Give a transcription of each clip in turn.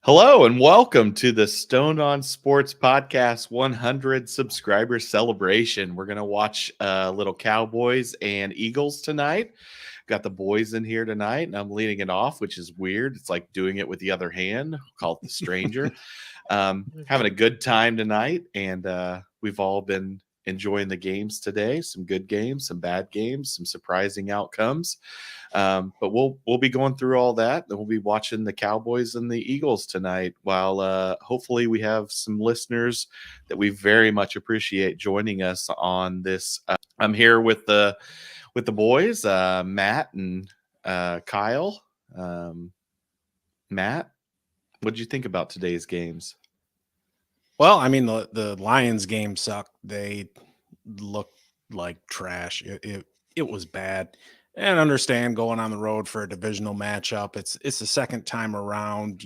Hello and welcome to the Stone on Sports Podcast 100 subscriber celebration. We're going to watch little Cowboys and Eagles tonight. Got the boys in here tonight, and I'm leading it off, which is weird. It's like doing it with the other hand. Call it the stranger. Having a good time tonight, and we've all been enjoying the games today. Some good games, some bad games, some surprising outcomes. But we'll be going through all that. Then we'll be watching the Cowboys and the Eagles tonight. While hopefully we have some listeners that we very much appreciate joining us on this. I'm here with the boys, Matt and Kyle. Matt, what did you think about today's games? Well, I mean, the Lions game sucked. They looked like trash. It was bad. And understand going on the road for a divisional matchup. It's the second time around.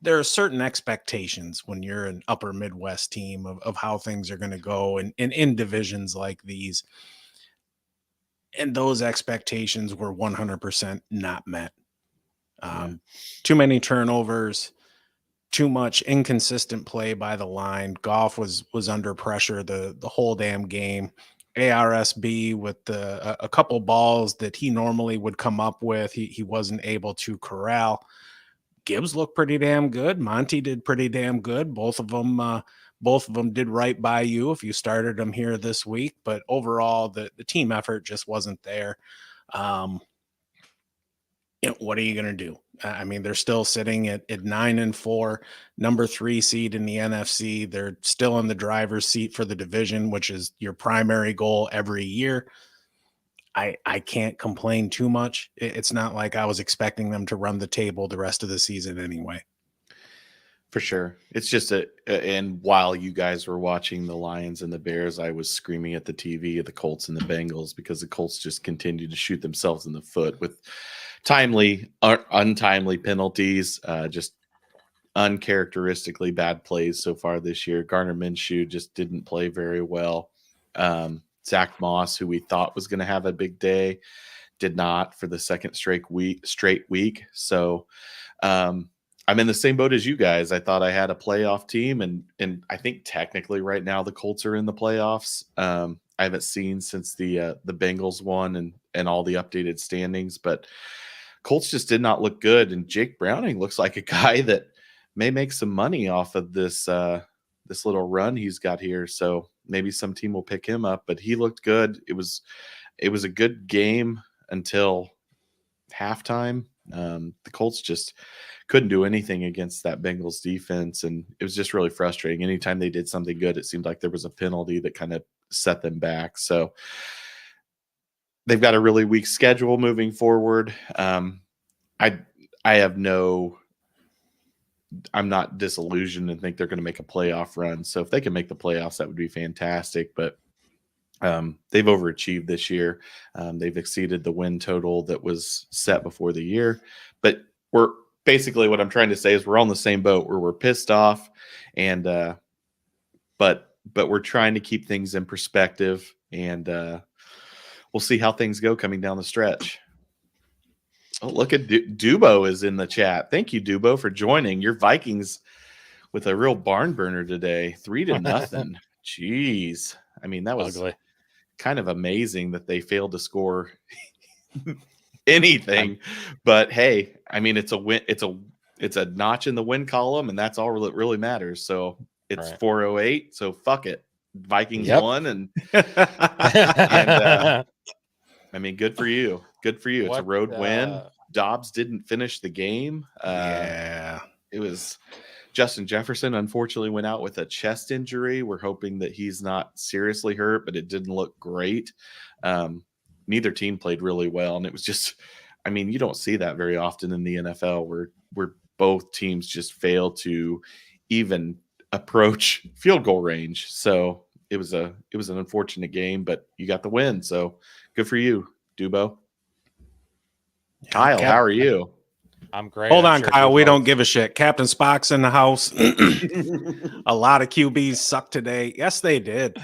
There are certain expectations when you're an upper Midwest team of how things are going to go and in divisions like these. And those expectations were 100% not met. Too many turnovers. Too much inconsistent play by the line. Goff was under pressure the whole damn game. ARSB with a couple balls that he normally would come up with, he wasn't able to corral. Gibbs looked pretty damn good. Monty did pretty damn good. Both of them did right by you if you started them here this week. But overall, the team effort just wasn't there. What are you going to do? I mean, they're still sitting at 9-4, number 3 seed in the NFC. They're still in the driver's seat for the division, which is your primary goal every year. I can't complain too much. It's not like I was expecting them to run the table the rest of the season anyway. For sure. It's just and while you guys were watching the Lions and the Bears, I was screaming at the TV at the Colts and the Bengals because the Colts just continued to shoot themselves in the foot with timely or untimely penalties, just uncharacteristically bad plays so far this year. Gardner Minshew just didn't play very well. Zach Moss, who we thought was going to have a big day, did not for the second straight week. So, I'm in the same boat as you guys. I thought I had a playoff team, and I think technically right now the Colts are in the playoffs. I haven't seen since the Bengals won and all the updated standings, but Colts just did not look good. And Jake Browning looks like a guy that may make some money off of this little run he's got here. So maybe some team will pick him up. But he looked good. It was a good game until halftime. The Colts just couldn't do anything against that Bengals defense, and it was just really frustrating. Anytime they did something good, it seemed like there was a penalty that kind of set them back. So they've got a really weak schedule moving forward. I'm not disillusioned and think they're going to make a playoff run. So if they can make the playoffs, that would be fantastic. But they've overachieved this year. They've exceeded the win total that was set before the year. But basically what I'm trying to say is we're on the same boat where we're pissed off, and but we're trying to keep things in perspective, and we'll see how things go coming down the stretch. Oh, look at Dubo is in the chat. Thank you, Dubo, for joining. Your Vikings with a real barn burner today, 3-0. Jeez. I mean, that was ugly. Kind of amazing that they failed to score anything. But hey, I mean, it's a win. It's a notch in the win column, and that's all that really matters. So it's right. 408. So fuck it. Vikings won, and I mean, good for you. Good for you. It's a road win. Dobbs didn't finish the game. It was Justin Jefferson, unfortunately, went out with a chest injury. We're hoping that he's not seriously hurt, but it didn't look great. Neither team played really well, and it was just, I mean, you don't see that very often in the NFL where both teams just fail to even approach field goal range. So it was an unfortunate game, but you got the win. So good for you, Dubo. Kyle, how are you? I'm great. Hold on, Kyle. We don't give a shit. Captain Spock's in the house. A lot of QBs sucked today. Yes, they did.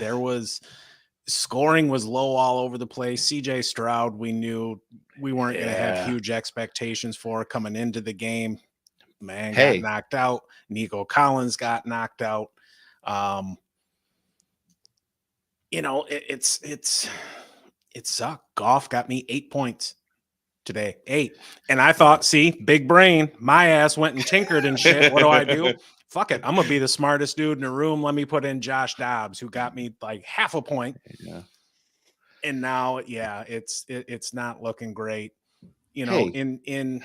Scoring was low all over the place. CJ Stroud, we knew we weren't going to have huge expectations for coming into the game. man got Hey. knocked out. Nico Collins got knocked out. It sucked. Goff got me 8 points today. 8. And I thought, see, big brain, my ass went and tinkered and shit. What do? Fuck it. I'm gonna be the smartest dude in the room. Let me put in Josh Dobbs, who got me like half a point. Yeah. And now, yeah, it's not looking great. Hey.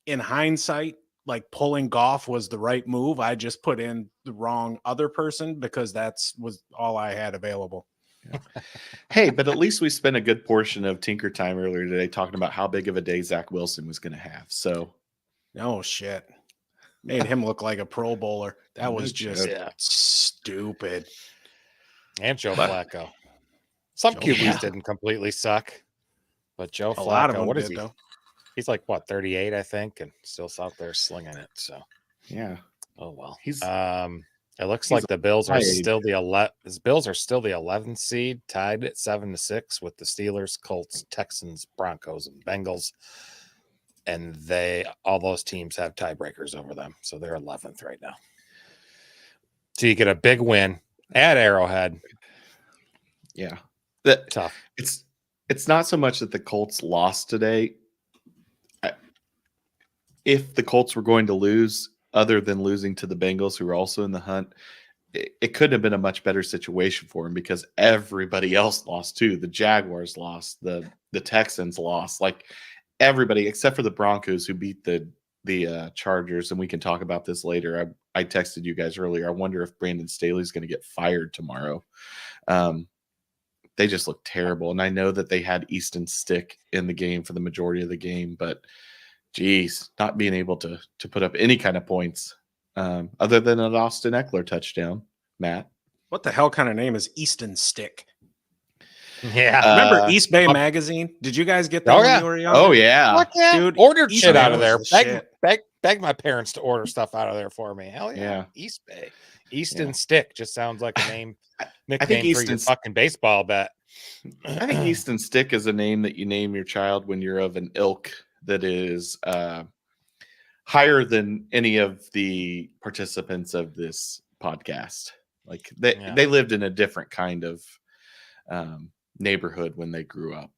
In hindsight, like pulling Goff was the right move. I just put in the wrong other person because was all I had available. Hey, but at least we spent a good portion of Tinker time earlier today talking about how big of a day Zach Wilson was going to have. So, oh shit, made him look like a Pro Bowler. That was just stupid. And Joe Flacco. Some QBs didn't completely suck, but Joe Flacco, a lot of them what did, is he? Though. He's like 38, I think, and still out there slinging it. So, yeah. Oh well. He's it looks like the Bills are high still the 11th seed, tied at 7-6 with the Steelers, Colts, Texans, Broncos, and Bengals. And all those teams have tiebreakers over them, so they're 11th right now. So you get a big win at Arrowhead. Yeah, tough. It's not so much that the Colts lost today. If the Colts were going to lose, other than losing to the Bengals, who are also in the hunt, it couldn't have been a much better situation for him because everybody else lost too. The Jaguars lost, the Texans lost, like everybody except for the Broncos, who beat the Chargers. And we can talk about this later. I texted you guys earlier. I wonder if Brandon Staley's going to get fired tomorrow. They just look terrible. And I know that they had Easton Stick in the game for the majority of the game, but geez, not being able to put up any kind of points other than an Austin Eckler touchdown. Matt, what the hell kind of name is Easton Stick? Yeah, remember East Bay Magazine? Did you guys get that when you were young? Oh yeah, dude, ordered East shit Bay out of there. The Beg my parents to order stuff out of there for me. Hell yeah, East Bay, Easton Stick just sounds like a name. Nickname for your fucking baseball bat. I think Easton Stick is a name that you name your child when you're of an ilk that is higher than any of the participants of this podcast. Like they lived in a different kind of neighborhood when they grew up.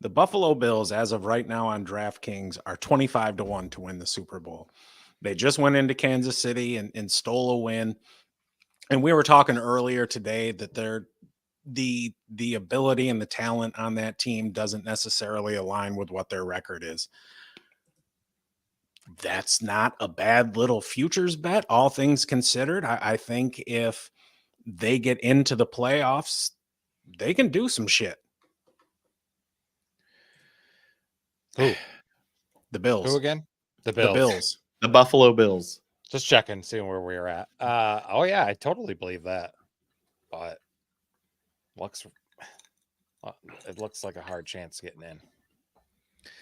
The Buffalo Bills, as of right now on DraftKings, are 25-1 to win the Super Bowl. They just went into Kansas City and stole a win. And we were talking earlier today that the ability and the talent on that team doesn't necessarily align with what their record is. That's not a bad little futures bet, all things considered. I think if they get into the playoffs, they can do some shit. Who? The Bills. Who again? The Bills. The Buffalo Bills. Just checking, seeing where we are at. Oh yeah, I totally believe that. But it looks like a hard chance getting in.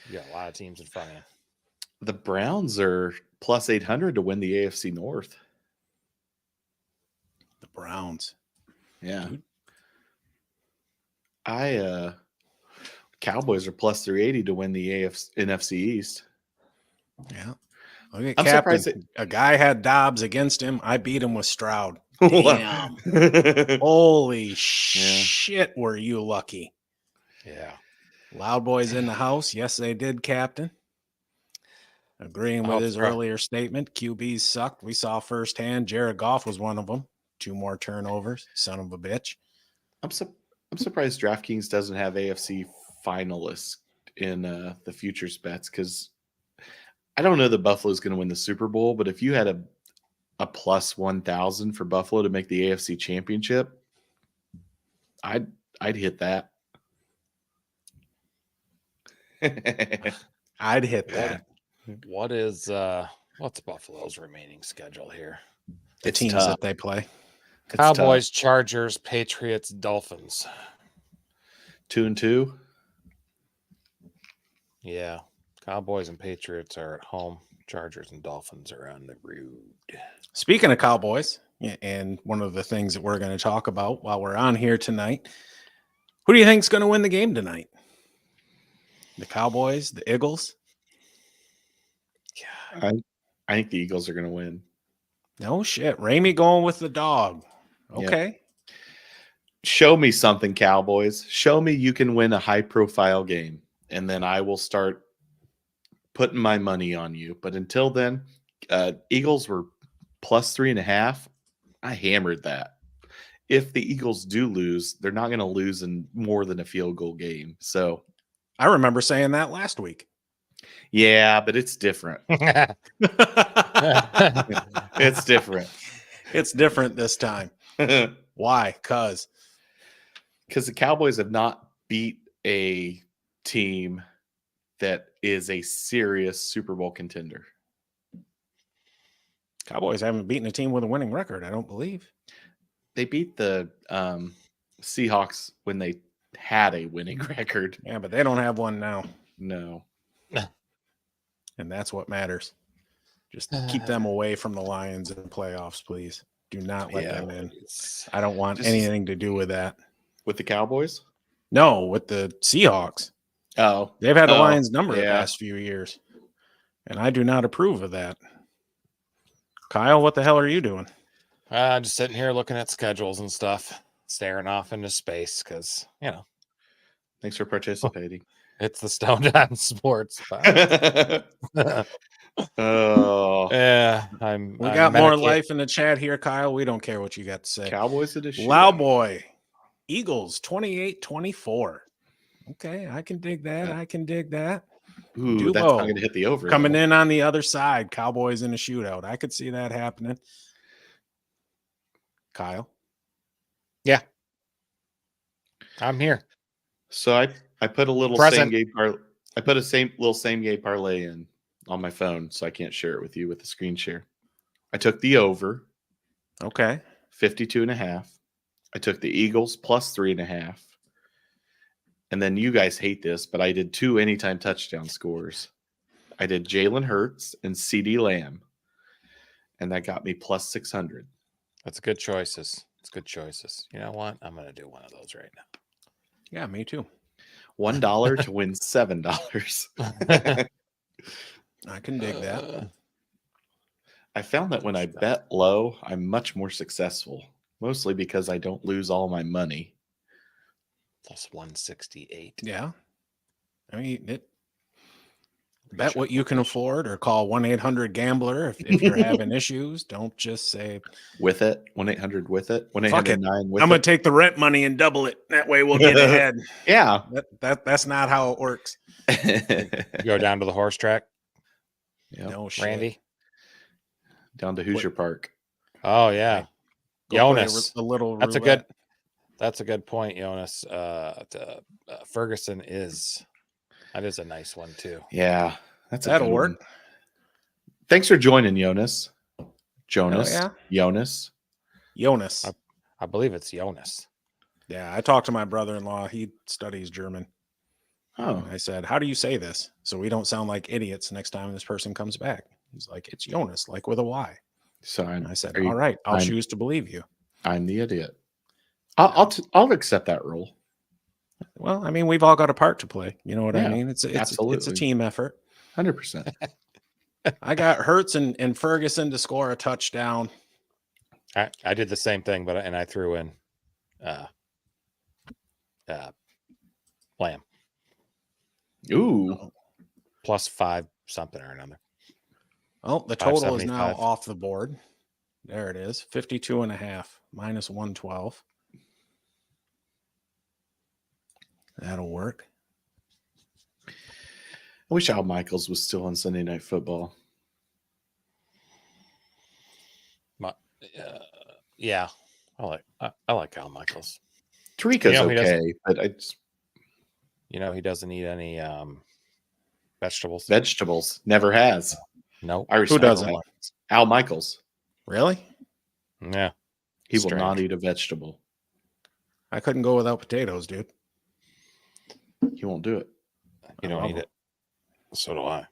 You got a lot of teams in front of you. The Browns are plus 800 to win the AFC North. The Browns. Yeah. Cowboys are plus 380 to win the NFC East. Yeah. Look at Captain. A guy had Dobbs against him. I beat him with Stroud. Damn. Holy shit, were you lucky. Yeah. Loud Boys in the house. Yes, they did, Captain. Agreeing with his earlier statement, QBs sucked. We saw firsthand. Jared Goff was one of them. 2 more turnovers. Son of a bitch. I'm surprised DraftKings doesn't have AFC finalists in the futures bets because I don't know that Buffalo's going to win the Super Bowl, but if you had a plus 1,000 for Buffalo to make the AFC Championship, I'd hit that. I'd hit that. What's Buffalo's remaining schedule here? The teams tough. That they play. It's Cowboys, tough. Chargers, Patriots, Dolphins. 2-2. Yeah. Cowboys and Patriots are at home. Chargers and Dolphins are on the road. Speaking of Cowboys, and one of the things that we're going to talk about while we're on here tonight, who do you think is going to win the game tonight? The Cowboys, the Eagles? I I think the Eagles are going to win. No shit. Ramey going with the dog. Yep. Okay. Show me something, Cowboys. Show me you can win a high-profile game, and then I will start putting my money on you. But until then, Eagles were plus 3.5. I hammered that. If the Eagles do lose, they're not going to lose in more than a field goal game. So, I remember saying that last week. yeah, but it's different. It's different. It's different this time. Why? Because the Cowboys have not beat a team that is a serious Super Bowl contender. Cowboys haven't beaten a team with a winning record, I don't believe. They beat the Seahawks when they had a winning record. Yeah, but they don't have one now. No. And that's what matters. Just keep them away from the Lions in the playoffs, please. Do not let them in. I don't want anything to do with that. With the Cowboys? No, with the Seahawks. Oh. They've had the Lions number the yeah. past few years. And I do not approve of that. Kyle, what the hell are you doing? Just sitting here looking at schedules and stuff, staring off into space because, Thanks for participating. it's the Stone Down Sports. Oh. Yeah, We got more life in the chat here, Kyle. We don't care what you got to say. Cowboys edition. Loud boy. Eagles 28-24. Okay, I can dig that. I can dig that. Ooh, Dubo, that's not going to hit the over. Coming in on the other side, Cowboys in a shootout. I could see that happening. Kyle? Yeah. I'm here. So I put a little Present. same game parlay. I put a same game parlay in on my phone, so I can't share it with you with the screen share. I took the over. Okay. 52.5. I took the Eagles plus 3.5. And then you guys hate this, but I did 2 anytime touchdown scores. I did Jalen Hurts and CeeDee Lamb. And that got me plus 600. That's good choices. It's good choices. You know what? I'm going to do one of those right now. Yeah, me too. $1 to win $7. I can dig that. I found that when I bet low, I'm much more successful, mostly because I don't lose all my money. Plus 168. Yeah. I mean, bet what you can afford or call 1-800-GAMBLER if you're having issues. Don't just say with it. 1-800 with it. 1-800-9 with I'm it. going to take the rent money and double it. That way we'll get ahead. Yeah. That's not how it works. You go down to the horse track. Yep. No shit. Randy. Down to Hoosier Park. Oh yeah. Go play Jonas. a little That's roulette. That's a good point, Jonas. Ferguson that is a nice one too. Yeah. That'll work. One. Thanks for joining, Jonas. Yeah. Jonas. I believe it's Jonas. Yeah, I talked to my brother-in-law. He studies German. Oh. And I said, how do you say this? So we don't sound like idiots next time this person comes back. He's like, it's Jonas, like with a Y. So I said, all right, I'll choose to believe you. I'm the idiot. I'll accept that role. Well, I mean, we've all got a part to play. You know what I mean? It's absolutely. a team effort. 100%. I got Hurts and Ferguson to score a touchdown. I did the same thing, but I threw in Lamb. Ooh. Plus 5 something or another. Oh, the total is 575. now off the board. There it is. 52.5 minus 112. That'll work. I wish Al Michaels was still on Sunday Night Football. Yeah, I like Al Michaels. Tariq's okay, but he doesn't eat any vegetables. Vegetables never has. No, Who doesn't? That. Al Michaels. Really? Yeah, he will not eat a vegetable. I couldn't go without potatoes, dude. He won't do it. You don't eat it. So do I.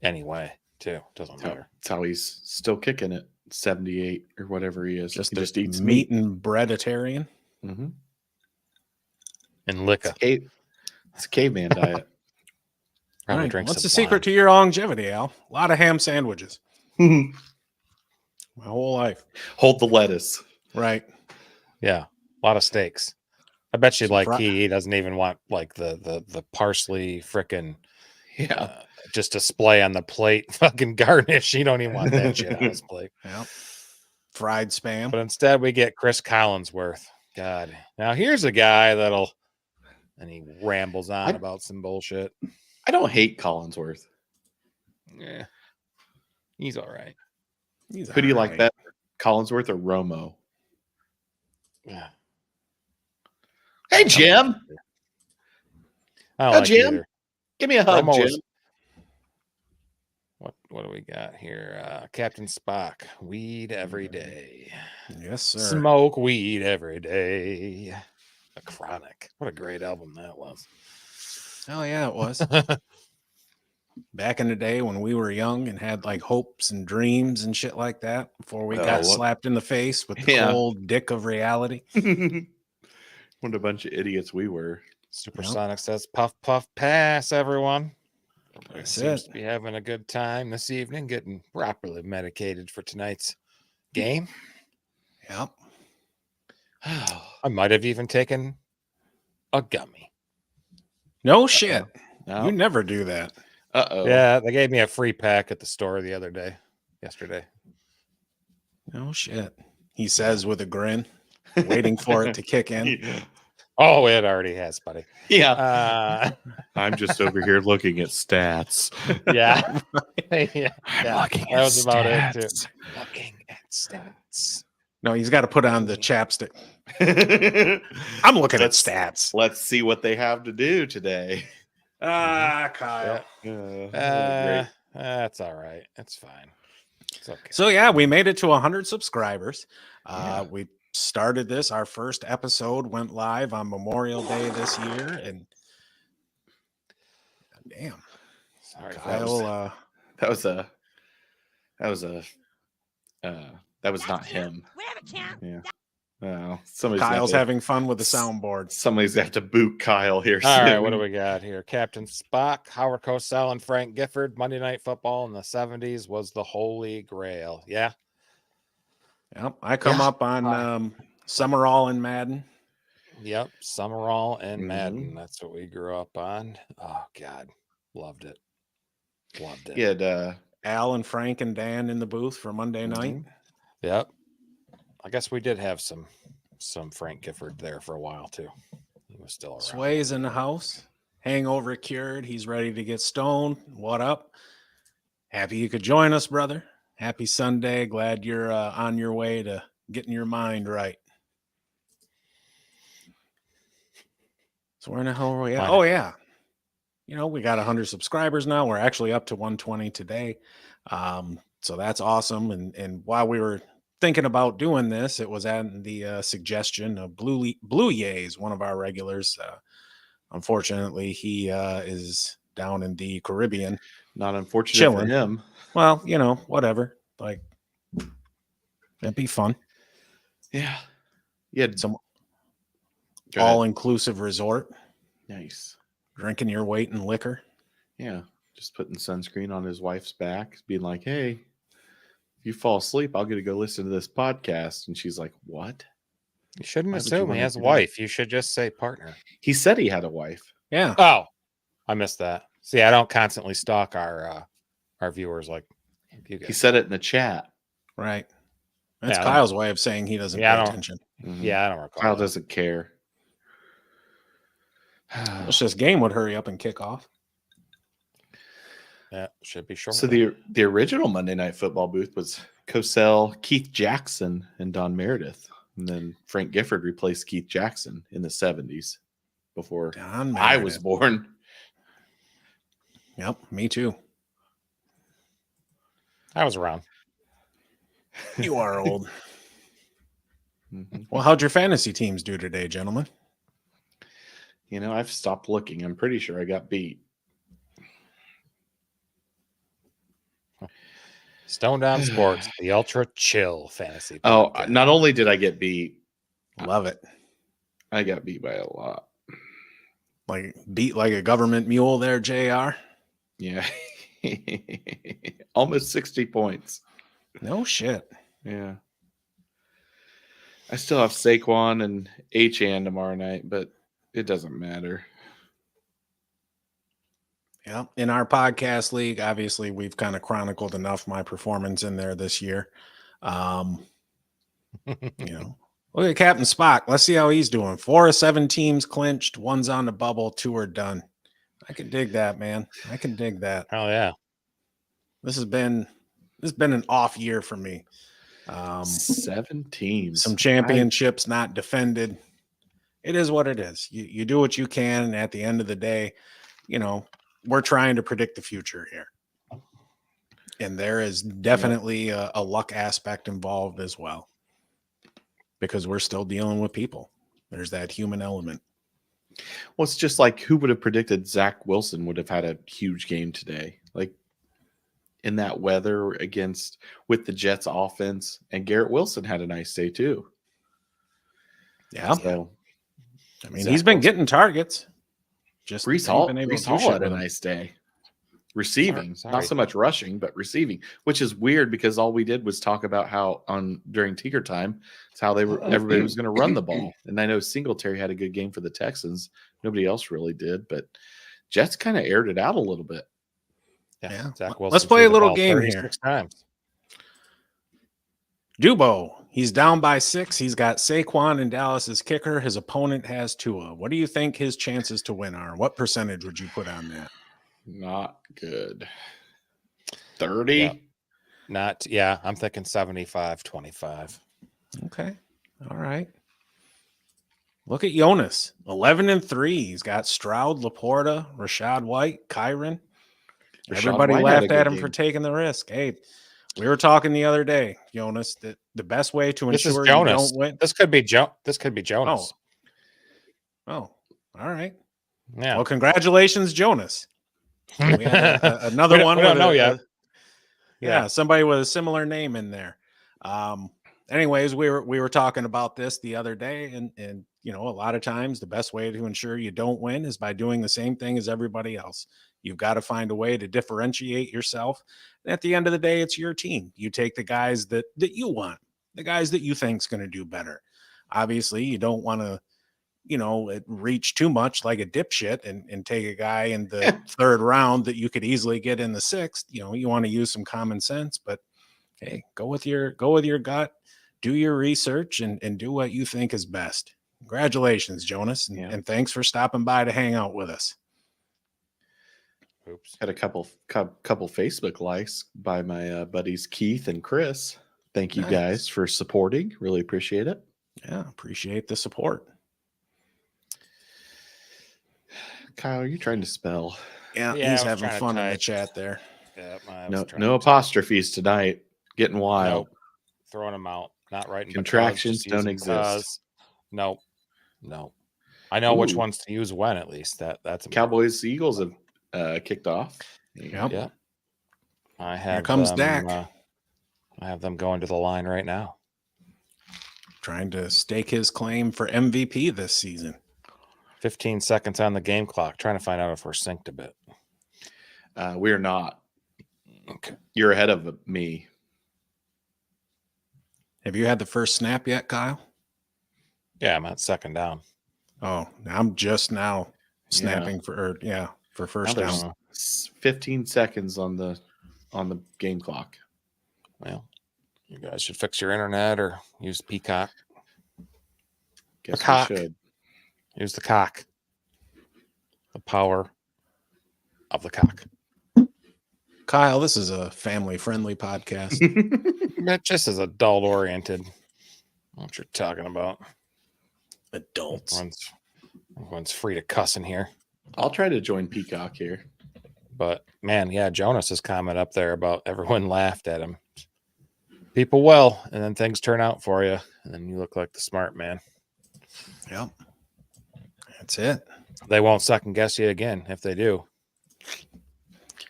Anyway, too. Doesn't matter. That's how he's still kicking it. 78 or whatever he is. Just he just eats meat and breaditarian. Mm-hmm. And liquor. It's a caveman diet. Right. What's the secret to your longevity, Al? A lot of ham sandwiches. My whole life. Hold the lettuce. Right. Yeah, a lot of steaks. I bet you Some like fri- he doesn't even want like the parsley frickin' Yeah. just display on the plate fucking garnish. You don't even want that shit on his plate. Yep. Fried spam. But instead we get Chris Collinsworth. God. Now here's a guy that'll and he rambles on about some bullshit. I don't hate Collinsworth. Yeah. He's all right. Who do you like better, Collinsworth or Romo? Yeah. Hey, Jim. I don't Oh, like Jim. either. Give me a hug, Romo Jim. was- What do we got here? Captain Spock. Weed every day. Yes, sir. Smoke weed every day. A Chronic. What a great album that was. Oh, yeah, it was. Back in the day when we were young and had like hopes and dreams and shit like that before we got slapped in the face with the cold dick of reality. What a bunch of idiots we were. Supersonic says, puff, puff, pass, everyone. Everybody That's seems it. to be having a good time this evening, getting properly medicated for tonight's game. Yep. I might have even taken a gummy. No shit. No. You never do that. Uh-oh. Yeah, they gave me a free pack at the store yesterday. No shit. He says with a grin, waiting for it to kick in. Oh, it already has, buddy. Yeah. I'm just over here looking at stats. Yeah. Yeah. I'm looking that was about it, too. stats. Looking at stats. No, he's got to put on the chapstick. I'm looking at stats. Let's see what they have to do today. Kyle. Great. That's all right. It's fine. It's okay. So yeah, we made it to 100 subscribers. We started this. Our first episode went live on Memorial Day this year, and damn, Sorry, Kyle. That was not him. Yeah. Kyle's having fun with the soundboard. Somebody's got to boot Kyle here. All right, soon. what do we got here? Captain Spock, Howard Cosell, and Frank Gifford. Monday Night Football in the 70s was the holy grail. Yeah. Yep. I come up on Summerall and Madden. Yep. Summerall and Madden. That's what we grew up on. Oh, God. Loved it. Loved it. He had Al and Frank and Dan in the booth for Monday night. Yep. I guess we did have some Frank Gifford there for a while too. He was still around. Sway's in the house. Hangover cured. He's ready to get stoned. What up? Happy you could join us, brother. Happy Sunday. Glad you're on your way to getting your mind right. So where in the hell are we at? Oh, yeah. You know, we got 100 subscribers now. We're actually up to 120 today. So that's awesome. And while we were thinking about doing this, it was at the suggestion of Blue Yays, one of our regulars. Unfortunately, he is down in the Caribbean. not unfortunate chilling. for him. Well, you know, whatever. Like, that'd be fun. Yeah. Yeah. Some all-inclusive resort. Nice. Drinking your weight in liquor. Yeah. Just putting sunscreen on his wife's back, being like, hey, if you fall asleep, I'll get to go listen to this podcast. And she's like, what? You shouldn't Why would you assume he wanna has a do that? wife. You should just say partner. He said he had a wife. Yeah. Oh, I missed that. See, I don't constantly stalk our viewers like you guys. He said it in the chat. Right. That's Yeah, Kyle's way of saying he doesn't Yeah, I pay don't- attention. Yeah, I don't recall. Kyle that. doesn't care. It's just game would hurry up and kick off. Yeah, should be short. So the original Monday Night Football booth was Cosell, Keith Jackson, and Don Meredith. And then Frank Gifford replaced Keith Jackson in the 70s before Don I Meredith. was born. Yep, me too. I was around. You are old. Mhm. Well, how'd your fantasy teams do today, gentlemen? You know, I've stopped looking. I'm pretty sure I got beat. Stone Down Sports, the ultra chill fantasy. Oh, podcast. not only did I get beat, Love it. I got beat by a lot. Like beat like a government mule there, JR. Yeah. Almost 60 points. No shit. Yeah. I still have Saquon and H-An tomorrow night, but it doesn't matter. Yeah. In our podcast league, obviously, we've kind of chronicled enough my performance in there this year. Look at Captain Spock. Let's see how he's doing. 4 of 7 teams clinched. 1's on the bubble. 2 are done. I can dig that, man. I can dig that. Oh yeah. This has been an off year for me. 7 teams. Some championships not defended. It is what it is. You do what you can, and at the end of the day, we're trying to predict the future here. And there is definitely a luck aspect involved as well, because we're still dealing with people. There's that human element. Well, it's just like, who would have predicted Zach Wilson would have had a huge game today? Like, in that weather with the Jets offense, and Garrett Wilson had a nice day too. Yeah. So, I mean, he's been getting targets. Just Brees Hall had a nice day. Receiving, Sorry. not so much rushing, but receiving, which is weird because all we did was talk about how during Tinker time, it's how everybody was going to run the ball. And I know Singletary had a good game for the Texans. Nobody else really did, but Jets kind of aired it out a little bit. Yeah. Zach Wilson, let's play a little game here. Times. Dubo, he's down by 6. He's got Saquon and Dallas as kicker. His opponent has Tua. What do you think his chances to win are? What percentage would you put on that? Not good. 30? Yeah. I'm thinking 75-25. Okay. All right. Look at Jonas, 11-3. He's got Stroud, Laporta, Rashad White, Kyron. Everybody laughed at him for taking the risk. Hey, we were talking the other day, Jonas, that the best way to ensure you don't win. This could be Jonas. Oh, all right. Yeah. Well, congratulations, Jonas. We had another one. We don't know yet. Yeah, somebody with a similar name in there. Anyways, we were talking about this the other day, and a lot of times the best way to ensure you don't win is by doing the same thing as everybody else. You've got to find a way to differentiate yourself. And at the end of the day, it's your team. You take the guys that you want, the guys that you think is going to do better. Obviously, you don't want to, reach too much like a dipshit and take a guy in the 3rd round that you could easily get in the 6th. You want to use some common sense, but hey, go with your gut, do your research, and do what you think is best. Congratulations, Jonas, and thanks for stopping by to hang out with us. Oops. Had a couple Facebook likes by my buddies Keith and Chris. Thank you guys for supporting. Really appreciate it. Yeah, appreciate the support. Kyle, are you trying to spell? Yeah, he's having fun in the chat there. Yeah, no apostrophes tonight. Getting wild. Nope. Throwing them out. Not writing contractions don't exist. No. I know which ones to use when, at least. That's Cowboys Eagles have kicked off. Yeah. I have Here comes Dak. I have them going to the line right now. Trying to stake his claim for MVP this season. 15 seconds on the game clock. Trying to find out if we're synced a bit. We're not. Okay. You're ahead of me. Have you had the first snap yet, Kyle? Yeah, I'm at 2nd down. Oh, I'm just now snapping for first down. 15 seconds on the game clock. Well, you guys should fix your internet or use Peacock. Guess cock. we should. Use the cock. The power of the cock. Kyle, this is a family-friendly podcast. It just is adult-oriented. What you're talking about. Adults. Everyone's free to cuss in here. I'll try to join Peacock here. But, man, yeah, Jonas's comment up there about everyone laughed at him. People will, and then things turn out for you, and then you look like the smart man. Yep. That's it. They won't second-guess you again if they do.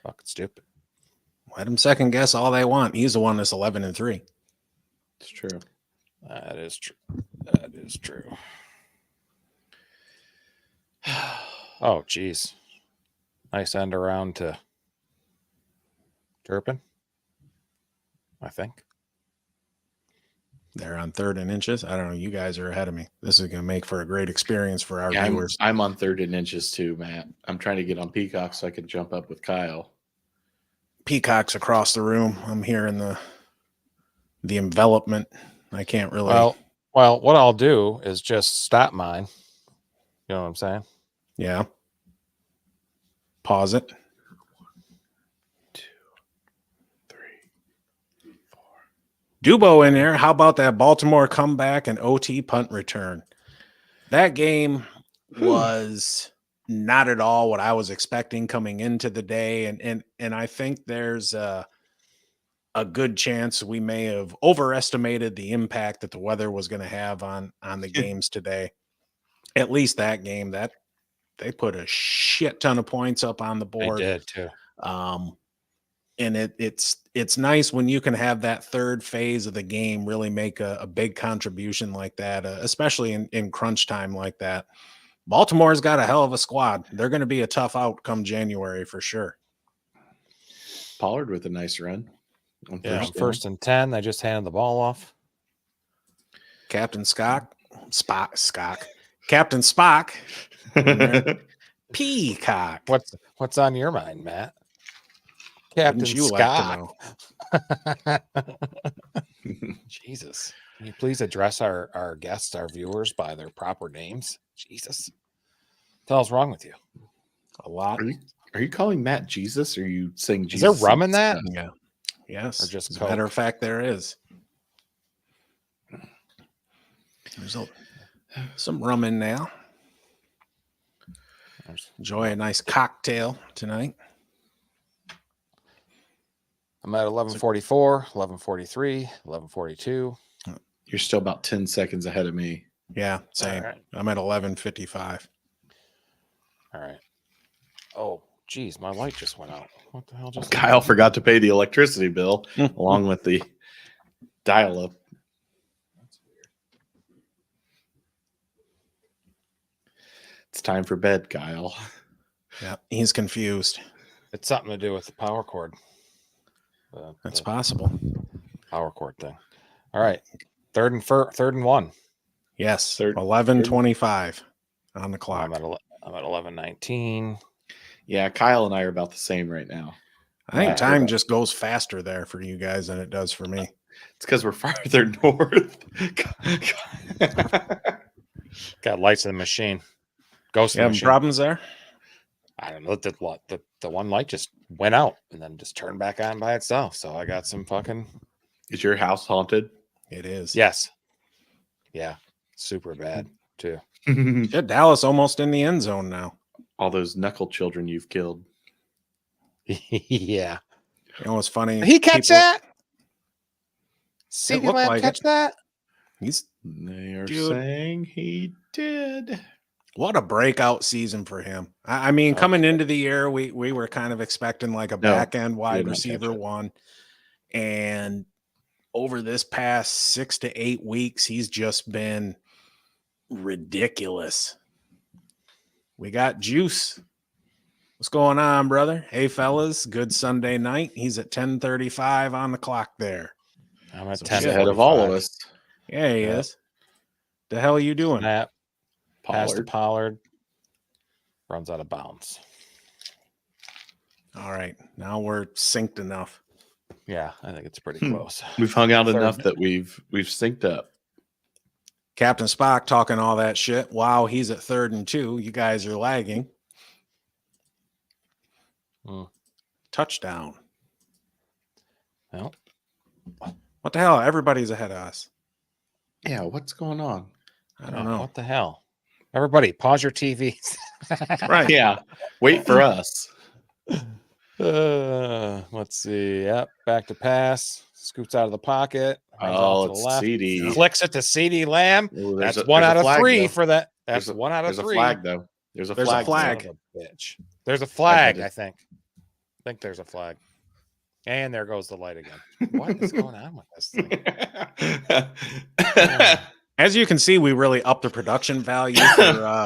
Fucking stupid. Let them second-guess all they want. He's the one that's 11-3. It's true. That is true. That is true. Oh, geez. Nice end around to Turpin, I think. They're on 3rd and inches. I don't know. You guys are ahead of me. This is going to make for a great experience for our Yeah, viewers. I'm on 3rd and inches too, Matt. I'm trying to get on Peacock so I can jump up with Kyle. Peacock's across the room. I'm hearing the envelopment. I can't really. Well, what I'll do is just stop mine. You know what I'm saying? Yeah. Pause it. 2, 3, 4. Dubo in there. How about that Baltimore comeback and OT punt return? That game was not at all what I was expecting coming into the day. And I think there's a good chance we may have overestimated the impact that the weather was going to have on the games today. At least that game, that they put a shit ton of points up on the board. They did too. And it's nice when you can have that third phase of the game really make a big contribution like that, especially in crunch time like that. Baltimore's got a hell of a squad. They're going to be a tough out come January for sure. Pollard with a nice run. Yeah, first and 10. They just handed the ball off. Captain Captain Spock. Peacock. What's on your mind, Matt? Captain Wouldn't you Scott. like to know? Jesus. Can you please address our guests, our viewers, by their proper names? Jesus. What the hell's wrong with you? A lot. Are you calling Matt Jesus? Or are you saying Is Jesus? there rum in that? Yeah. Yes. Or just As a matter Coke? of fact, there is. There's some rum in there. Enjoy a nice cocktail tonight. I'm at 11:44, 11:43, 11:42. You're still about 10 seconds ahead of me. Yeah, same. All right. I'm at 11:55. All right. Oh, geez, my light just went out. What the hell just Kyle forgot to pay the electricity bill along with the dial-up. It's time for bed, Kyle. Yeah, he's confused. It's something to do with the power cord. That's The possible. power cord thing. All right. Third and 1. Yes, Third- 11:25 on the clock. I'm at 11:19. Yeah, Kyle and I are about the same right now. I think Yeah. time just goes faster there for you guys than it does for me. It's because we're farther north. Got lights in the machine. Ghost You in the having machine. problems there? I don't know. The one light just went out and then just turned back on by itself. So I got some fucking. Is your house haunted? It is. Yes. Yeah. Super bad too. Shit, Dallas almost in the end zone now. All those knuckle children you've killed. Yeah. You know what's funny? He catch People- that? CeeDee looked Lamb like catch it. that? He's They are Dude. saying he did. what a breakout season for him. I mean, coming into the year, we were kind of expecting like a No, back end wide did not receiver catch it. one. And over this past 6 to 8 weeks, he's just been ridiculous. We got Juice. What's going on, brother? Hey, fellas. Good Sunday night. He's at 10:35 on the clock there. I'm at So 10 He's ahead of all of us. Yeah, he Yeah. is. The hell are you doing? Snap. Pass to Pollard. Pollard. Runs out of bounds. All right. Now we're synced enough. Yeah, I think it's pretty Hmm. close. We've hung out Third. enough that we've synced up. Captain Spock talking all that shit. Wow, he's at 3rd and 2. You guys are lagging. Hmm. Touchdown. Well, What the hell? Everybody's ahead of us. Yeah, what's going on? I don't know. What the hell? Everybody, pause your TVs. Right. Yeah, wait for us. Let's see. Yep, back to pass. Scoots out of the pocket. Runs Oh, off to the it's left. CD. Flicks it to CeeDee Lamb. Ooh, there's That's a- one there's a out of flag, 3 though. for that. That's There's a- one out of There's 3. a flag though. There's a There's a flag. flag. Son of a bitch. There's a flag, it. I think. I think there's a flag. And there goes the light again. What is going on with this thing? As you can see, we really upped the production value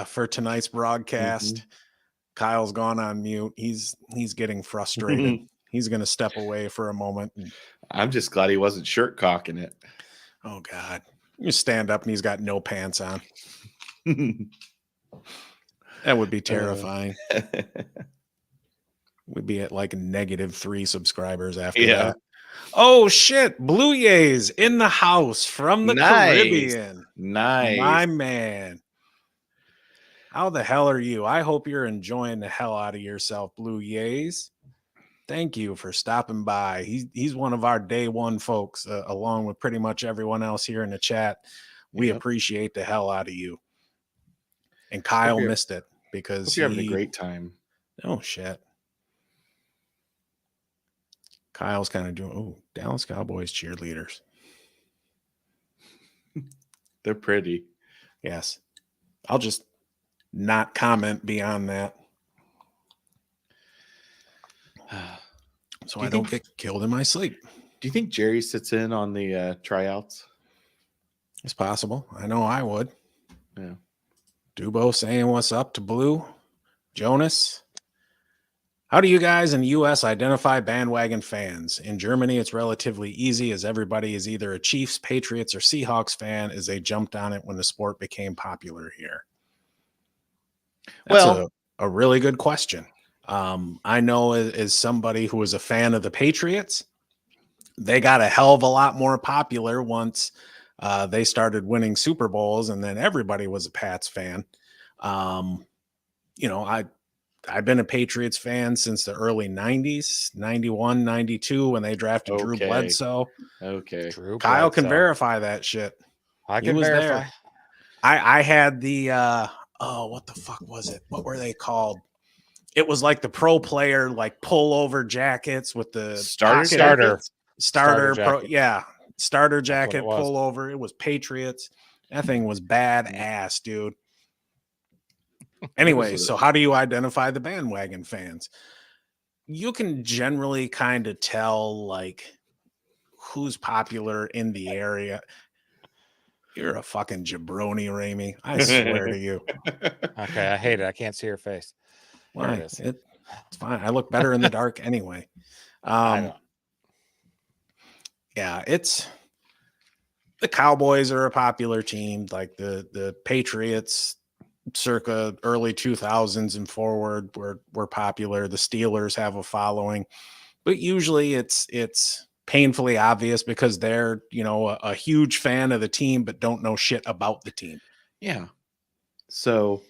for tonight's broadcast. Kyle's gone on mute. He's getting frustrated. He's going to step away for a moment. And, I'm just glad he wasn't shirt cocking it. oh, God. You stand up and he's got no pants on. That would be terrifying. We'd be at like -3 subscribers after that. Oh, shit. Blue Jays in the house from the Caribbean. Nice. My man. How the hell are you? I hope you're enjoying the hell out of yourself, Blue Jays. Thank you for stopping by. He's one of our day one folks, along with pretty much everyone else here in the chat. We appreciate the hell out of you. And Kyle missed it because you're having a great time. Oh, shit. Kyle's kind of doing, Dallas Cowboys cheerleaders. They're pretty. Yes. I'll just not comment beyond that. So I don't get killed in my sleep. Do you think Jerry sits in on the tryouts? It's possible. I know I would. Yeah. Dubo saying what's up to Blue. Jonas. How do you guys in the U.S. identify bandwagon fans? In Germany, it's relatively easy as everybody is either a Chiefs, Patriots, or Seahawks fan as they jumped on it when the sport became popular here. That's a really good question. I know as somebody who was a fan of the Patriots, they got a hell of a lot more popular once they started winning Super Bowls, and then everybody was a Pats fan. I've been a Patriots fan since the early 90s, 91, 92, when they drafted Drew Bledsoe. Okay. Kyle can verify that shit. I can verify. There. I had the, what the fuck was it? What were they called? It was like the pro player, like pullover jackets with the starter jacket pullover. It was Patriots. That thing was badass, dude. Anyway, so how do you identify the bandwagon fans? You can generally kind of tell like who's popular in the area. You're a fucking jabroni, Ramey. I swear to you. Okay, I hate it. I can't see your face. Why? It's fine. I look better in the dark anyway. Yeah, it's the Cowboys are a popular team, like the Patriots circa early 2000s and forward were popular. The Steelers have a following, but usually it's painfully obvious because they're, a huge fan of the team, but don't know shit about the team. Yeah. So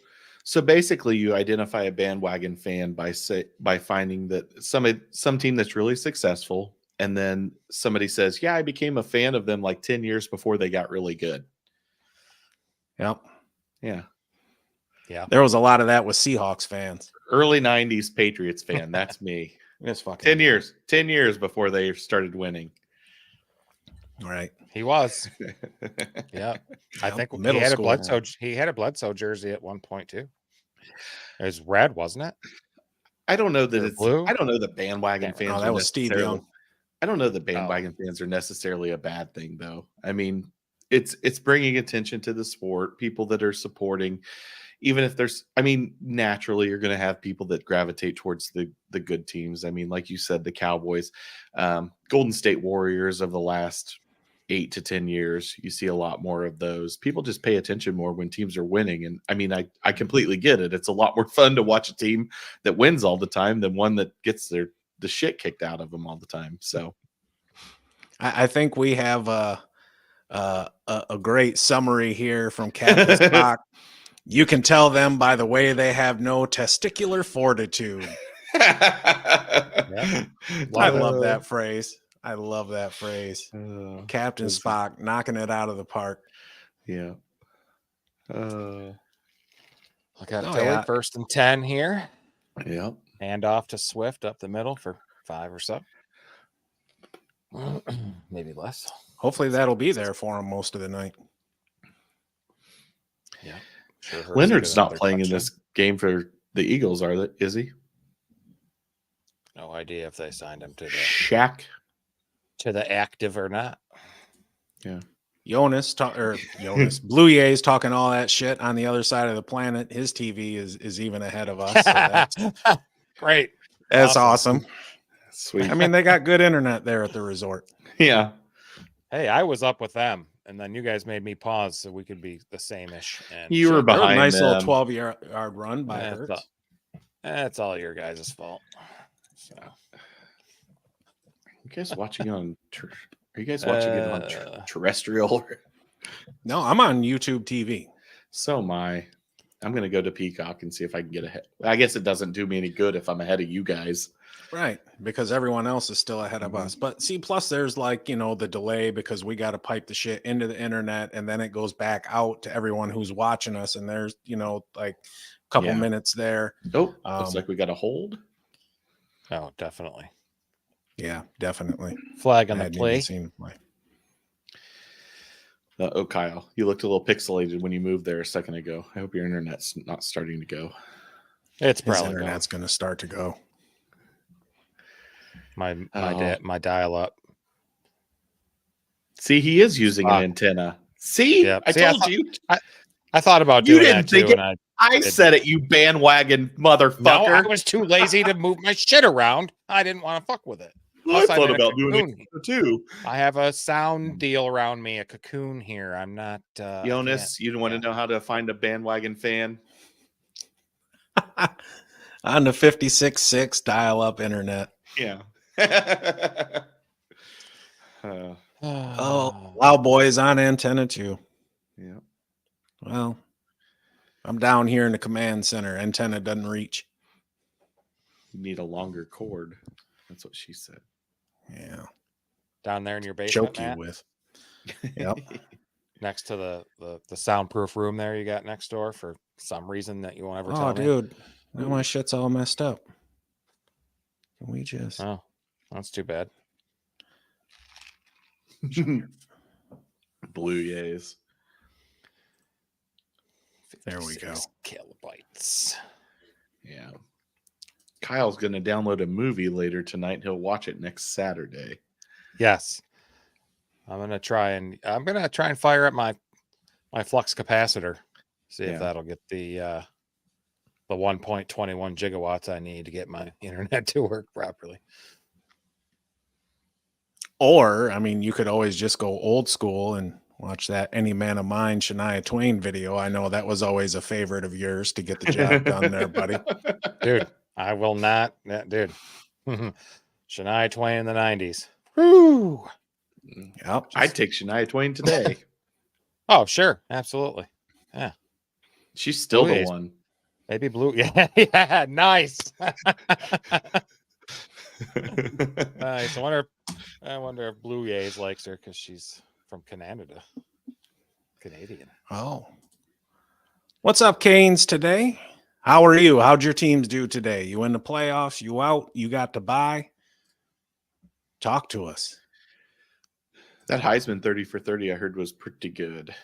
basically you identify a bandwagon fan by finding that some team that's really successful. And then somebody says, yeah, I became a fan of them like 10 years before they got really good. Yep. Yeah. Yeah. There was a lot of that with Seahawks fans. Early 90s Patriots fan. That's me. It's fucking 10 years before they started winning. All right. He was. Yeah. I think he had a Bledsoe jersey at one point too. It was red, wasn't it? I don't know that it's blue. I don't know that bandwagon fans. Oh, that was Steve Young. I don't know that bandwagon fans are necessarily a bad thing, though. I mean, it's bringing attention to the sport. People that are supporting, even if naturally you're going to have people that gravitate towards the good teams. I mean, like you said, the Cowboys, Golden State Warriors of the last 8 to 10 years, you see a lot more of those. People just pay attention more when teams are winning. And I mean, I completely get it. It's a lot more fun to watch a team that wins all the time than one that gets the shit kicked out of them all the time. So I think we have a great summary here from Captain Spock. You can tell them by the way they have no testicular fortitude. Yeah. I love that phrase. Captain Spock knocking it out of the park. Yeah. Look at Philly, 1st and 10 here. Yeah. Hand off to Swift up the middle for 5 or so. Maybe less. Hopefully that'll be there for him most of the night. Yeah. Sure. Leonard's not playing in this game for the Eagles, is he? No idea if they signed him to the active or not. Yeah. Jonas, Blue Jays talking all that shit on the other side of the planet. His TV is even ahead of us. So that's great. That's awesome. Sweet. I mean, they got good internet there at the resort. Yeah. Hey, I was up with them, and then you guys made me pause so we could be the same-ish. And You were There was a behind nice little them. 12-yard run by That's Hurts. that's all your guys' fault. So, You guys watching on? Are you guys watching it on terrestrial? No, I'm on YouTube TV. So am I. I'm gonna go to Peacock and see if I can get ahead. I guess it doesn't do me any good if I'm ahead of you guys. Right, because everyone else is still ahead of us. But see, plus there's like, the delay because we got to pipe the shit into the internet and then it goes back out to everyone who's watching us. And there's, like a couple Yeah. minutes there. Oh, looks like we got a hold. oh, definitely. Yeah, definitely. Flag on I the hadn't play. even seen the play. Oh, Kyle, you looked a little pixelated when you moved there a second ago. I hope your internet's not starting to go. It's His probably internet's going to start to go. my Oh. my dial up. See, he is using an antenna. See, Yep. I See, I told thought- you. I thought about You doing didn't that too, think it- and I said it, you bandwagon motherfucker. no, I was too lazy to move my shit around. I didn't want to fuck with it. I Plus, I'm thought in a about doing cocoon. it too. I have a sound deal around me, a cocoon here. I'm not. I Jonas, can't- you want to yeah. know how to find a bandwagon fan? On the 56.6 dial-up internet. Yeah. Oh, Wow Boys on antenna too. Yeah. Well, I'm down here in the command center. Antenna doesn't reach. You need a longer cord. That's what she said. Yeah. Down there in your basement, Choke you Matt, with. Yep. next to the soundproof room there you got next door for some reason that you won't ever tell Oh, me. dude. Now my shit's all messed up. Can we just Oh, that's too bad. Blue yays. There we go. 56 kilobytes. Yeah. Kyle's going to download a movie later tonight. He'll watch it next Saturday. Yes. I'm gonna try and fire up my flux capacitor. See Yeah. if that'll get the 1.21 gigawatts I need to get my internet to work properly. Or, I mean, you could always just go old school and watch that Any Man of Mine Shania Twain video. I know that was always a favorite of yours to get the job done there, buddy. Dude, I will not. Dude. Shania Twain in the 90s. Woo! Yep. I'd take Shania Twain today. Oh, sure. Absolutely. Yeah. She's still the Please. one. Maybe blue. Yeah. Yeah. Nice. Nice. I wonder if Blue Jays likes her because she's from Canada. Canadian. Oh. What's up, Canes, today? How are you? How'd your teams do today? You in the playoffs? You out? You got to buy? Talk to us. That Heisman 30 for 30 I heard was pretty good.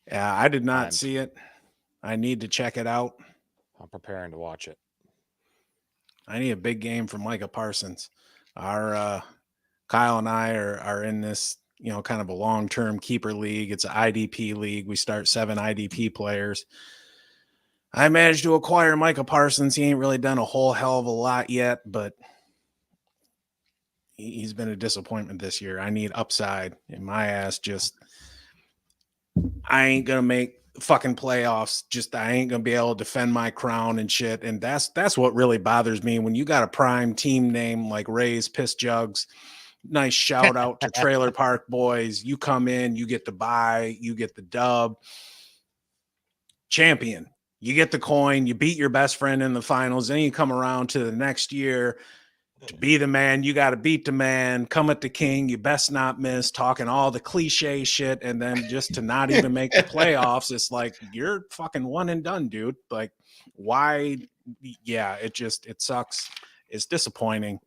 Yeah, I did not I'm- see it. I need to check it out. I'm preparing to watch it. I need a big game from Micah Parsons. Our Kyle and I are in this, kind of a long-term keeper league. It's an IDP league. We start 7 IDP players. I managed to acquire Micah Parsons. He ain't really done a whole hell of a lot yet, but he's been a disappointment this year. I need upside in my ass. I ain't gonna make fucking playoffs. I ain't gonna be able to defend my crown and shit. And that's what really bothers me when you got a prime team name like Ray's Piss Jugs. Nice shout out to Trailer Park Boys. You come in, you get the bye, you get the dub. Champion. You get the coin, you beat your best friend in the finals, then you come around to the next year to be the man. You got to beat the man, come at the king. You best not miss, talking all the cliche shit. And then just to not even make the playoffs, it's like, you're fucking one and done, dude. Like, why? Yeah, it sucks. It's disappointing.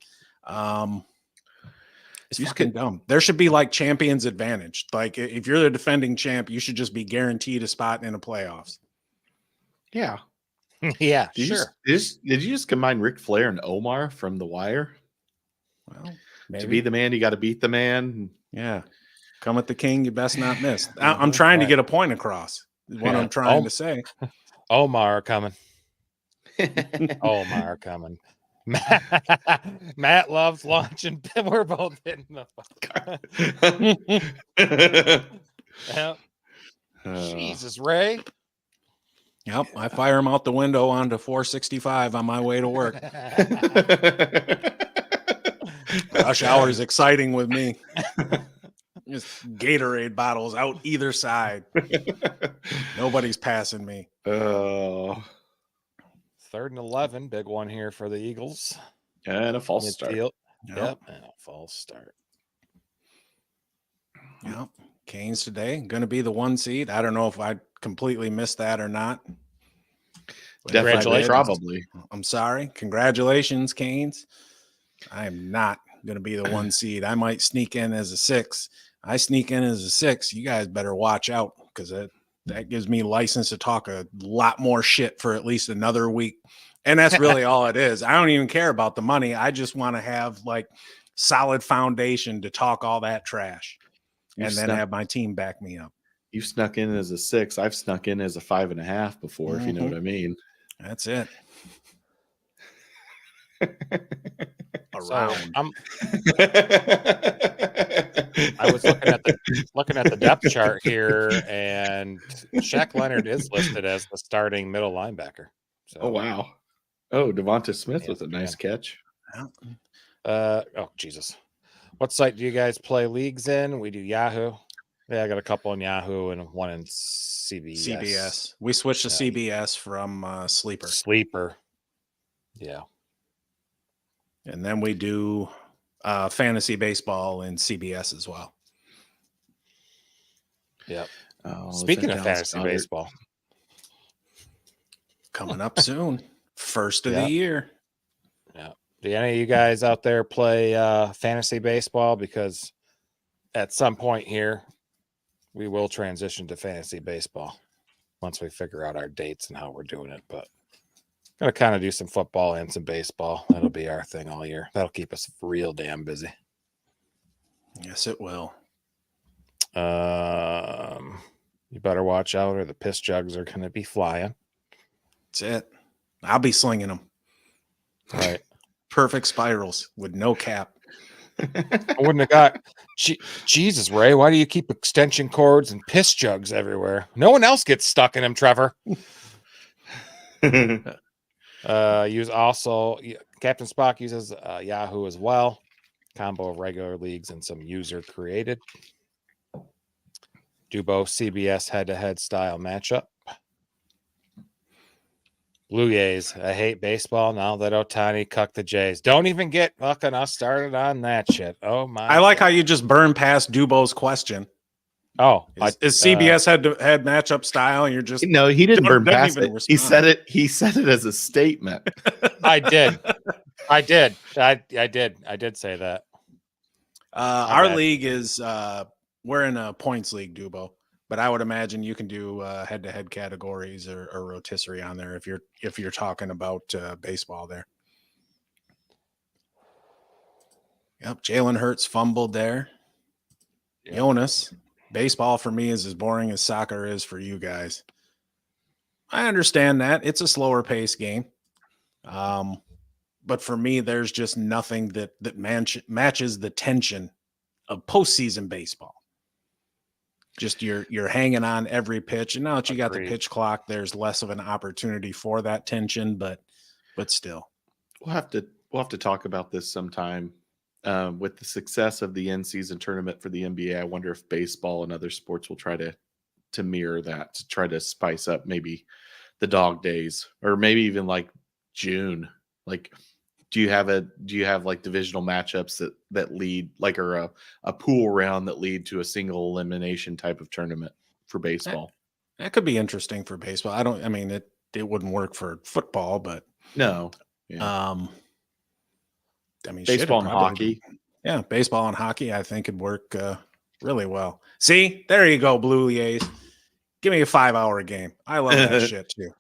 It's fucking dumb. There should be like champions advantage. Like, if you're the defending champ, you should just be guaranteed a spot in the playoffs. Yeah. Yeah, Did sure. you just combine Ric Flair and Omar from The Wire? Well, maybe. To be the man, you got to beat the man. Yeah. Come at the king, you best not miss. I'm trying to get a point across, is what I'm trying to say. Omar coming. Omar coming. Matt loves lunch, and we're both hitting the Yep. Jesus, Ray. Yep, I fire him out the window onto 465 on my way to work. Rush hour is exciting with me. Just Gatorade bottles out either side. Nobody's passing me. Oh, 3rd and 11, big one here for the Eagles. and a false start. Midfield. Yep. Yep, and a false start. Yep. Canes today going to be the 1 seed. I don't know if I completely missed that or not. But if I Definitely, did, probably. I'm sorry. Congratulations, Canes. I am not going to be the 1 seed. I might sneak in as a 6. I sneak in as a 6. You guys better watch out because that gives me license to talk a lot more shit for at least another week. And that's really all it is. I don't even care about the money. I just want to have like solid foundation to talk all that trash and then have my team back me up. You snuck in as a 6. I've snuck in as a 5.5 before, if you know what I mean. That's it. Around. I was looking at the depth chart here, and Shaq Leonard is listed as the starting middle linebacker. So, oh wow! Oh, Devonta Smith with a nice catch. Oh Jesus! What site do you guys play leagues in? We do Yahoo. Yeah, I got a couple in Yahoo and one in CBS. CBS. We switched to CBS from Sleeper. Sleeper. Yeah. And then we do fantasy baseball in CBS as well. Yep. Oh, speaking of fantasy baseball, coming up soon. First of the year. Yeah. Do any of you guys out there play fantasy baseball? Because at some point here, we will transition to fantasy baseball once we figure out our dates and how we're doing it. But gonna kind of do some football and some baseball. That'll be our thing all year. That'll keep us real damn busy. Yes, it will. You better watch out, or the piss jugs are gonna be flying. That's it. I'll be slinging them. Right. Perfect spirals with no cap. I wouldn't have got Jesus, Ray. Why do you keep extension cords and piss jugs everywhere? No one else gets stuck in them, Trevor. Use also Captain Spock uses Yahoo as well. Combo of regular leagues and some user created. Do both CBS head-to-head style matchup. Blue Jays. I hate baseball now that Ohtani cucked the Jays. Don't even get fucking us started on that shit. Oh my! I like how you just burned past Dubo's question. Oh, is CBS head matchup style? And you're just no, he didn't burn past it. Respond. He said it. He said it as a statement. I did say that. Our league is we're in a points league, Dubo. But I would imagine you can do head-to-head categories or rotisserie on there if you're talking about baseball there. Yep, Jalen Hurts fumbled there. Yep. Jonas, baseball for me is as boring as soccer is for you guys. I understand that. It's a slower pace game. But for me, there's just nothing that matches the tension of postseason baseball. Just you're hanging on every pitch, and now that you got the pitch clock, there's less of an opportunity for that tension. But still, we'll have to talk about this sometime. With the success of the in-season tournament for the NBA, I wonder if baseball and other sports will try to mirror that, to try to spice up maybe the dog days, or maybe even like June. Like, do you have like divisional matchups that lead, like, or a pool round that lead to a single elimination type of tournament for baseball? That could be interesting for baseball. I mean, it wouldn't work for football, but no. Yeah. I mean, baseball and hockey. Yeah, baseball and hockey, I think, could work really well. See, there you go, Blue Jays. Give me a 5-hour game. I love that shit too.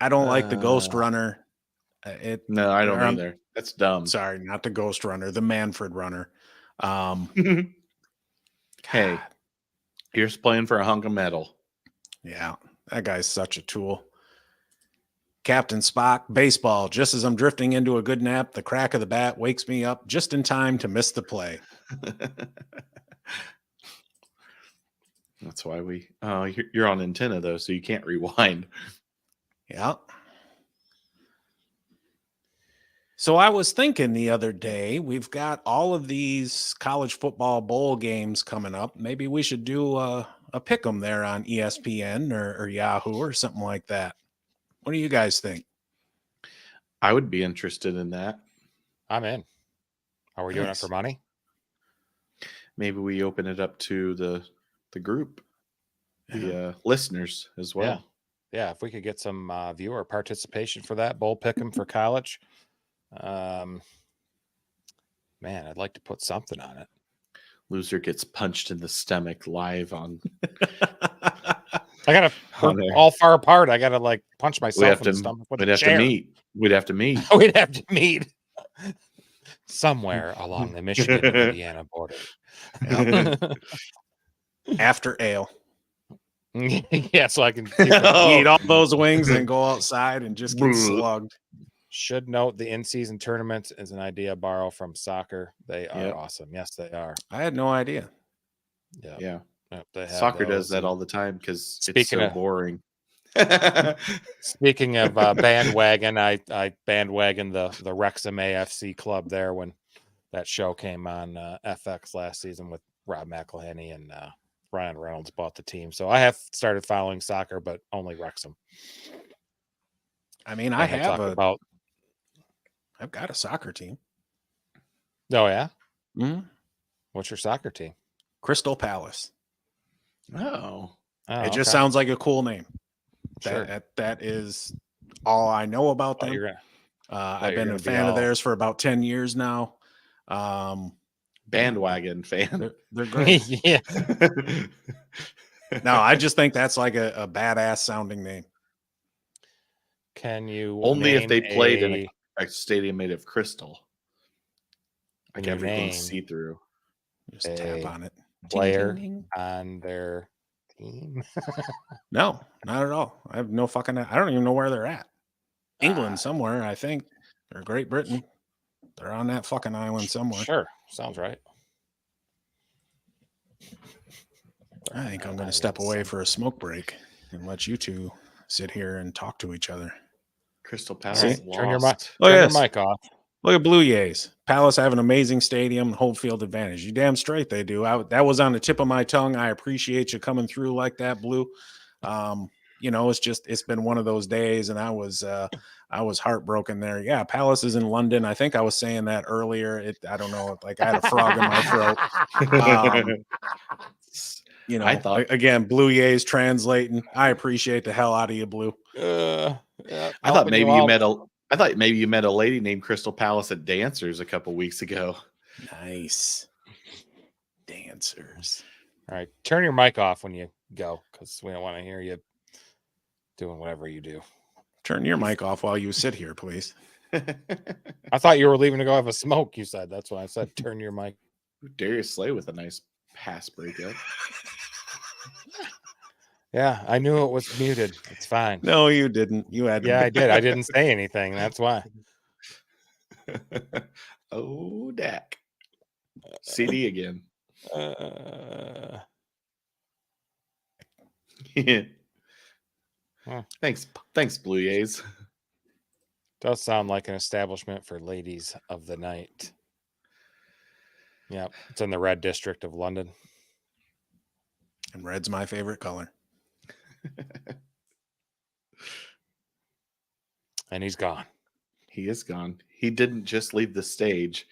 I don't like the Ghost Runner. No, I don't either. That's dumb. Sorry, not the Ghost Runner, the Manfred Runner. Hey, here's playing for a hunk of metal. Yeah, that guy's such a tool. Captain Spock, baseball. Just as I'm drifting into a good nap, the crack of the bat wakes me up just in time to miss the play. That's why we. Oh, you're on antenna though, so you can't rewind. Yeah. So I was thinking the other day, we've got all of these college football bowl games coming up. Maybe we should do a pick 'em there on ESPN or Yahoo or something like that. What do you guys think? I would be interested in that. I'm in. Are we doing it Nice. for money? Maybe we open it up to the group, the listeners as well. Yeah, if we could get some viewer participation for that bowl pick'em for college, man, I'd like to put something on it. Loser gets punched in the stomach live on. I gotta On there. all far apart. I gotta like punch We myself have in to. the stomach with We'd a have to chair. meet. We'd have to meet. We'd have to meet somewhere along the Michigan and Indiana border. After ale. Yeah, so I can keep You eat all those wings and go outside and just get slugged. Should note the in-season tournament is an idea borrow from soccer. They are Yep. awesome. Yes, they are. I had no idea. Yeah. Yep, they have Soccer does those, that and all the time because it's Speaking so of- boring. Speaking of bandwagon, I bandwagoned the Wrexham AFC club there when that show came on FX last season with Rob McElhenney and Ryan Reynolds bought the team. So I have started following soccer, but only Wrexham. I mean, And they talk about. I've got a soccer team. Oh yeah, Mm-hmm. what's your soccer team? Crystal Palace. Oh. Oh, It just okay. sounds like a cool name. Sure. That is all I know about Oh, them. you're gonna- I've you're been gonna a be fan of all- theirs for about 10 years now. Bandwagon fan. They're great. Yeah. No, I just think that's like a badass sounding name. Can you Only if name they played in a- a stadium made of crystal. Like Can you everything's name see through. Just tap on it. player Ding, ding, ding. on their team? No, not at all. I have no fucking. I don't even know where they're at. England Ah. somewhere, I think, or Great Britain. They're on that fucking island somewhere. Sure, sounds right. I think I'm going to step away for a smoke break and let you two sit here and talk to each other. Crystal Palace See, turn your mic. lost. Oh, Turn yes. your mic off. Look at Blue Jays. Palace have an amazing stadium and home field advantage. You damn straight they do. That was on the tip of my tongue. I appreciate you coming through like that, Blue. It's been one of those days, and I was heartbroken there. Yeah, Palace is in London. I think I was saying that earlier. I don't know, like I had a frog in my throat. I thought- again, Blue Jays translating. I appreciate the hell out of you, Blue. Yeah, I thought maybe you all- met a lady named Crystal Palace at Dancers a couple weeks ago. Nice. Dancers. All right, turn your mic off when you go because we don't want to hear you doing whatever you do. Turn your mic off while you sit here, please. I thought you were leaving to go have a smoke. You said that's what I said. Turn your mic. Darius Slay with a nice pass breakup. Yeah, I knew it was muted. It's fine. No, you didn't. You had. Yeah, I did. I didn't say anything. That's why. Oh, Dak. CD again. Huh. Thanks, Blue Jays. Does sound like an establishment for ladies of the night. Yeah, it's in the red district of London. And red's my favorite color. And he's gone. He is gone. He didn't just leave the stage.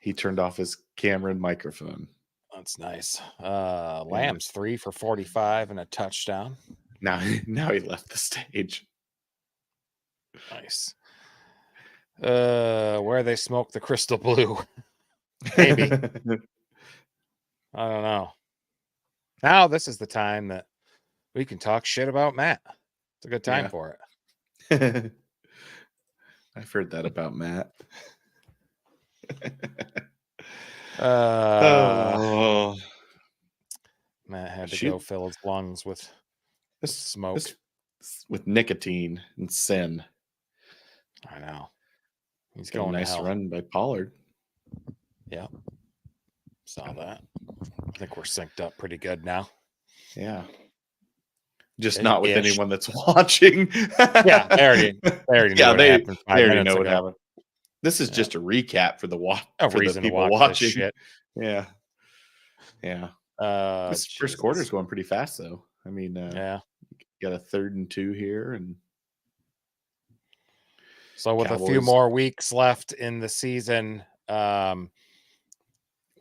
He turned off his camera and microphone. That's nice. Lamb's 3 for 45 and a touchdown. Now he left the stage. Nice. Where they smoke the crystal blue. Maybe. I don't know. Now this is the time that we can talk shit about Matt. It's a good time Yeah. for it. I've heard that about Matt. Matt had to Shoot. go fill his lungs with This smoke. This, with nicotine and sin. I know. He's Got a going to nice hell. run by Pollard. Yeah. Saw that. I think we're synced up pretty good now. Yeah. Just not with Ish. anyone that's watching. Yeah, they already knew what happened 5 they already minutes know what ago. happened. This is Yeah. just a recap for the A for the reason to people watch this watching. shit. Yeah. Yeah. This first Jesus. quarter's going pretty fast though. I mean, Yeah. got a 3rd and 2 here, and So with a few Cowboys. more weeks left in the season,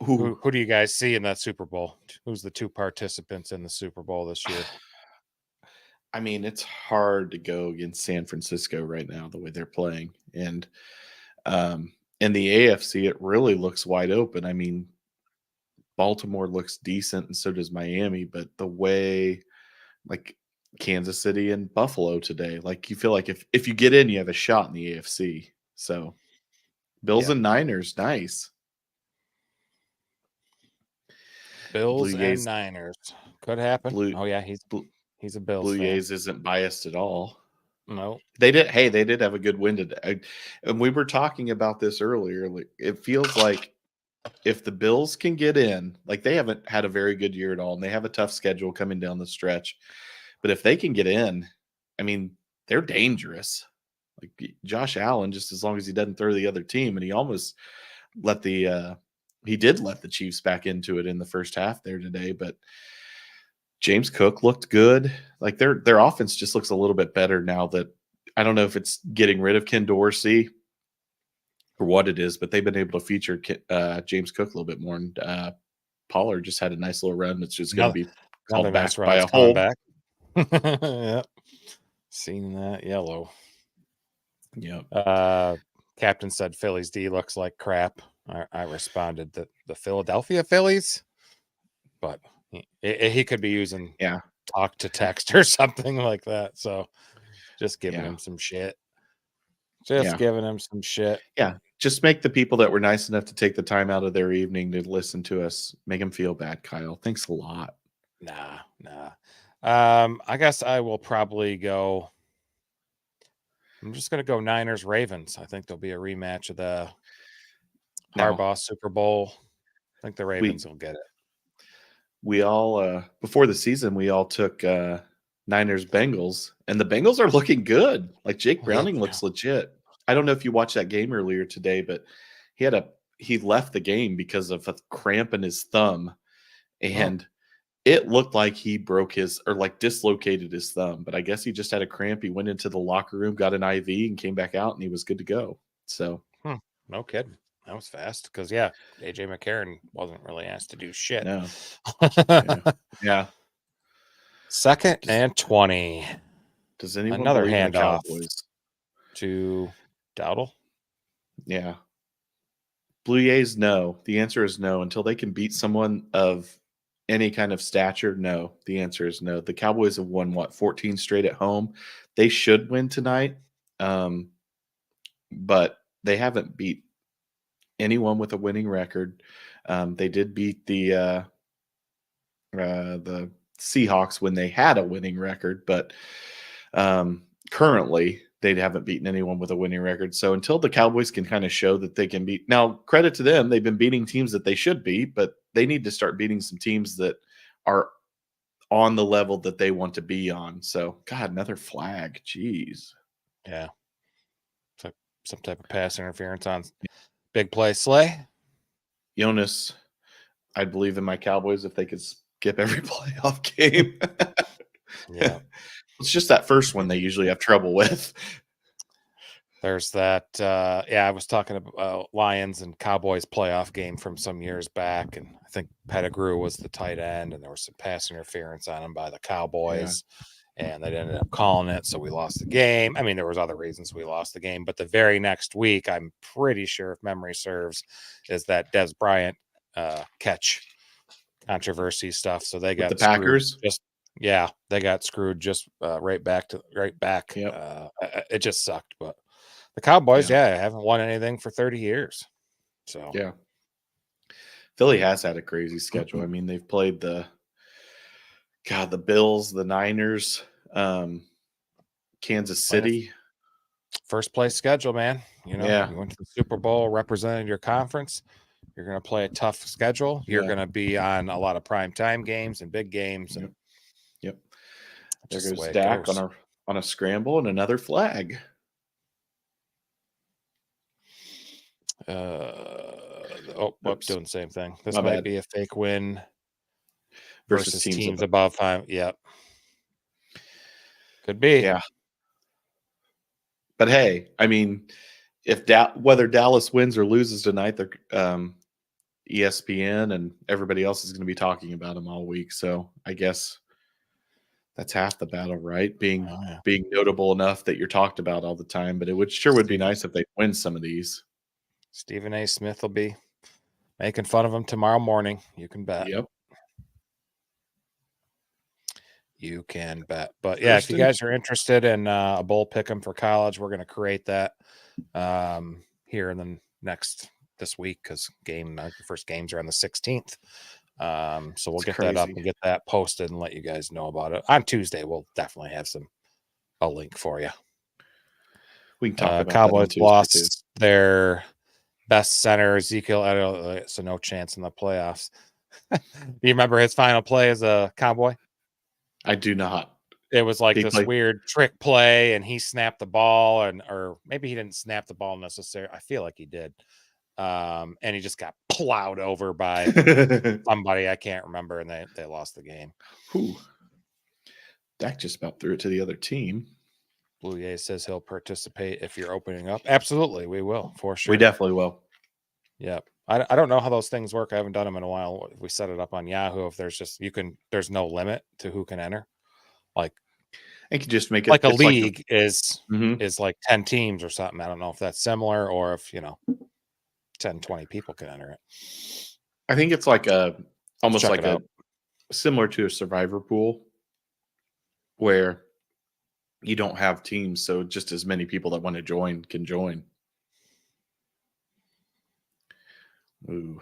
who do you guys see in that Super Bowl? Who's the 2 participants in the Super Bowl this year? I mean, it's hard to go against San Francisco right now the way they're playing, and in the AFC, it really looks wide open. I mean, Baltimore looks decent, and so does Miami, but the way, like Kansas City and Buffalo today, like you feel like if you get in, you have a shot in the AFC. So Bills Yeah. and Niners, nice. Bills Blue and Jays, Niners. Could happen. Blue, Oh yeah, he's a Bills Blue fan. Jays isn't biased at all. No. They did have a good win today. And we were talking about this earlier. Like, it feels like if the Bills can get in, like they haven't had a very good year at all, and they have a tough schedule coming down the stretch. But if they can get in, I mean, they're dangerous. Like Josh Allen, just as long as he doesn't throw the other team, and he almost let he did let the Chiefs back into it in the first half there today. But James Cook looked good. Like their offense just looks a little bit better now that I don't know if it's getting rid of Ken Dorsey or what it is, but they've been able to feature James Cook a little bit more. And Pollard just had a nice little run. It's just going to be called back by a hold. Back. Yep. Seen that yellow. Yeah. Captain said Phillies D looks like crap. I responded that the Philadelphia Phillies, but he could be using talk to text or something like that. So just giving him some shit. Giving him some shit. Yeah. Just make the people that were nice enough to take the time out of their evening to listen to us, make them feel bad, Kyle. Thanks a lot. Nah. I guess I will probably go. I'm just going to go Niners Ravens. I think there'll be a rematch of the Harbaugh Super Bowl. I think the Ravens will get it. We all before the season, we all took Niners Bengals, and the Bengals are looking good. Like Jake Browning looks legit. I don't know if you watched that game earlier today, but he left the game because of a cramp in his thumb, and it looked like he broke dislocated his thumb. But I guess he just had a cramp. He went into the locker room, got an IV, and came back out, and he was good to go. So, no kidding. That was fast because AJ McCarron wasn't really asked to do shit. No. Yeah. 2nd and 20. Does anyone another believe in the handoff Cowboys? To Dowdle? Yeah. Blue Jays, no. The answer is no. Until they can beat someone of any kind of stature, no. The answer is no. The Cowboys have won, 14 straight at home. They should win tonight, but they haven't beat anyone with a winning record. They did beat the Seahawks when they had a winning record, but currently they haven't beaten anyone with a winning record. So until the Cowboys can kind of show that they can beat, now credit to them, they've been beating teams that they should beat, but they need to start beating some teams that are on the level that they want to be on. So, God, another flag. Jeez. Yeah. So some type of pass interference on big play Slay. Jonas, I'd believe in my Cowboys if they could skip every playoff game. Yeah. It's just that first one they usually have trouble with. There's that. I was talking about Lions and Cowboys playoff game from some years back, and I think Pettigrew was the tight end, and there was some pass interference on him by the Cowboys, and they ended up calling it, so we lost the game. I mean, there was other reasons we lost the game, but the very next week, I'm pretty sure, if memory serves, is that Des Bryant catch controversy stuff. So they got the Packers. They got screwed just right back. Yep. It just sucked, but the Cowboys, haven't won anything for 30 years. So Philly has had a crazy schedule. I mean, they've played the Bills, the Niners, Kansas City. First place schedule, man. You Yeah. went to the Super Bowl, represented your conference. You're going to play a tough schedule. You're going to be on a lot of prime time games and big games. And Yep. There just the goes way it Dak goes. on a scramble and another flag. Doing the same thing. This My might bad. be a fake win Versus versus teams teams above 5. Yep. Could be. Yeah. But hey, I mean, whether Dallas wins or loses tonight, they're ESPN and everybody else is going to be talking about them all week. So I guess that's half the battle, right? Being notable enough that you're talked about all the time. But it would be nice if they win some of these. Stephen A. Smith will be making fun of him tomorrow morning. You can bet. Yep. You can bet. But yeah, if you guys are interested in a bowl pick 'em for college, we're going to create that here in this week because the first games are on the 16th. So we'll get that up and get that posted and let you guys know about it. On Tuesday, we'll definitely have a link for you. We can talk about Cowboys that lost their best center, Ezekiel Elliott, so no chance in the playoffs. Do you remember his final play as a Cowboy? I do not. It was like this weird trick play, and he snapped the ball, or maybe he didn't snap the ball necessarily. I feel like he did. And he just got plowed over by somebody I can't remember, and they lost the game. Whew. Dak just about threw it to the other team. Blue Jay says he'll participate if you're opening up. Absolutely, we will, for sure. We definitely will. Yeah. I don't know how those things work. I haven't done them in a while. If we set it up on Yahoo, if there's no limit to who can enter. Like, I could just make it like a league is like 10 teams or something. I don't know if that's similar or if 10, 20 people can enter it. I think it's like almost like similar to a survivor pool where you don't have teams, so just as many people that want to join can join. Ooh.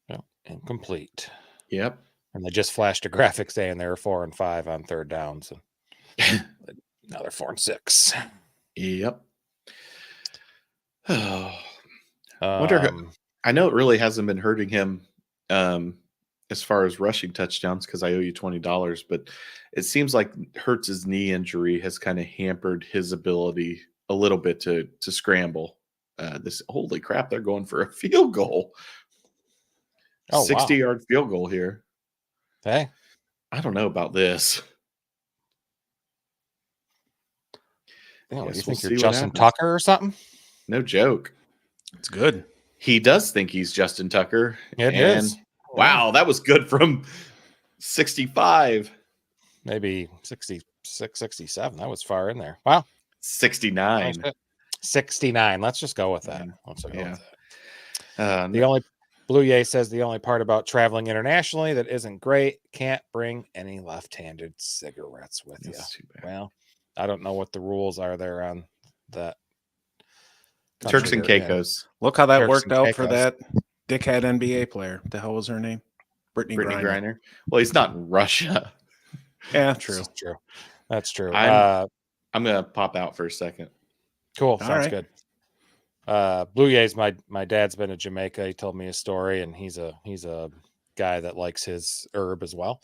Well, incomplete. Yep. And they just flashed a graphic saying they were 4 and 5 on third downs. And now they're 4 and 6. Yep. Wonder. I know it really hasn't been hurting him as far as rushing touchdowns because I owe you $20, but it seems like Hurts's knee injury has kind of hampered his ability a little bit to scramble. Holy crap, they're going for a field goal. 60-yard field goal here. Hey, I don't know about this. You think you're Justin Tucker or something? No joke. It's good. He does think he's Justin Tucker. It is. Wow, that was good from 65. Maybe 66, 67. That was far in there. Wow. 69. 69. Let's just go with that. Let's go with that. The only Blue Jay says the only part about traveling internationally that isn't great, can't bring any left-handed cigarettes with you. Well, I don't know what the rules are there on that. Turks and Caicos. Look how that worked out for that dickhead NBA player. The hell was her name? Brittany Griner. Well, he's not in Russia. Yeah, true. That's true. I'm gonna pop out for a second. Cool. Sounds good. Blue Jays, my dad's been to Jamaica. He told me a story, and he's a guy that likes his herb as well.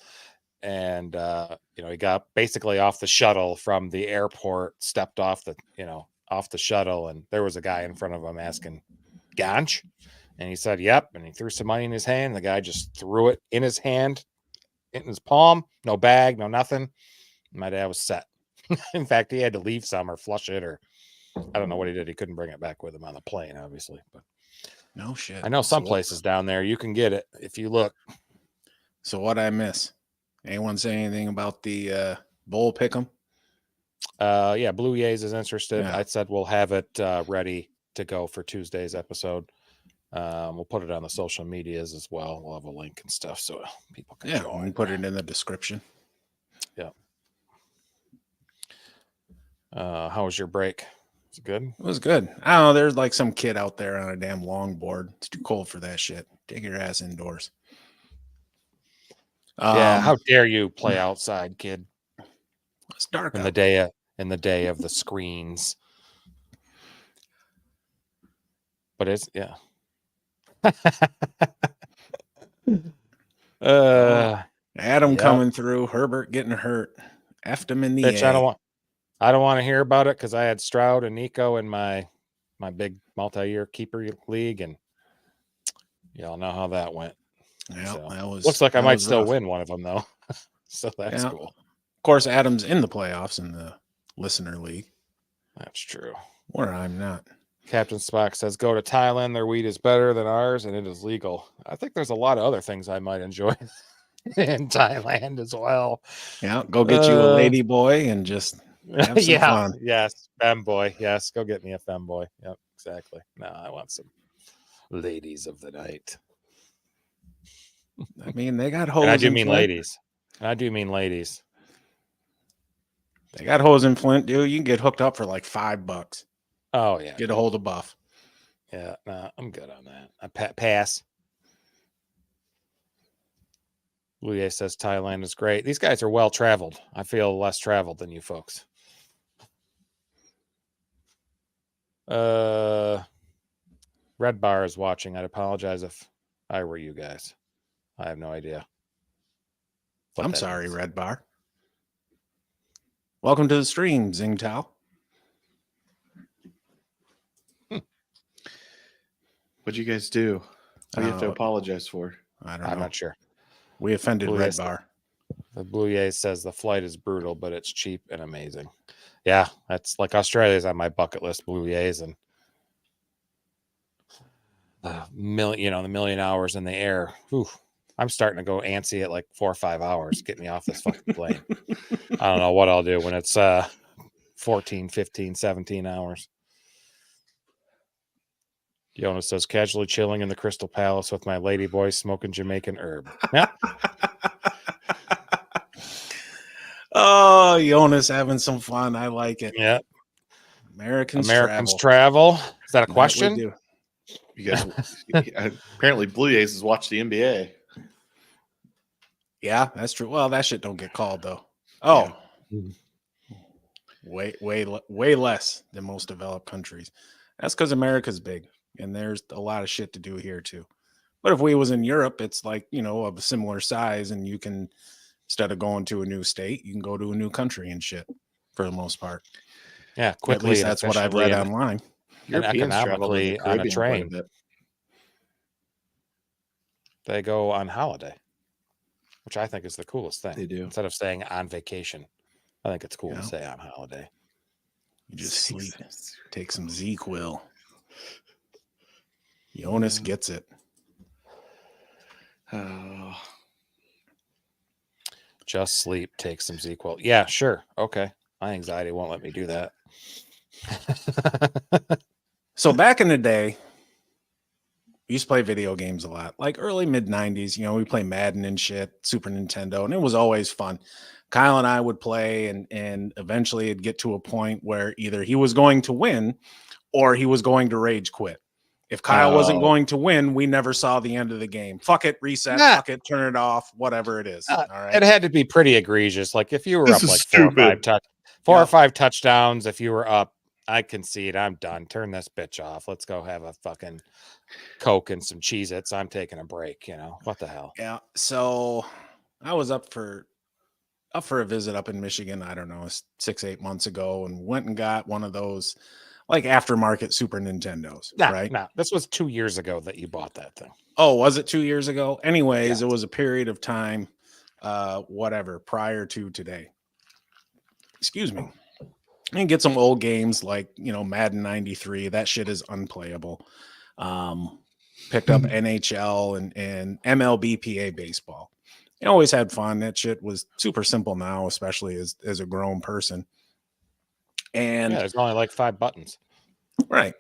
And he got basically off the shuttle from the airport, stepped off the shuttle, and there was a guy in front of him asking, "Ganj?" And he said, "Yep." And he threw some money in his hand. The guy just threw it in his hand, in his palm, no bag, no nothing. My dad was set. In fact, he had to leave some or flush it, or I don't know what he did. He couldn't bring it back with him on the plane, obviously. But no shit. I know some places down there you can get it if you look. So what I miss? Anyone say anything about the bowl pick'em? Yeah, Blue Jays is interested. Yeah. I said we'll have it ready to go for Tuesday's episode. We'll put it on the social medias as well. We'll have a link and stuff so people can join. We'll put it in the description. Yeah. How was your break? Was it good? It was good. I don't know. There's like some kid out there on a damn longboard. It's too cold for that shit. Take your ass indoors. Yeah. How dare you play outside, kid? It's dark in out. the day in the day of the screens. But it's yeah. Adam Yep. coming through, Herbert getting hurt, effed him in the Bitch, I A. don't want to hear about it because I had Stroud and Nico in my big multi-year keeper league, and y'all know how that went. Yeah, So, that was looks like I that might was still rough. win one of them though. So that's Yeah. cool. Of course, Adam's in the playoffs in the listener league, That's true. where I'm not. Captain Spock says, "Go to Thailand. Their weed is better than ours, and it is legal." I think there's a lot of other things I might enjoy in Thailand as well. Yeah, go get you a lady boy and just have some fun. Yes, femboy. Yes, go get me a femboy. Yep, exactly. No, I want some ladies of the night. I mean, they got hose. And I do in mean Flint. ladies. And I do mean ladies. They got hose in Flint, dude. You can get hooked up for like $5. Oh yeah. Get a hold of Buff. Yeah, no, I'm good on that. I pass. Louis says Thailand is great. These guys are well traveled. I feel less traveled than you folks. Red Bar is watching. I'd apologize if I were you guys. I have no idea. I'm sorry, Red Bar. Welcome to the stream, Zing Tao. What'd you guys do? What do you have to apologize for? I don't know. I'm not sure. We offended Red Bar. The Blue Jays says the flight is brutal, but it's cheap and amazing. Yeah, that's like Australia's on my bucket list. Blue Jays and the million hours in the air. Whew. I'm starting to go antsy at like 4 or 5 hours. Get me off this fucking plane. I don't know what I'll do when it's 14, 15, 17 hours. Jonas says, casually chilling in the Crystal Palace with my lady boy smoking Jamaican herb. Yep. Oh, Jonas having some fun. I like it. Yeah. Americans travel. Is that a question? Do. You guys apparently Blue Jays has watched the NBA. Yeah, that's true. Well, that shit don't get called though. Oh, yeah. way less than most developed countries. That's because America's big, and there's a lot of shit to do here too. But if we was in Europe, it's like, of a similar size, and you can, instead of going to a new state, you can go to a new country and shit for the most part. Yeah, quickly. At least that's what I've read online. Europeans economically on a train. They go on holiday, which I think is the coolest thing. They do. Instead of saying on vacation, I think it's cool to say on holiday. You just sleep, take some Z-Quil. Jonas gets it. Oh. Just sleep, take some Z-Quil. Yeah, sure. Okay. My anxiety won't let me do that. So back in the day, we used to play video games a lot, like early mid-90s. We play Madden and shit, Super Nintendo, and it was always fun. Kyle and I would play, and eventually it'd get to a point where either he was going to win or he was going to rage quit. If Kyle wasn't going to win, we never saw the end of the game. Fuck it, reset, fuck it, turn it off, whatever it is. All right. It had to be pretty egregious. Like if you were up like four or five touchdowns, if you were up, I concede, I'm done. Turn this bitch off. Let's go have a fucking Coke and some Cheez-Its. I'm taking a break, What the hell? Yeah. So I was up for a visit up in Michigan, I don't know, 6-8 months ago, and went and got one of those like aftermarket Super Nintendos, right? No, this was 2 years ago that you bought that thing. Oh, was it 2 years ago? Anyways, It was a period of time, prior to today. Excuse me. And get some old games like, Madden 93. That shit is unplayable. Picked up NHL and MLBPA baseball. I always had fun. That shit was super simple now, especially as a grown person. And there's only like 5 buttons. Right.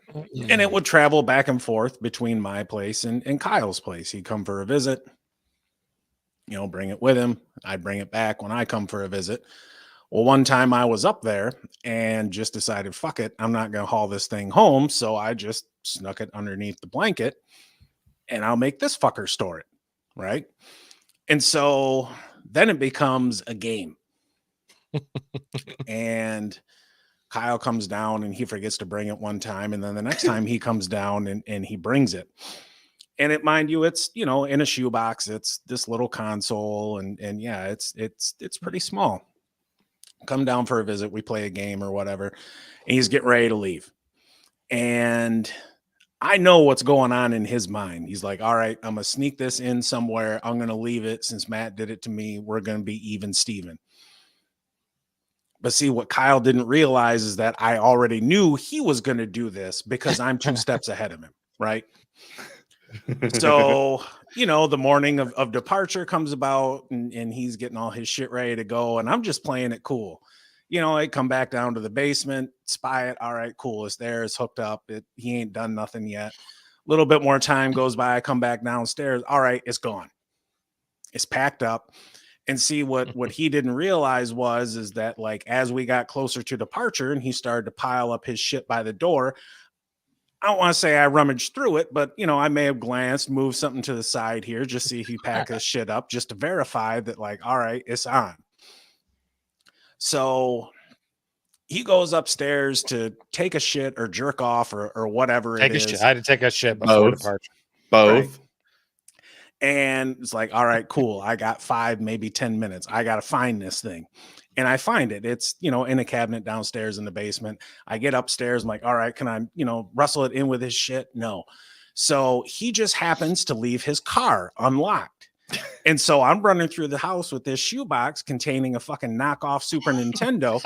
And it would travel back and forth between my place and Kyle's place. He'd come for a visit, bring it with him. I'd bring it back when I come for a visit. Well, one time I was up there and just decided, fuck it, I'm not going to haul this thing home. So I just snuck it underneath the blanket and I'll make this fucker store it. Right. And so then it becomes a game. And Kyle comes down and he forgets to bring it one time. And then the next time he comes down and he brings it. And it, mind you, it's, you know, in a shoebox, it's this little console. And yeah, it's pretty small. Come down for a visit. We play a game or whatever. And he's getting ready to leave. And I know what's going on in his mind. He's like, all right, I'm going to sneak this in somewhere. I'm going to leave it. Since Matt did it to me, we're going to be even Steven. But see, what Kyle didn't realize is that I already knew he was going to do this because I'm 2 steps ahead of him, right? So, you know, the morning of departure comes about and he's getting all his shit ready to go. And I'm just playing it cool. You know, I come back down to the basement, spy it. All right, cool. It's there. It's hooked up. He ain't done nothing yet. A little bit more time goes by. I come back downstairs. All right, it's gone. It's packed up. And see, what he didn't realize is that, like, as we got closer to departure and he started to pile up his shit by the door, I don't want to say I rummaged through it, but, you know, I may have glanced, moved something to the side here, just see if he packed his shit up, just to verify that, like, all right, it's on. So he goes upstairs to take a shit or jerk off or whatever it is. I had to take a shit before departure. Both. Right. And it's like, all right, cool. I got 5, maybe 10 minutes. I got to find this thing. And I find it. It's, you know, in a cabinet downstairs in the basement. I get upstairs. I'm like, all right, can I, you know, rustle it in with his shit? No. So he just happens to leave his car unlocked. And so I'm running through the house with this shoebox containing a fucking knockoff Super Nintendo.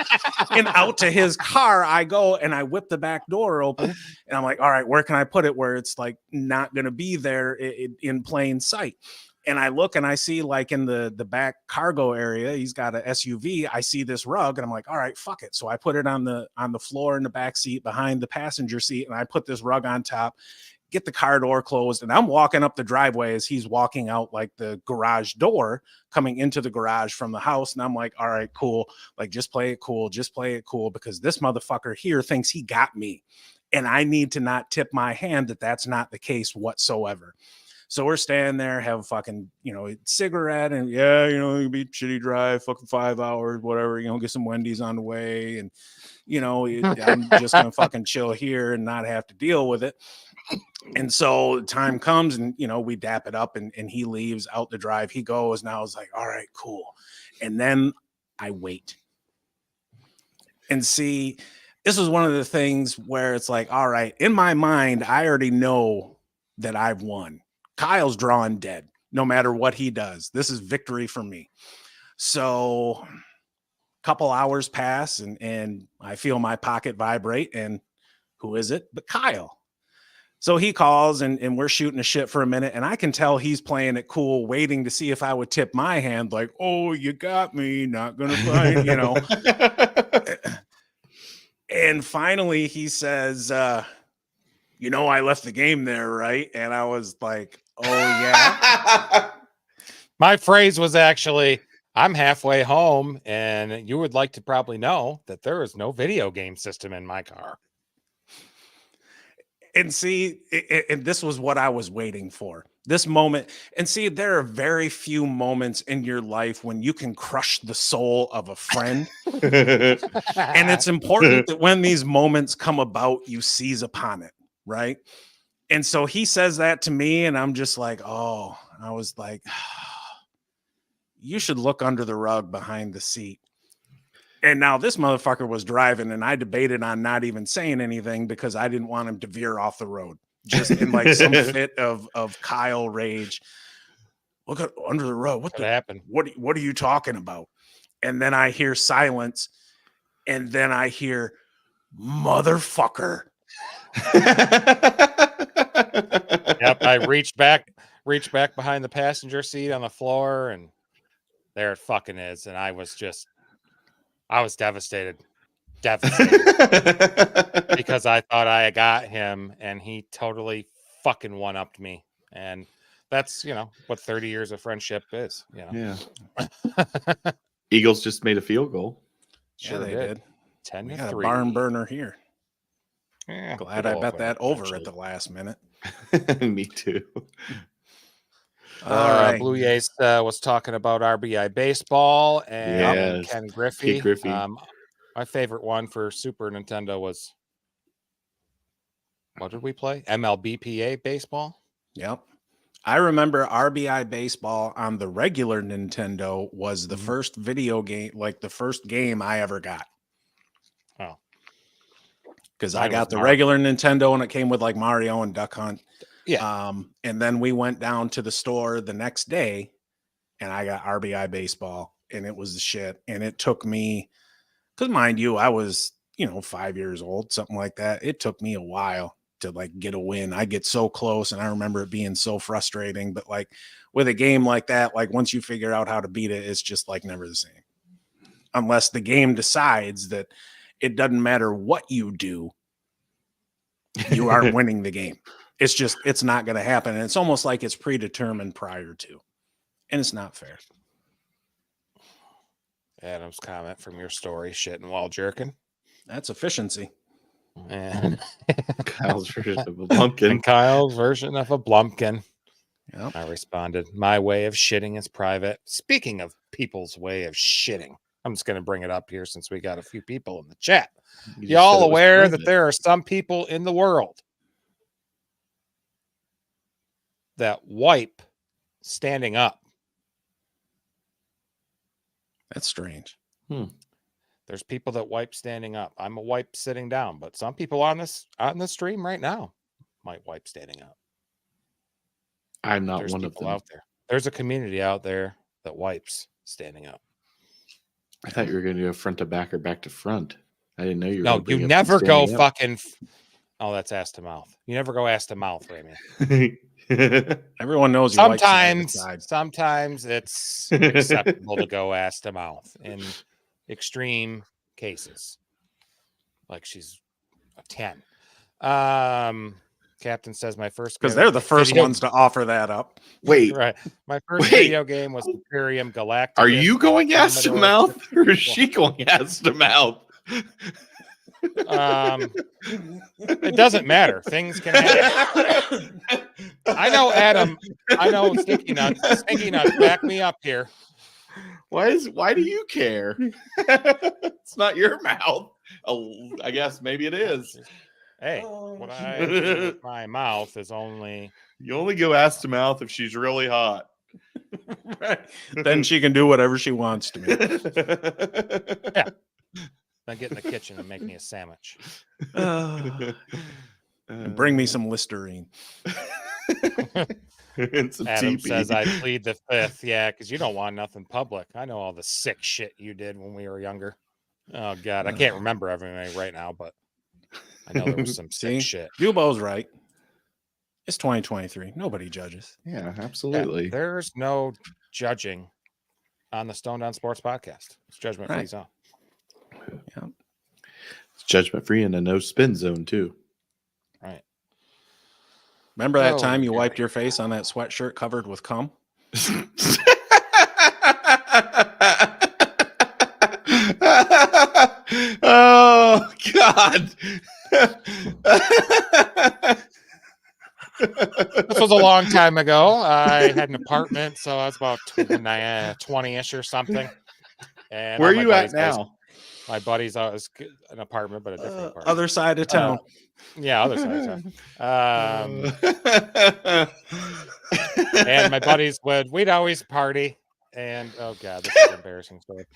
And out to his car I go and I whip the back door open. And I'm like, all right, where can I put it where it's like not going to be there in plain sight? And I look and I see, like, in the back cargo area, he's got an SUV. I see this rug and I'm like, all right, fuck it. So I put it on the floor in the back seat behind the passenger seat. And I put this rug on top, get the car door closed, and I'm walking up the driveway as he's walking out, like, the garage door coming into the garage from the house. And I'm like, all right, cool. Like, just play it cool. Just play it cool, because this motherfucker here thinks he got me. And I need to not tip my hand that that's not the case whatsoever. So we're standing there, have a fucking, you know, cigarette, and yeah, you know, it'd be shitty drive, fucking 5 hours, whatever, you know, get some Wendy's on the way. And, you know, I'm just going to fucking chill here and not have to deal with it. And so time comes and, you know, we dap it up and he leaves out the drive. He goes, and I was like, all right, cool. And then I wait and see, this was one of the things where it's like, all right, in my mind, I already know that I've won. Kyle's drawing dead no matter what he does. This is victory for me. So a couple hours pass and I feel my pocket vibrate, and who is it but Kyle? So he calls and we're shooting the shit for a minute, and I can tell he's playing it cool, waiting to see if I would tip my hand, like, oh, you got me, not gonna find, you know. And finally he says, you know, I left the game there, right? And I was like, oh yeah. My phrase was actually, I'm halfway home, and you would like to probably know that there is no video game system in my car. And see, and this was what I was waiting for, this moment. And see, there are very few moments in your life when you can crush the soul of a friend. And it's important that when these moments come about, you seize upon it, right? And so he says that to me, and I'm just like, oh, I was like, you should look under the rug behind the seat. And now this motherfucker was driving, and I debated on not even saying anything because I didn't want him to veer off the road, just in like some fit of Kyle rage. Look at under the rug. What happened? What are you talking about? And then I hear silence, and then I hear motherfucker. Yep, I reached back behind the passenger seat on the floor, and there it fucking is. And I was devastated because I thought I got him, and he totally fucking one-upped me. And that's, you know, what 30 years of friendship is, you know. Yeah. Eagles just made a field goal. Sure, they did. 10 we to got 3. a barn burner here. Yeah, glad I bet that over at the last minute. Me too. All right. Blue Jays was talking about RBI baseball and Ken Griffey. My favorite one for Super Nintendo was, what did we play? MLBPA baseball. Yep. I remember RBI baseball on the regular Nintendo was the first video game, like the first game I ever got. Oh. Because I Mine was got the Mario. regular Nintendo and it came with like Mario and Duck Hunt. Yeah. And then we went down to the store the next day and I got RBI baseball and it was the shit. And it took me, because mind you, I was, 5 years old, something like that. It took me a while to like get a win. I get so close and I remember it being so frustrating. But like with a game like that, like once you figure out how to beat it, it's just like never the same. Unless the game decides that it doesn't matter what you do, you aren't winning the game. It's not going to happen. And it's almost like it's predetermined prior to. And it's not fair. Adam's comment from your story, shitting while jerking. That's efficiency. And Kyle's version of a pumpkin. And Kyle's version of a blumpkin. Yep. I responded, my way of shitting is private. Speaking of people's way of shitting, I'm just going to bring it up here since we got a few people in the chat. Y'all aware that there are some people in the world that wipe standing up? That's strange. There's people that wipe standing up. I'm a wipe sitting down, but some people on the stream right now might wipe standing up. I'm not There's one of people them. out there. There's a community out there that wipes standing up. I thought you were going to go front to back or back to front. I didn't know you were. No, gonna bring you up never go standing up. fucking. Oh, that's ass to mouth. You never go ass to mouth, Ramy. Everyone knows you Sometimes it's acceptable to go ass to mouth in extreme cases. Like she's a 10. Captain says my first, because they're the first ones to offer that up. Wait, right. My first video game was Imperium Galactica. Are you going ass to mouth or is she going ass to mouth? It doesn't matter. Things can happen. I know, Adam. I know, Stinky Nuts. Stinky Nuts, back me up here. Why do you care? It's not your mouth. Oh, I guess maybe it is. Hey, what I do with my mouth is only. You only go ass to mouth if she's really hot. Right. Then she can do whatever she wants to me. Yeah. Then get in the kitchen and make me a sandwich. And bring me some Listerine. And some Adam TP. says I plead the fifth. Yeah, because you don't want nothing public. I know all the sick shit you did when we were younger. Oh God, I can't remember everything right now, but I know there was some sick shit. Dubo's right. It's 2023. Nobody judges. Yeah, absolutely. Yeah, there's no judging on the Stone Down Sports Podcast. It's judgment free zone. Yeah. It's judgment free in a no spin zone too. Right. Remember that time you wiped your face on that sweatshirt covered with cum? Oh God. This was a long time ago. I had an apartment, so I was about 20-ish or something. And where are you at now? My buddy's was an apartment, but a different apartment. Other side of town. Yeah, other side of town. And my buddies we'd always party. And oh God, this is an embarrassing story.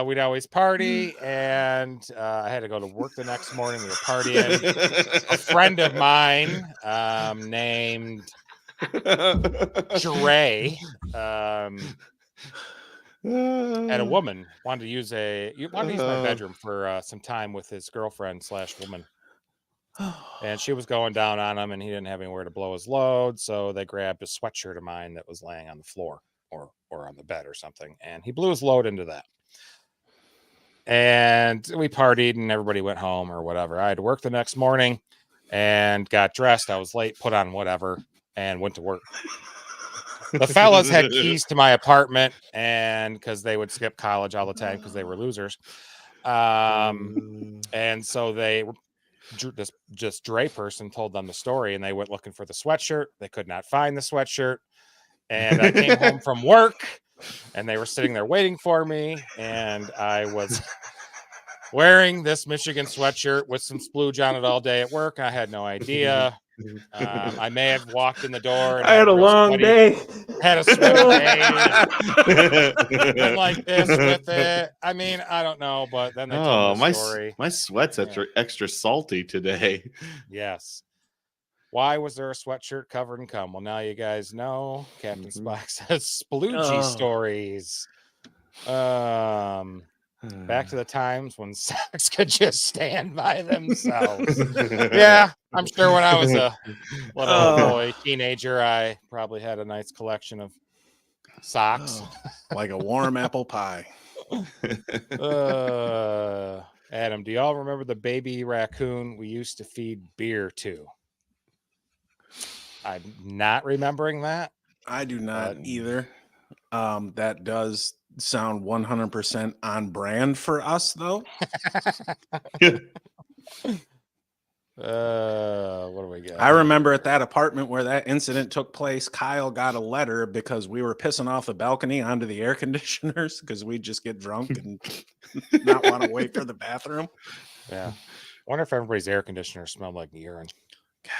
We'd always party, and I had to go to work the next morning. We were partying. A friend of mine named Dre and a woman wanted to use my bedroom for some time with his girlfriend / woman. And she was going down on him, and he didn't have anywhere to blow his load, so they grabbed a sweatshirt of mine that was laying on the floor or on the bed or something, and he blew his load into that. And we partied, and everybody went home or whatever. I had to work the next morning and got dressed. I was late, put on whatever, and went to work. The fellas had keys to my apartment, and because they would skip college all the time because they were losers. And so this Dre person told them the story, and they went looking for the sweatshirt. They could not find the sweatshirt. And I came home from work, and they were sitting there waiting for me. And I was wearing this Michigan sweatshirt with some splooge on it all day at work. I had no idea. I may have walked in the door and I had a long day. Had a sweaty day. Been like this with it. I mean, I don't know, but then they told me the story. My sweat's extra salty today. Yes. Why was there a sweatshirt covered in cum? Well, now you guys know. Captain Spock says sploogey stories. Back to the times when socks could just stand by themselves. Yeah, I'm sure when I was a little boy, teenager, I probably had a nice collection of socks. Like a warm apple pie. Adam, do y'all remember the baby raccoon we used to feed beer to? I'm not remembering that. I do not either. That does sound 100% on brand for us, though. What do we got? I remember at that apartment where that incident took place, Kyle got a letter because we were pissing off the balcony onto the air conditioners because we just get drunk and not want to wait for the bathroom. Yeah. I wonder if everybody's air conditioner smelled like urine. God,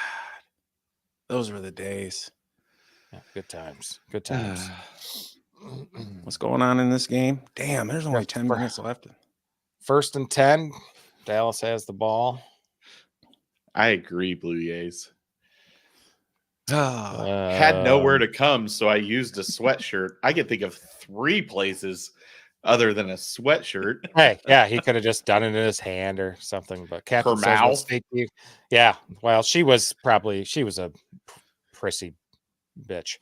those were the days. Yeah, good times. Good times. What's going on in this game? Damn, there's only 10 minutes left. 1st and 10. Dallas has the ball. I agree, Blue Jays. Had nowhere to come, so I used a sweatshirt. I can think of 3 places other than a sweatshirt. Hey, yeah, he could have just done it in his hand or something. But Captain Her says, mouth? Yeah, well, she was a prissy bitch.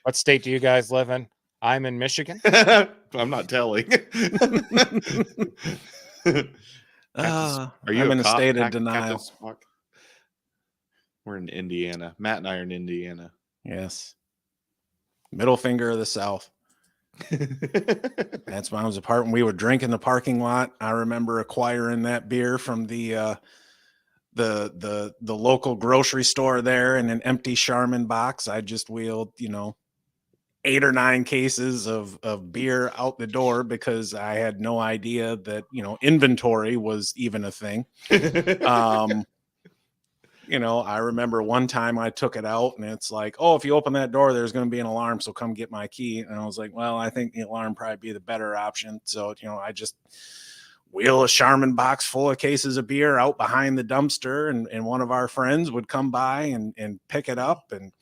What state do you guys live in? I'm in Michigan. I'm not telling. Are you I'm in a state of denial. We're in Indiana. Matt and I are in Indiana. Yes. Middle finger of the South. That's when I was a part when we would drink in the parking lot. I remember acquiring that beer from the local grocery store there in an empty Charmin box. I just wheeled, 8 or 9 cases of beer out the door because I had no idea that, inventory was even a thing. I remember one time I took it out and it's like, oh, if you open that door, there's going to be an alarm. So come get my key. And I was like, well, I think the alarm probably be the better option. So, I just wheel a Charmin box full of cases of beer out behind the dumpster and one of our friends would come by and pick it up and,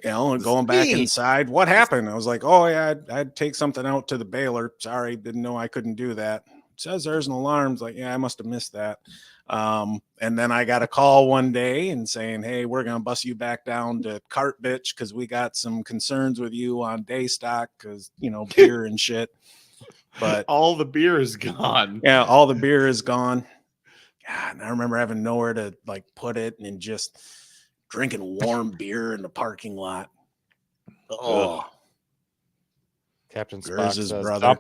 and going back inside. What happened? I was like, oh yeah, I'd take something out to the baler. Sorry, didn't know I couldn't do that. It says there's an alarm. Like, yeah, I must have missed that. And then I got a call one day and saying, hey, we're going to bus you back down to Cart Bitch because we got some concerns with you on day stock because, beer and shit. But all the beer is gone. Yeah, all the beer is gone. God, and I remember having nowhere to put it and just drinking warm beer in the parking lot. Oh. Captain Spock says, brother.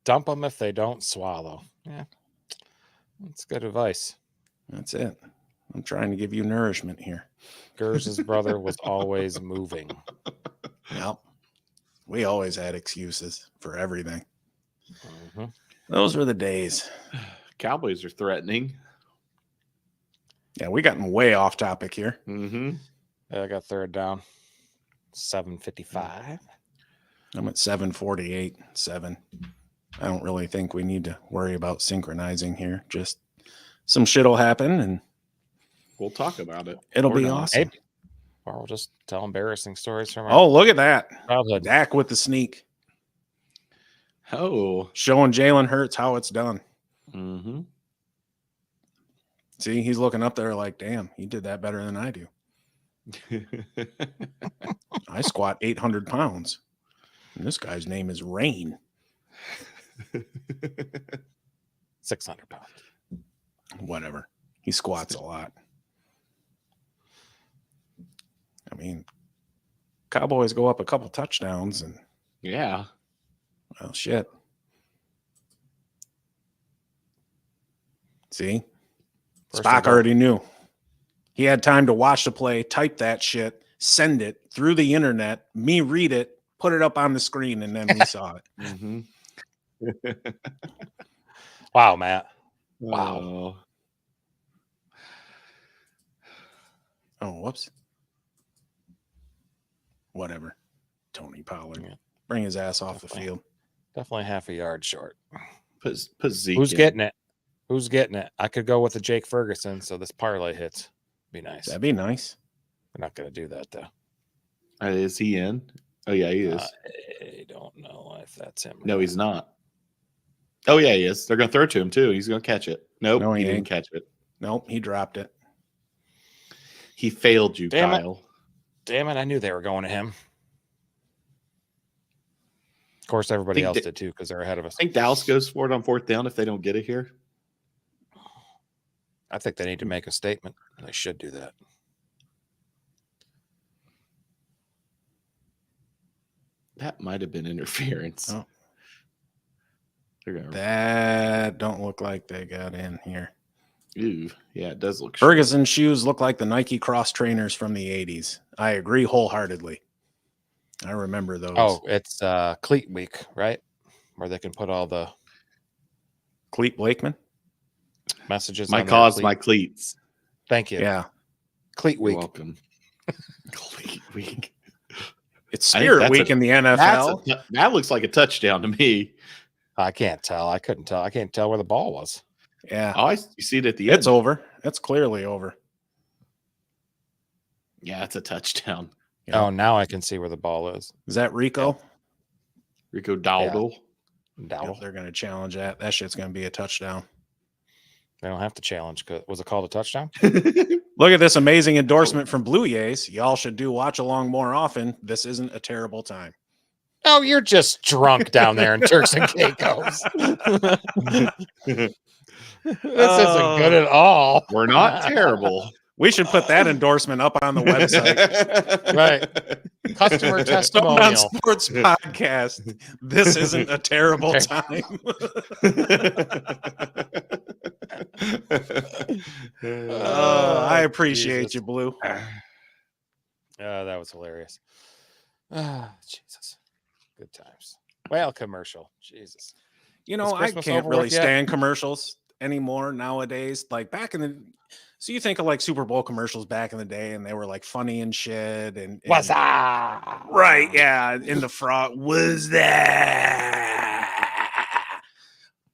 dump them if they don't swallow. Yeah. That's good advice. That's it. I'm trying to give you nourishment here. Gers' brother was always moving. Yep. We always had excuses for everything. Mm-hmm. Those were the days. Cowboys are threatening. Yeah, we gotten way off topic here. Mm-hmm. I got 3rd down. 7:55. I'm at 7:48. 7. I don't really think we need to worry about synchronizing here. Just some shit will happen and we'll talk about it. It'll be awesome. Maybe. Or we'll just tell embarrassing stories from our Oh, look at that. childhood. Dak with the sneak. Oh. Showing Jalen Hurts how it's done. Mm-hmm. See, he's looking up there like, damn, he did that better than I do. I squat 800 pounds. And this guy's name is Rain. 600 pounds. Whatever. He squats a lot. I mean, Cowboys go up a couple touchdowns and yeah. Well, shit. See? Spock already knew. He had time to watch the play, type that shit, send it through the internet, me read it, put it up on the screen, and then we saw it. Mm-hmm. Wow, Matt. Wow. Oh. Oh, whoops. Whatever. Tony Pollard. Yeah. Bring his ass off the Definitely. field. Definitely half a yard short. Put Zeke Who's in. getting it? Who's getting it? I could go with the Jake Ferguson, so this parlay hits. Be nice. That'd be nice. We're not going to do that, though. Is he in? Oh, yeah, he is. I don't know if that's him. No, he's not. Oh, yeah, he is. They're going to throw it to him, too. He's going to catch it. Nope, No, he he didn't ain't. catch it. Nope, he dropped it. He failed you, Damn it. Kyle. Damn it, I knew they were going to him. Of course, everybody else did, too, because they're ahead of us. I think Dallas goes for it on fourth down if they don't get it here. I think they need to make a statement. They should do that. That might have been interference. Oh. They're gonna. That don't look like they got in here. Ooh, yeah, it does look. Short. Ferguson shoes look like the Nike cross trainers from the 80s. I agree wholeheartedly. I remember those. Oh, it's cleat week, right? Where they can put all the Cleet Blakeman? messages. My on cause, their my cleats. Thank you. Yeah. Cleat You're week. welcome. Cleat week. It's I think Spirit that's Week in the NFL. That looks like a touchdown to me. I can't tell. I couldn't tell. I can't tell where the ball was. Yeah. Oh, you see it at the end. It's over. It's clearly over. Yeah, it's a touchdown. Yeah. Oh, now I can see where the ball is. Is that Rico? Rico Dowdle. Dowdle. Yep, they're going to challenge that. That shit's going to be a touchdown. They don't have to challenge. Was it called a touchdown? Look at this amazing endorsement from Blue Jays. Y'all should do watch along more often. This isn't a terrible time. Oh, you're just drunk down there in Turks and Caicos. This isn't good at all. We're not terrible. We should put that endorsement up on the website. Right. Customer On testimonial. Sports Podcast. This isn't a terrible time. I appreciate Jesus. you, Blue. That was hilarious. Jesus. Good times. Well, commercial. Jesus. You know, Is I Christmas can't over really with yet? stand commercials anymore nowadays. Like back in the, so you think of like Super Bowl commercials back in the day, and they were like funny and shit. And What's that? right, yeah, in the frog was that.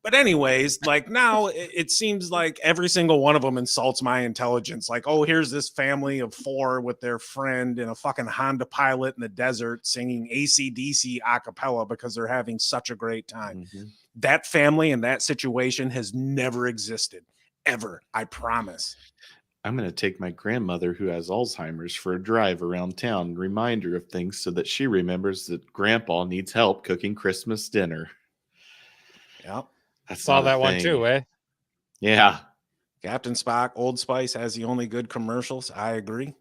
But anyways, like now it seems like every single one of them insults my intelligence. Like, oh, here's this family of 4 with their friend in a fucking Honda Pilot in the desert singing AC/DC a cappella because they're having such a great time. Mhm. That family and that situation has never existed, ever. I promise. I'm going to take my grandmother who has Alzheimer's for a drive around town and remind her of things so that she remembers that grandpa needs help cooking Christmas dinner. Yep. That's Saw not a that one thing. too, eh? Yeah. Captain Spock, Old Spice has the only good commercials. I agree.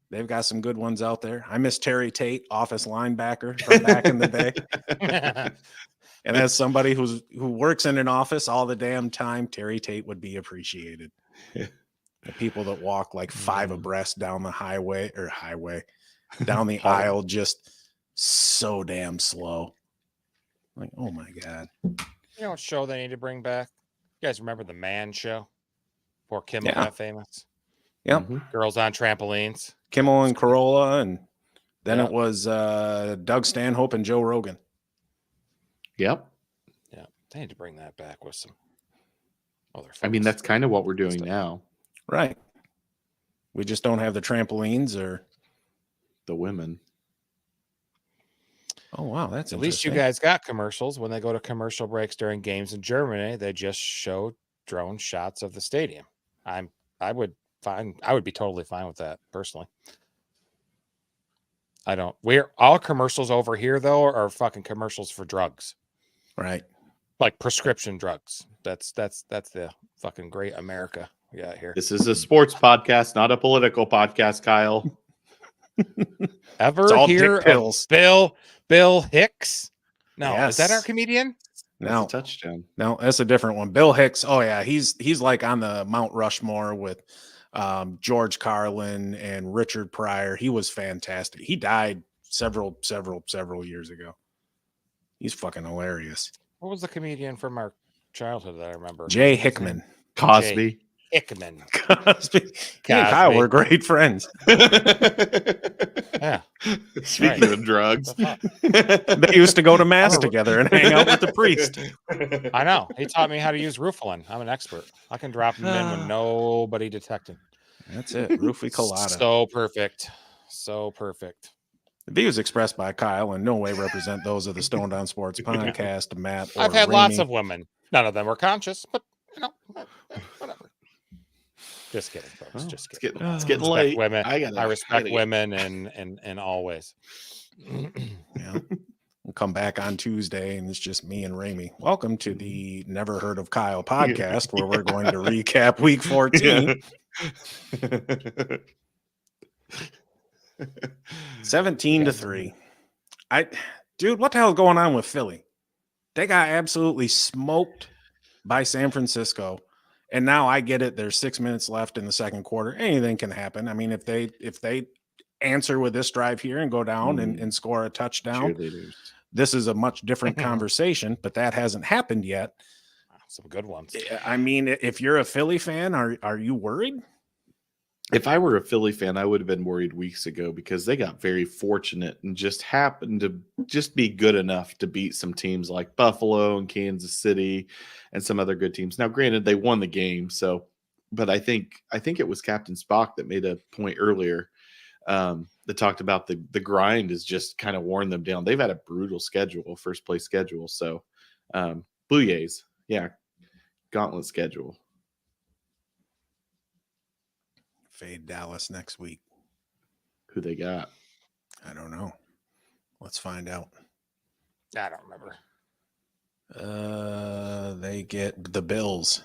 They've got some good ones out there. I miss Terry Tate, office linebacker from back in the day. And as somebody who works in an office all the damn time, Terry Tate would be appreciated. The people that walk like 5 abreast down the highway down the aisle, just so damn slow. Like, oh my God. You know what show they need to bring back? You guys remember the Man Show? Before Kimmel Yeah. got famous? Yep. Mhm. Girls on trampolines. Kimmel and Corolla, and then Yeah. it was Doug Stanhope and Joe Rogan. Yep. Yeah, they need to bring that back with some other folks. I mean, that's kind of what we're doing Stuff. now. Right. We just don't have the trampolines or. The women. Oh, wow. That's At least you interesting. guys got commercials. When they go to commercial breaks during games in Germany, they just show drone shots of the stadium. I would be totally fine with that personally. We're all commercials over here though are fucking commercials for drugs. Right. Like prescription drugs. That's the fucking great America we got here. This is a sports podcast, not a political podcast, Kyle. Ever It's all hear dick pills. of Bill Hicks? No, is that our Yes. comedian? That's No, a touchdown. no, that's a different one. Bill Hicks. Oh yeah, he's like on the Mount Rushmore with George Carlin and Richard Pryor. He was fantastic. He died several years ago. He's fucking hilarious. What was the comedian from our childhood that I remember? Jay What's his Hickman. name? Cosby. Hickman. Cosby. He and Kyle were great friends. Yeah. Speaking Right. of drugs, They used to go to mass together and hang out with the priest. I know. He taught me how to use Roofalin. I'm an expert. I can drop him in with nobody detecting. That's it. Roofie Colada. So perfect. So perfect. The views expressed by Kyle in no way represent those of the Stone Down Sports podcast, Matt, or I've had lots Ramey. of women. None of them were conscious, but whatever. Just kidding, folks. Just kidding. It's getting Respect late. women. I respect women and always. Yeah. We'll come back on Tuesday, and it's just me and Ramey. Welcome to the Never Heard of Kyle podcast, where we're going to recap Week 14. 17-3. Dude, what the hell is going on with Philly? They got absolutely smoked by San Francisco. And now I get it. There's 6 minutes left in the second quarter. Anything can happen. I mean, if they answer with this drive here and go down and score a touchdown, this is a much different conversation, but that hasn't happened yet. Some good ones. I mean, if you're a Philly fan, are you worried? If I were a Philly fan, I would have been worried weeks ago because they got very fortunate and just happened to just be good enough to beat some teams like Buffalo and Kansas City and some other good teams. Now, granted, they won the game, but I think it was Captain Spock that made a point earlier that talked about the grind is just kind of worn them down. They've had a brutal schedule, first place schedule. So Blue Jays, yeah, gauntlet schedule. Fade Dallas next week. Who they got? I don't know. Let's find out. I don't remember. They get the Bills.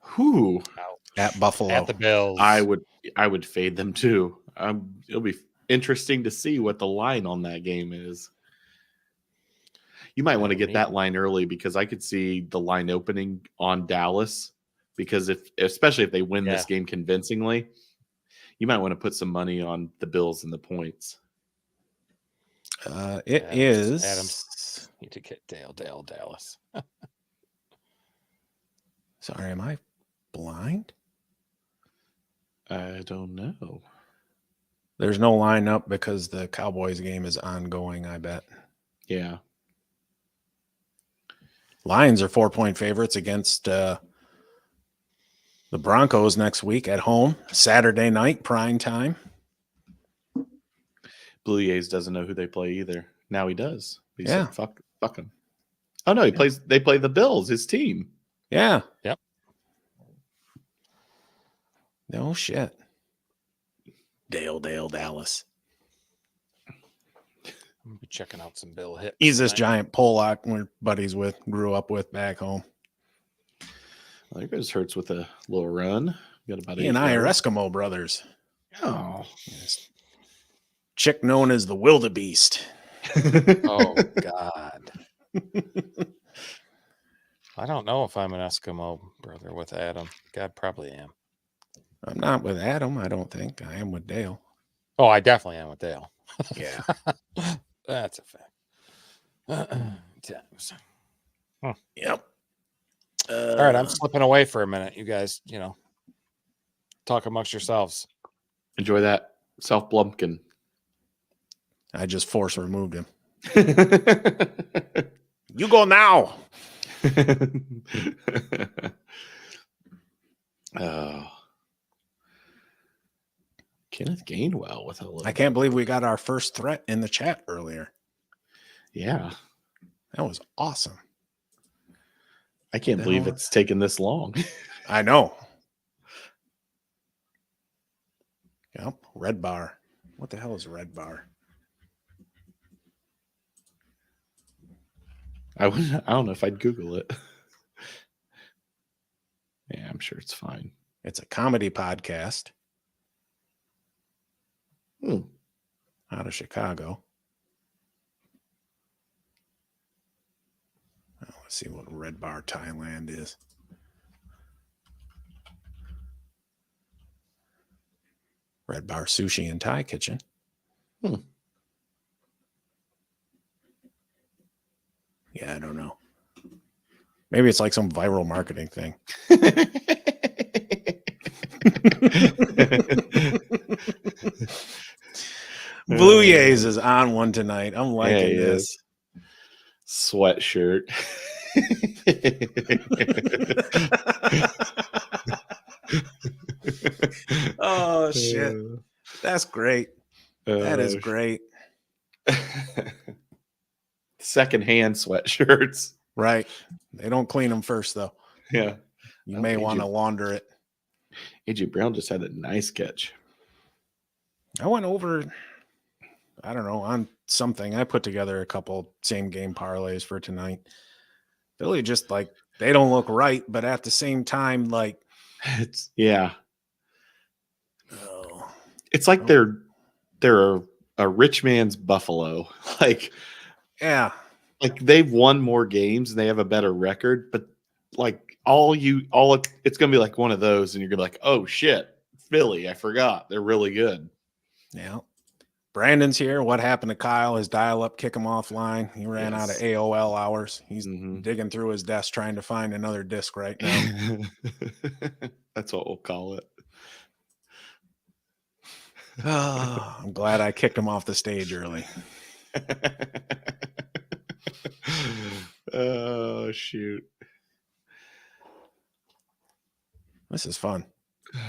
Who? At Buffalo. At the Bills. I would fade them too. It'll be interesting to see what the line on that game is. You might want to get that line early because I could see the line opening on Dallas because especially if they win this game convincingly, you might want to put some money on the Bills and the points. Adams. Need to get Dale Dallas. Sorry, am I blind? I don't know. There's no line up because the Cowboys game is ongoing, I bet. Yeah. Lions are 4-point favorites against the Broncos next week at home, Saturday night, prime time. Blue Jays doesn't know who they play either. Now he does. He said, fuck him. Oh no, they play the Bills, his team. Yeah. Yep. No shit. Dale Dallas. I'm gonna be checking out some Bill hits. He's this giant Pollock we're buddies with, grew up with back home. Well, there goes Hurts with a little run. Got about he and I are Eskimo brothers. Oh. Yes. Chick known as the wildebeest. Oh, God. I don't know if I'm an Eskimo brother with Adam. God, probably am. I'm not with Adam, I don't think. I am with Dale. Oh, I definitely am with Dale. Yeah. That's a fact. Yep. All right, I'm slipping away for a minute. You guys, talk amongst yourselves. Enjoy that self-blumpkin. I just force removed him. You go now. Oh. Kenneth Gainwell with a little. I can't believe we got our first threat in the chat earlier. Yeah. That was awesome. I can't believe it's taken this long. I know. Yep. Red bar. What the hell is red bar? I don't know if I'd Google it. Yeah, I'm sure it's fine. It's a comedy podcast. Out of Chicago. Let's see what Red Bar Thailand is. Red Bar Sushi and Thai Kitchen. Yeah, I don't know. Maybe it's like some viral marketing thing. Blue Jays is on one tonight. I'm liking this. Sweatshirt. Oh shit. That's great. That is great. Secondhand sweatshirts. Right. They don't clean them first though. Yeah. You may want to launder it. AJ Brown just had a nice catch. I went over, I don't know, on something. I put together a couple same game parlays for tonight. Really just like, they don't look right, but at the same time, like, it's it's like they're a rich man's Buffalo. Like, yeah, like they've won more games and they have a better record, but like it's gonna be like one of those, and you're gonna be like, oh shit, Philly, I forgot they're really good. Yeah. Brandon's here. What happened to Kyle? His dial-up kick him offline. He ran out of AOL hours. He's digging through his desk trying to find another disc right now. That's what we'll call it. Oh, I'm glad I kicked him off the stage early. Oh, shoot. This is fun.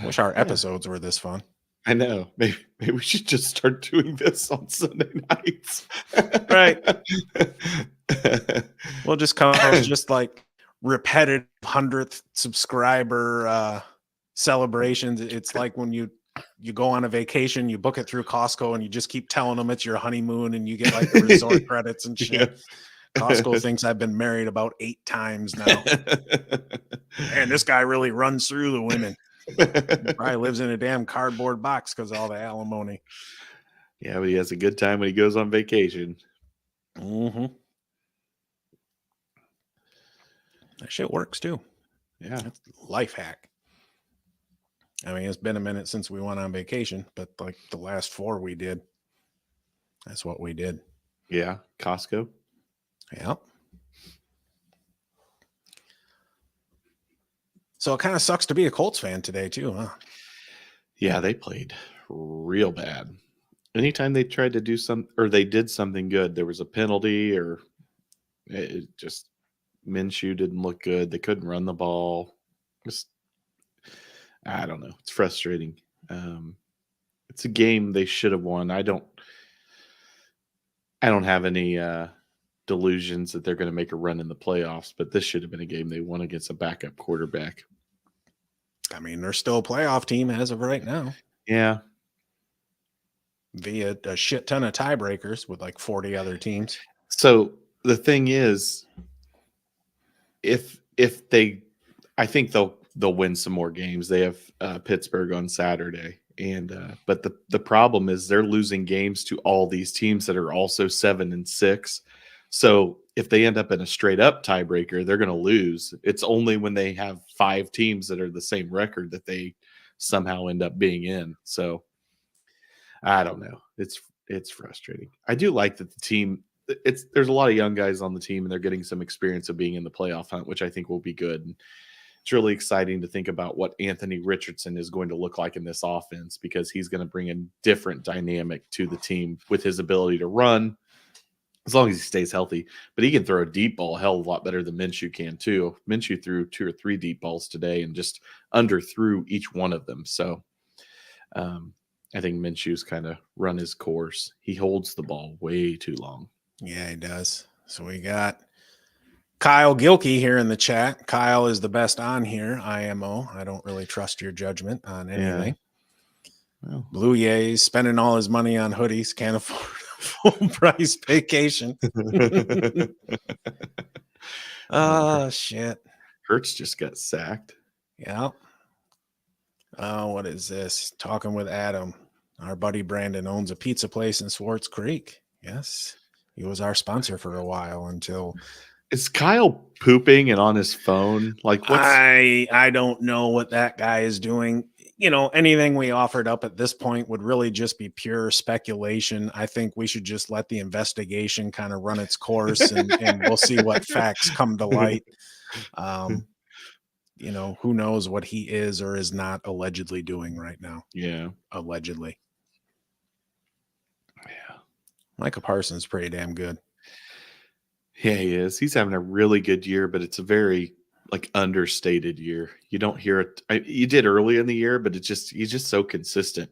Wish our episodes were this fun. I know. Maybe we should just start doing this on Sunday nights. Right. We'll just come just like repetitive 100th subscriber celebrations. It's like when you go on a vacation, you book it through Costco, and you just keep telling them it's your honeymoon, and you get like the resort credits and shit. Yeah. Costco thinks I've been married about 8 times now. And this guy really runs through the women. He probably lives in a damn cardboard box because of all the alimony. Yeah, but he has a good time when he goes on vacation. Mm-hmm. That shit works too. Yeah. That's a life hack. I mean, it's been a minute since we went on vacation, but like the last 4 we did, that's what we did. Yeah. Costco. Yeah. So it kind of sucks to be a Colts fan today too, huh? Yeah, they played real bad. Anytime they tried to do they did something good, there was a penalty, or it just Minshew didn't look good. They couldn't run the ball. I don't know. It's frustrating. It's a game they should have won. I don't have any delusions that they're going to make a run in the playoffs, but this should have been a game they won against a backup quarterback. I mean, they're still a playoff team as of right now. Yeah. Via a shit ton of tiebreakers with like 40 other teams. So the thing is, I think they'll win some more games. They have Pittsburgh on Saturday, and but the problem is they're losing games to all these teams that are also 7-6. So if they end up in a straight up tiebreaker, they're going to lose. It's only when they have 5 teams that are the same record that they somehow end up being in. So I don't know. It's frustrating. I do like that the team. There's a lot of young guys on the team, and they're getting some experience of being in the playoff hunt, which I think will be good. And it's really exciting to think about what Anthony Richardson is going to look like in this offense, because he's going to bring a different dynamic to the team with his ability to run, as long as he stays healthy. But he can throw a deep ball a hell of a lot better than Minshew can too. Minshew threw 2 or 3 deep balls today and just underthrew each one of them. So I think Minshew's kind of run his course. He holds the ball way too long. Yeah, he does. So we got Kyle Gilkey here in the chat. Kyle is the best on here, IMO. I don't really trust your judgment on anything. Yeah. Well, Blue Jays spending all his money on hoodies, can't afford a full price vacation. Oh, shit. Hurts just got sacked. Yeah. Oh, what is this? Talking with Adam. Our buddy Brandon owns a pizza place in Swartz Creek. Yes. He was our sponsor for a while until. Is Kyle pooping and on his phone? Like, what's... I don't know what that guy is doing. You know, anything we offered up at this point would really just be pure speculation. I think we should just let the investigation kind of run its course, and we'll see what facts come to light. You know, who knows what he is or is not allegedly doing right now. Yeah. Allegedly. Yeah. Micah Parsons is pretty damn good. Yeah, he is. He's having a really good year, but it's a very like understated year. You don't hear it. You did early in the year, but he's just so consistent.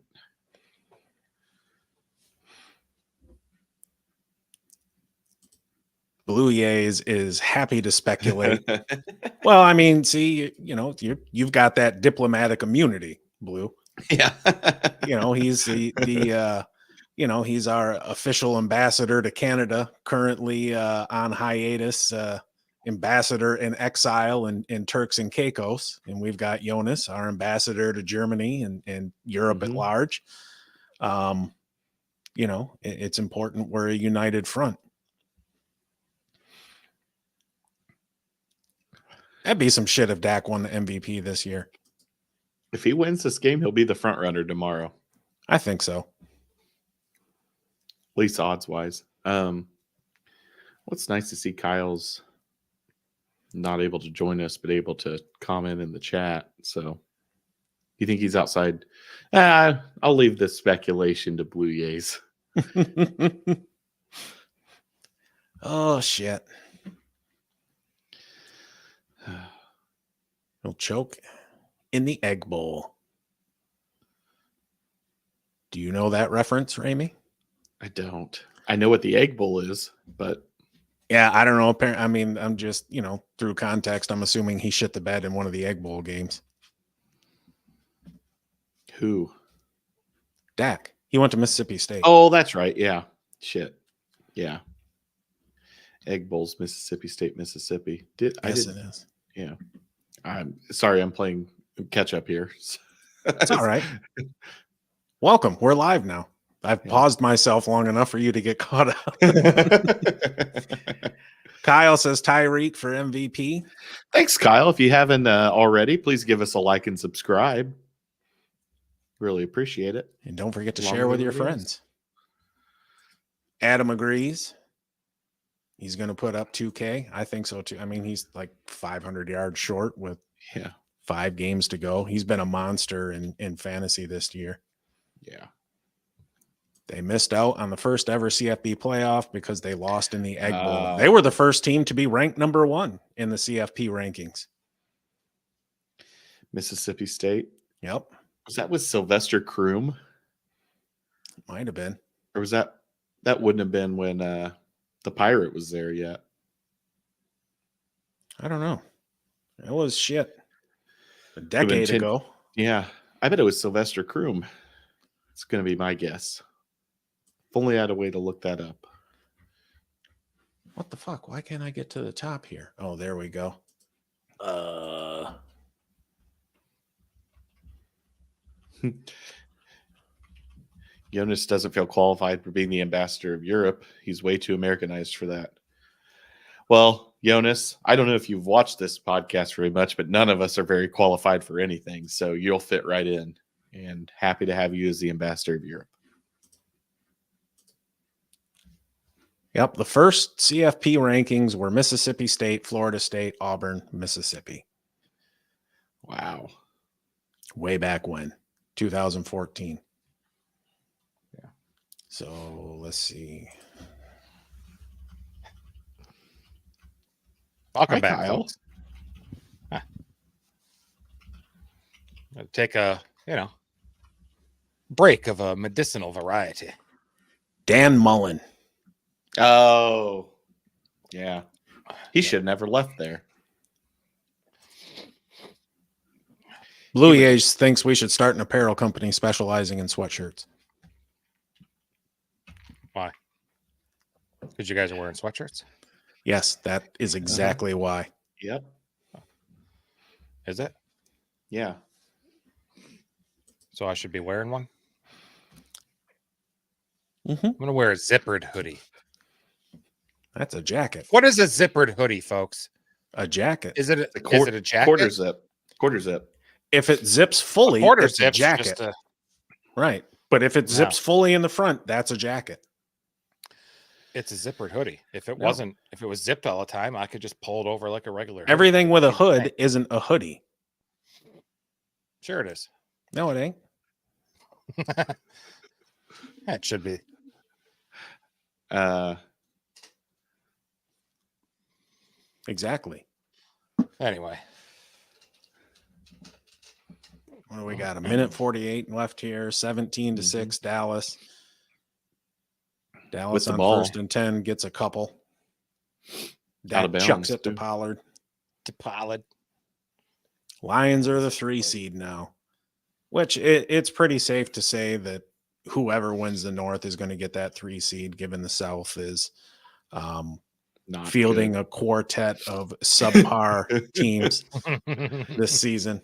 Blue Yays is happy to speculate. Well, I mean, see, you know, you've got that diplomatic immunity, Blue. Yeah. You know, he's you know, he's our official ambassador to Canada, currently on hiatus, ambassador in exile in Turks and Caicos. And we've got Jonas, our ambassador to Germany and Europe at large. You know, it's important we're a united front. That'd be some shit if Dak won the MVP this year. If he wins this game, he'll be the front runner tomorrow. I think so. At least odds wise. What's nice to see Kyle's not able to join us, but able to comment in the chat. So you think he's outside? I'll leave the speculation to Blue Yays. Oh shit. He'll choke in the egg bowl. Do you know that reference, Ramey? I don't. I know what the egg bowl is, but yeah, I don't know. I mean, I'm just, you know, through context, I'm assuming he shit the bed in one of the egg bowl games. Who? Dak. He went to Mississippi State. Oh, that's right. Yeah. Shit. Yeah. Egg bowls, Mississippi State, Mississippi. Yes, it is. Yeah. I'm sorry. I'm playing catch up here. It's all right. Welcome. We're live now. I've paused myself long enough for you to get caught up. Kyle says Tyreek for MVP. Thanks, Kyle. If you haven't already, please give us a like and subscribe. Really appreciate it. And don't forget to share with your friends. Adam agrees. He's going to put up 2K. I think so too. I mean, he's like 500 yards short with 5 games to go. He's been a monster in fantasy this year. Yeah. They missed out on the first ever CFB playoff because they lost in the Egg Bowl. They were the first team to be ranked number 1 in the CFP rankings. Mississippi State. Yep. Was that with Sylvester Croom? Might have been. Or was that wouldn't have been when the Pirate was there yet? I don't know. It was shit. A decade ago. Yeah. I bet it was Sylvester Croom. It's going to be my guess. If only I had a way to look that up. What the fuck? Why can't I get to the top here? Oh, there we go. Jonas doesn't feel qualified for being the ambassador of Europe. He's way too Americanized for that. Well, Jonas, I don't know if you've watched this podcast very much, but none of us are very qualified for anything. So you'll fit right in, and happy to have you as the ambassador of Europe. Yep. The first CFP rankings were Mississippi State, Florida State, Auburn, Mississippi. Wow. Way back when, 2014. Yeah. So let's see. Welcome back, folks. Take a, break of a medicinal variety. Dan Mullen. Oh, yeah. He should have never left there. Blue Age thinks we should start an apparel company specializing in sweatshirts. Why? Because you guys are wearing sweatshirts? Yes, that is exactly why. Yep. Is it? Yeah. So I should be wearing one? Mm-hmm. I'm going to wear a zippered hoodie. That's a jacket. What is a zippered hoodie, folks? A jacket. Is it a jacket? Quarter zip. Quarter zip. If it zips fully, it's a jacket. Right. But if it zips fully in the front, that's a jacket. It's a zippered hoodie. If it No. wasn't, if it was zipped all the time, I could just pull it over like a regular hoodie. Everything with a Same thing. hood isn't a hoodie. Sure, it is. No, it ain't. It should be. Exactly. Anyway, What do we got? A minute 48 left here. 17-6 Dallas. Dallas the on ball. 1st and 10 gets a couple. Out of Dak chucks bounds, it to too. Pollard. to Pollard. Lions are the 3 seed now, which it's pretty safe to say that whoever wins the North is going to get that 3 seed, given the South is Not fielding good. a quartet of subpar teams this season.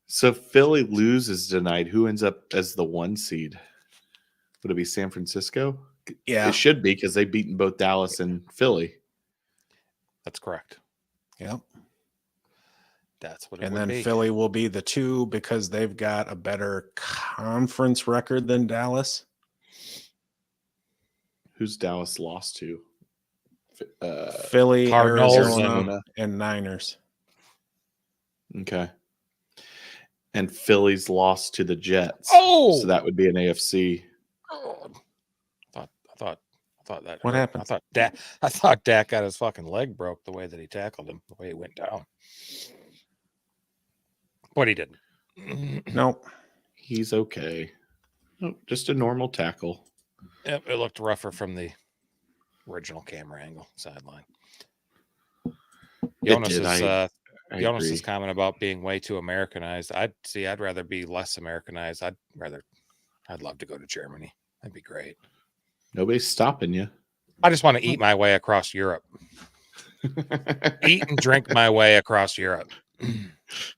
So Philly loses tonight. Who ends up as the 1 seed? Would it be San Francisco? Yeah. It should be, because they've beaten both Dallas and Philly. That's correct. Yep. That's what it And would then be. Philly will be the 2 because they've got a better conference record than Dallas. Who's Dallas lost to? Philly, Cardinals Arizona, and Niners. Okay. And Philly's lost to the Jets. Oh! So that would be an AFC. I thought that. What hurt. happened? I thought Dak got his fucking leg broke the way that he tackled him, the way he went down. But he didn't. Nope. He's okay. Oh, just a normal tackle. Yep, it looked rougher from the original camera angle sideline. Jonas's agree. comment about being way too Americanized. I'd rather be less Americanized. I'd love to go to Germany. That'd be great. Nobody's stopping you. I just want to eat my way across Europe. Eat and drink my way across Europe.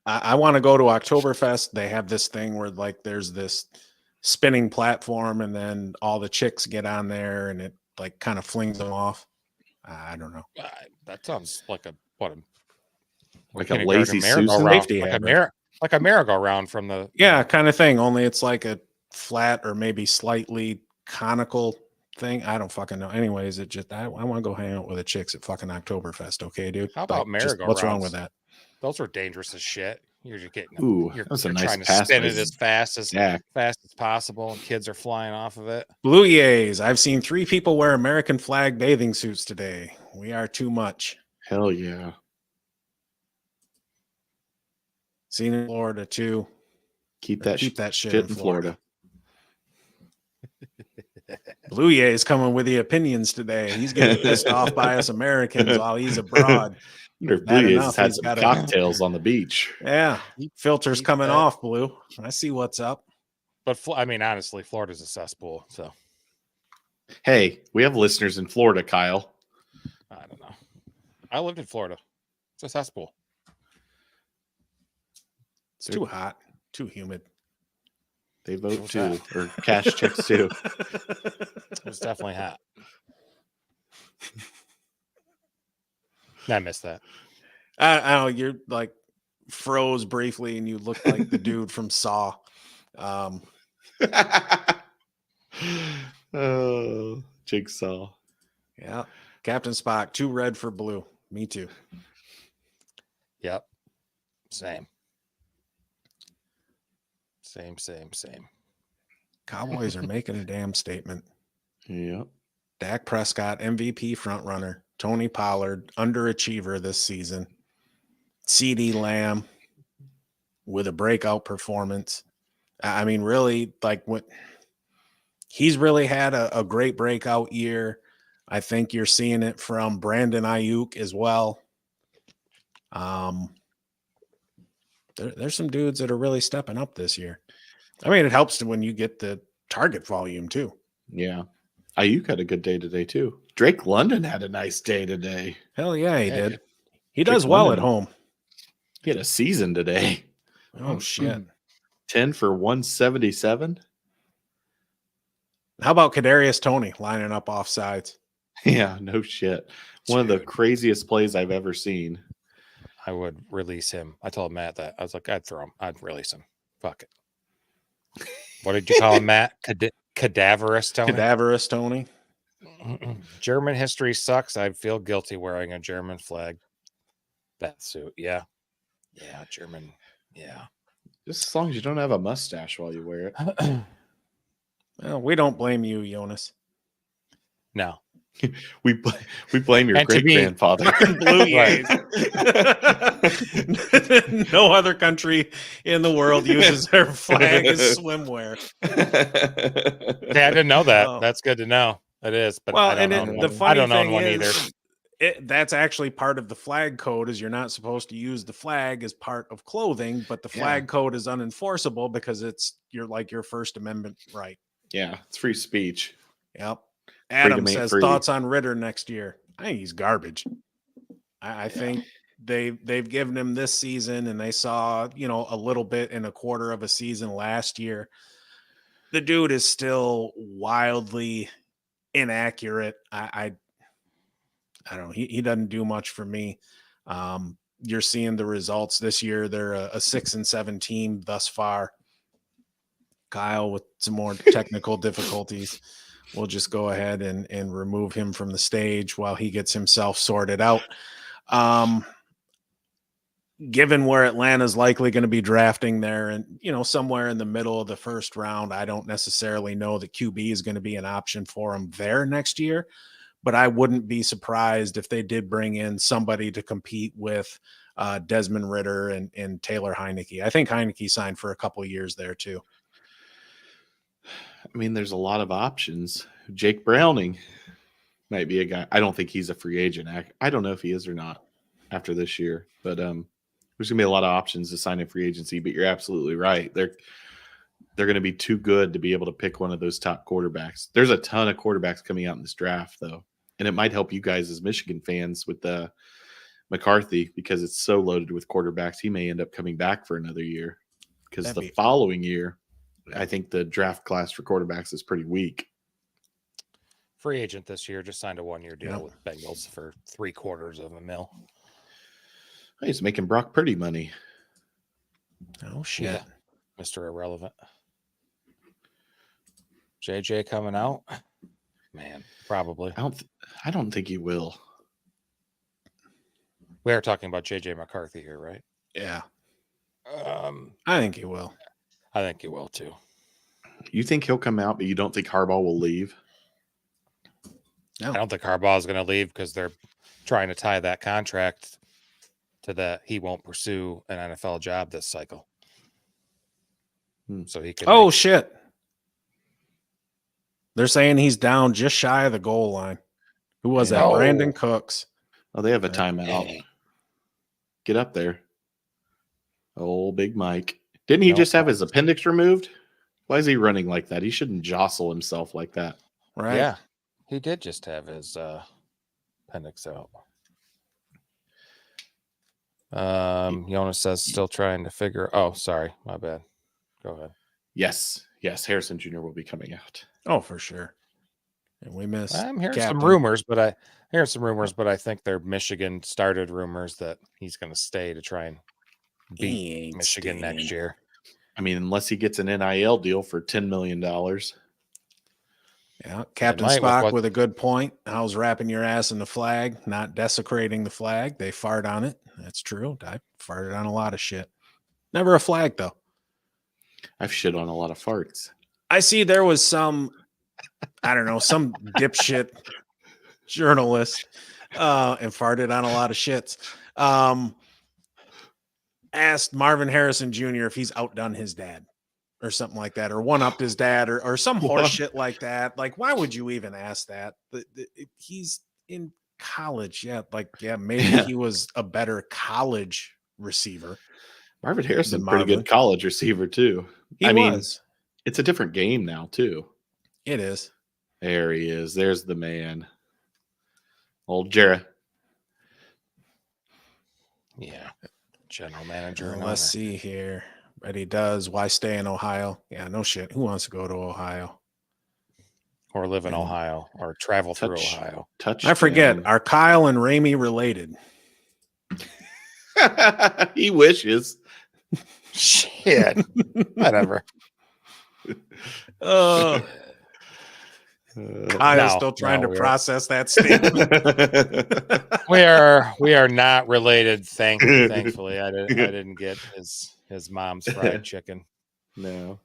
I want to go to Oktoberfest. They have this thing where like there's this spinning platform and then all the chicks get on there and it like kind of flings them off. I don't know. That sounds like a Like a lazy Susan? Safety like habit. like a merry-go-round from the Yeah, kind of thing. Only it's like a flat or maybe slightly conical thing. I don't fucking know. Anyways, it just I want to go hang out with the chicks at fucking Oktoberfest. Okay, dude. How about Like, just merry-go-rounds? what's wrong with that? Those are dangerous as shit. You're just getting Ooh, you're, that's a you're nice trying to pass spin by it as Dak. fast as possible, and kids are flying off of it. Blue Yays. I've seen 3 people wear American flag bathing suits today. We are too much. Hell yeah. Seen in Florida too. Keep Or that, keep that shit in Florida. Blue Yay's coming with the opinions today. He's getting pissed off by us Americans while he's abroad. I wonder if Bad Blue Jays enough, had he's some got a- cocktails on the beach. Yeah, filters keep coming that. off, Blue. I see what's up. But I mean, honestly, Florida's a cesspool. So Hey, we have listeners in Florida, Kyle. I don't know. I lived in Florida. It's a cesspool. It's too hot, too humid. They vote What's too, that? or cash checks too. It was definitely hot. I missed that. I don't know. You're like froze briefly, and you look like the dude from Saw. Oh, Jigsaw. Yeah, Captain Spock. 2 red for Blue. Me too. Yep. Same. Cowboys are making a damn statement. Yep. Dak Prescott, MVP frontrunner. Tony Pollard, underachiever this season. CeeDee Lamb with a breakout performance. I mean, really, like what he's really had a great breakout year. I think you're seeing it from Brandon Ayuk as well. There's some dudes that are really stepping up this year. I mean, it helps when you get the target volume too. Yeah. Ayuk had a good day today too. Drake London had a nice day today. Hell yeah, he Yeah, did. dude. He Drake does well London. at home. He had a season today. Oh shit. 10 for 177. How about Kadarius Toney lining up off sides? Yeah, no shit. One of the Dude. craziest plays I've ever seen. I would release him. I told Matt that. I was like, I'd throw him. I'd release him. Fuck it. What did you call him, Matt? Cadaverous Tony? Cadaverous Toney. German history sucks. I feel guilty wearing a German flag bath suit. Yeah. Yeah. German. Yeah. Just as long as you don't have a mustache while you wear it. Well, we don't blame you, Jonas. No. We blame your And to great me- grandfather. Blue Jays. No other country in the world uses their flag as swimwear. Okay, I didn't know that. Oh. That's good to know. It is, but Well, I don't and know. the one. funny I don't own thing one is, either. that's actually part of the flag code. Is you're not supposed to use the flag as part of clothing, but the Yeah. flag code is unenforceable because it's your First Amendment right. Yeah, it's free speech. Yep. Adam ain't says free. thoughts on Ritter next year. I think he's garbage. I think they've given him this season, and they saw a little bit in a quarter of a season last year. The dude is still wildly inaccurate. I don't know. He doesn't do much for me. You're seeing the results this year. They're a 6-7 team thus far. Kyle, with some more technical difficulties, we'll just go ahead and remove him from the stage while he gets himself sorted out. Given where Atlanta's likely going to be drafting there and, somewhere in the middle of the first round, I don't necessarily know that QB is going to be an option for him there next year, but I wouldn't be surprised if they did bring in somebody to compete with Desmond Ritter and Taylor Heineke. I think Heineke signed for a couple of years there too. I mean, there's a lot of options. Jake Browning might be a guy. I don't think he's a free agent. I don't know if he is or not after this year, but there's gonna be a lot of options to sign in free agency. But you're absolutely right. They're going to be too good to be able to pick one of those top quarterbacks. There's a ton of quarterbacks coming out in this draft, though, and it might help you guys as Michigan fans with McCarthy because it's so loaded with quarterbacks. He may end up coming back for another year because the following year, I think the draft class for quarterbacks is pretty weak. Free agent this year just signed a 1-year deal with Bengals for $750,000. He's making Brock Purdy money. Oh shit, Yeah. Mr. Irrelevant. JJ coming out, man, probably. I don't think he will. We are talking about JJ McCarthy here, right? Yeah. I think he will. I think he will too. You think he'll come out, but you don't think Harbaugh will leave? No. I don't think Harbaugh is going to leave because they're trying to tie that contract to that he won't pursue an NFL job this cycle. So he could. Oh shit! They're saying he's down just shy of the goal line. Who was that? Brandon Cooks. Oh, they have a timeout. Get up there. Oh, Big Mike. Didn't he just have his appendix removed? Why is he running like that? He shouldn't jostle himself like that. Right? Yeah. He did just have his appendix out. Jonas says still trying to figure. Oh, sorry. My bad. Go ahead. Yes. Harrison Jr. will be coming out. Oh, for sure. And we miss. I'm hearing Captain. some rumors, but I think they're Michigan started rumors that he's going to stay to try and beat Michigan next year. I mean, unless he gets an NIL deal for $10 million. Yeah, Captain Spock with a good point. How's wrapping your ass in the flag, not desecrating the flag? They fart on it. That's true. I farted on a lot of shit. Never a flag, though. I've shit on a lot of farts. I see there was some dipshit journalist and farted on a lot of shits. Asked Marvin Harrison Jr. if he's outdone his dad or something like that, or one-upped his dad or some horse shit like that. Like, why would you even ask that? He's in college. Maybe he was a better college receiver. Marvin Harrison's a pretty good college receiver, too. I mean, it's a different game now, too. It is. There he is. There's the man. Old Jarrah. Yeah. General manager. Let's see here. But he does. Why stay in Ohio? Yeah, no shit. Who wants to go to Ohio? Or live in Ohio or travel through Ohio. I forget. Are Kyle and Ramey related? He wishes. Shit. Whatever. Kyle's No, still trying no, to we're- process that statement. We are not related. Thankfully, I didn't get his mom's fried chicken. No.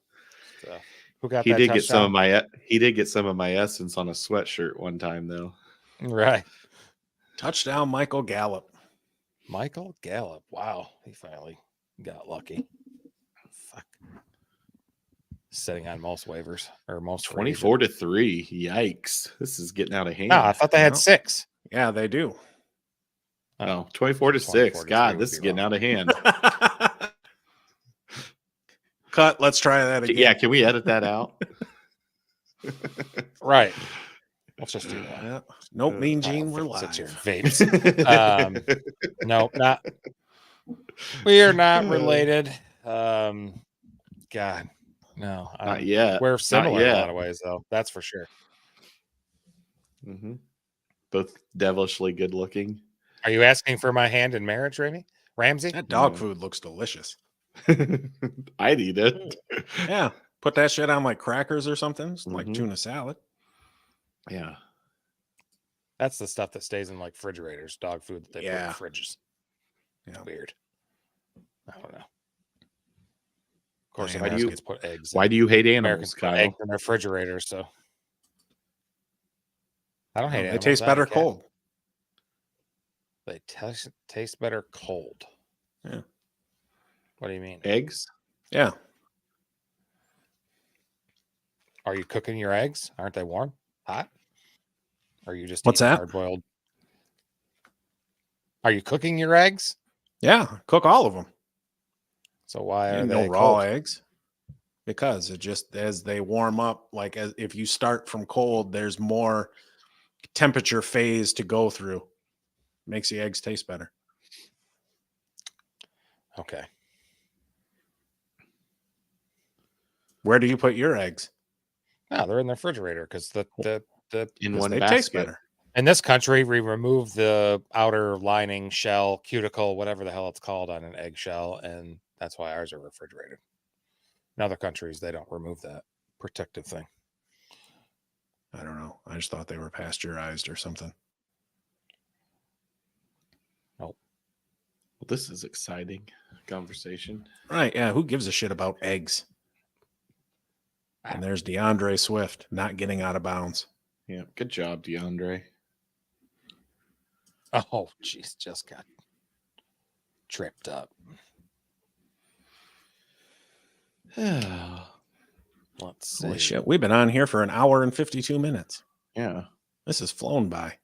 So who got He that did get some of touchdown? my essence on a sweatshirt one time though. Right. Touchdown, Michael Gallup. Michael Gallup. Wow, he finally got lucky. Fuck. Sitting on most waivers or most 24-3. Yikes. This is getting out of hand. No, I thought they had No. 6. Yeah, they do. Oh, 24-6. 24-3 God, would this be is getting wrong. out of hand. Cut. Let's try that again. Yeah, can we edit that out? Right. Let's just do that. Yeah. Nope, Mean I don't Gene, we're think Sits here live. and vapes. No, not. We are not related. God, no. Not yet. We're Not similar in a yet. lot of ways, though. That's for sure. Mhm. Both devilishly good looking. Are you asking for my hand in marriage, Ramsey? That dog No. food looks delicious. I'd eat it. Yeah. Put that shit on like crackers or something. It's like Mhm. tuna salad. Yeah. That's the stuff that stays in like refrigerators, dog food that they Yeah. put in fridges. Yeah. Weird. I don't know. Of course, Why do Americans you- put eggs. Why do you hate Americans animals, put eggs Kyle? in their refrigerators? So I don't hate They animals. taste I better hate cats. cold. They taste better cold. Yeah. What do you mean? Eggs? Yeah. Are you cooking your eggs? Aren't they warm? Hot? Or are you just What's eating that? hard-boiled? Are you cooking your eggs? Yeah. Cook all of them. So why are No they raw cold? eggs. Because it just as they warm up, like as if you start from cold, there's more temperature phase to go through. Makes the eggs taste better. Okay. Where do you put your eggs? No, they're in the refrigerator because the In 'Cause one they basket. taste better. in this country we remove the outer lining, shell, cuticle, whatever the hell it's called on an eggshell, and that's why ours are refrigerated. In other countries, they don't remove that protective thing. I don't know. I just thought they were pasteurized or something. Well, this is exciting conversation. Right. Yeah. Who gives a shit about eggs? And there's DeAndre Swift not getting out of bounds. Yeah. Good job, DeAndre. Oh, jeez, just got tripped up. Let's see. Holy shit. We've been on here for an hour and 52 minutes. Yeah. This has flown by.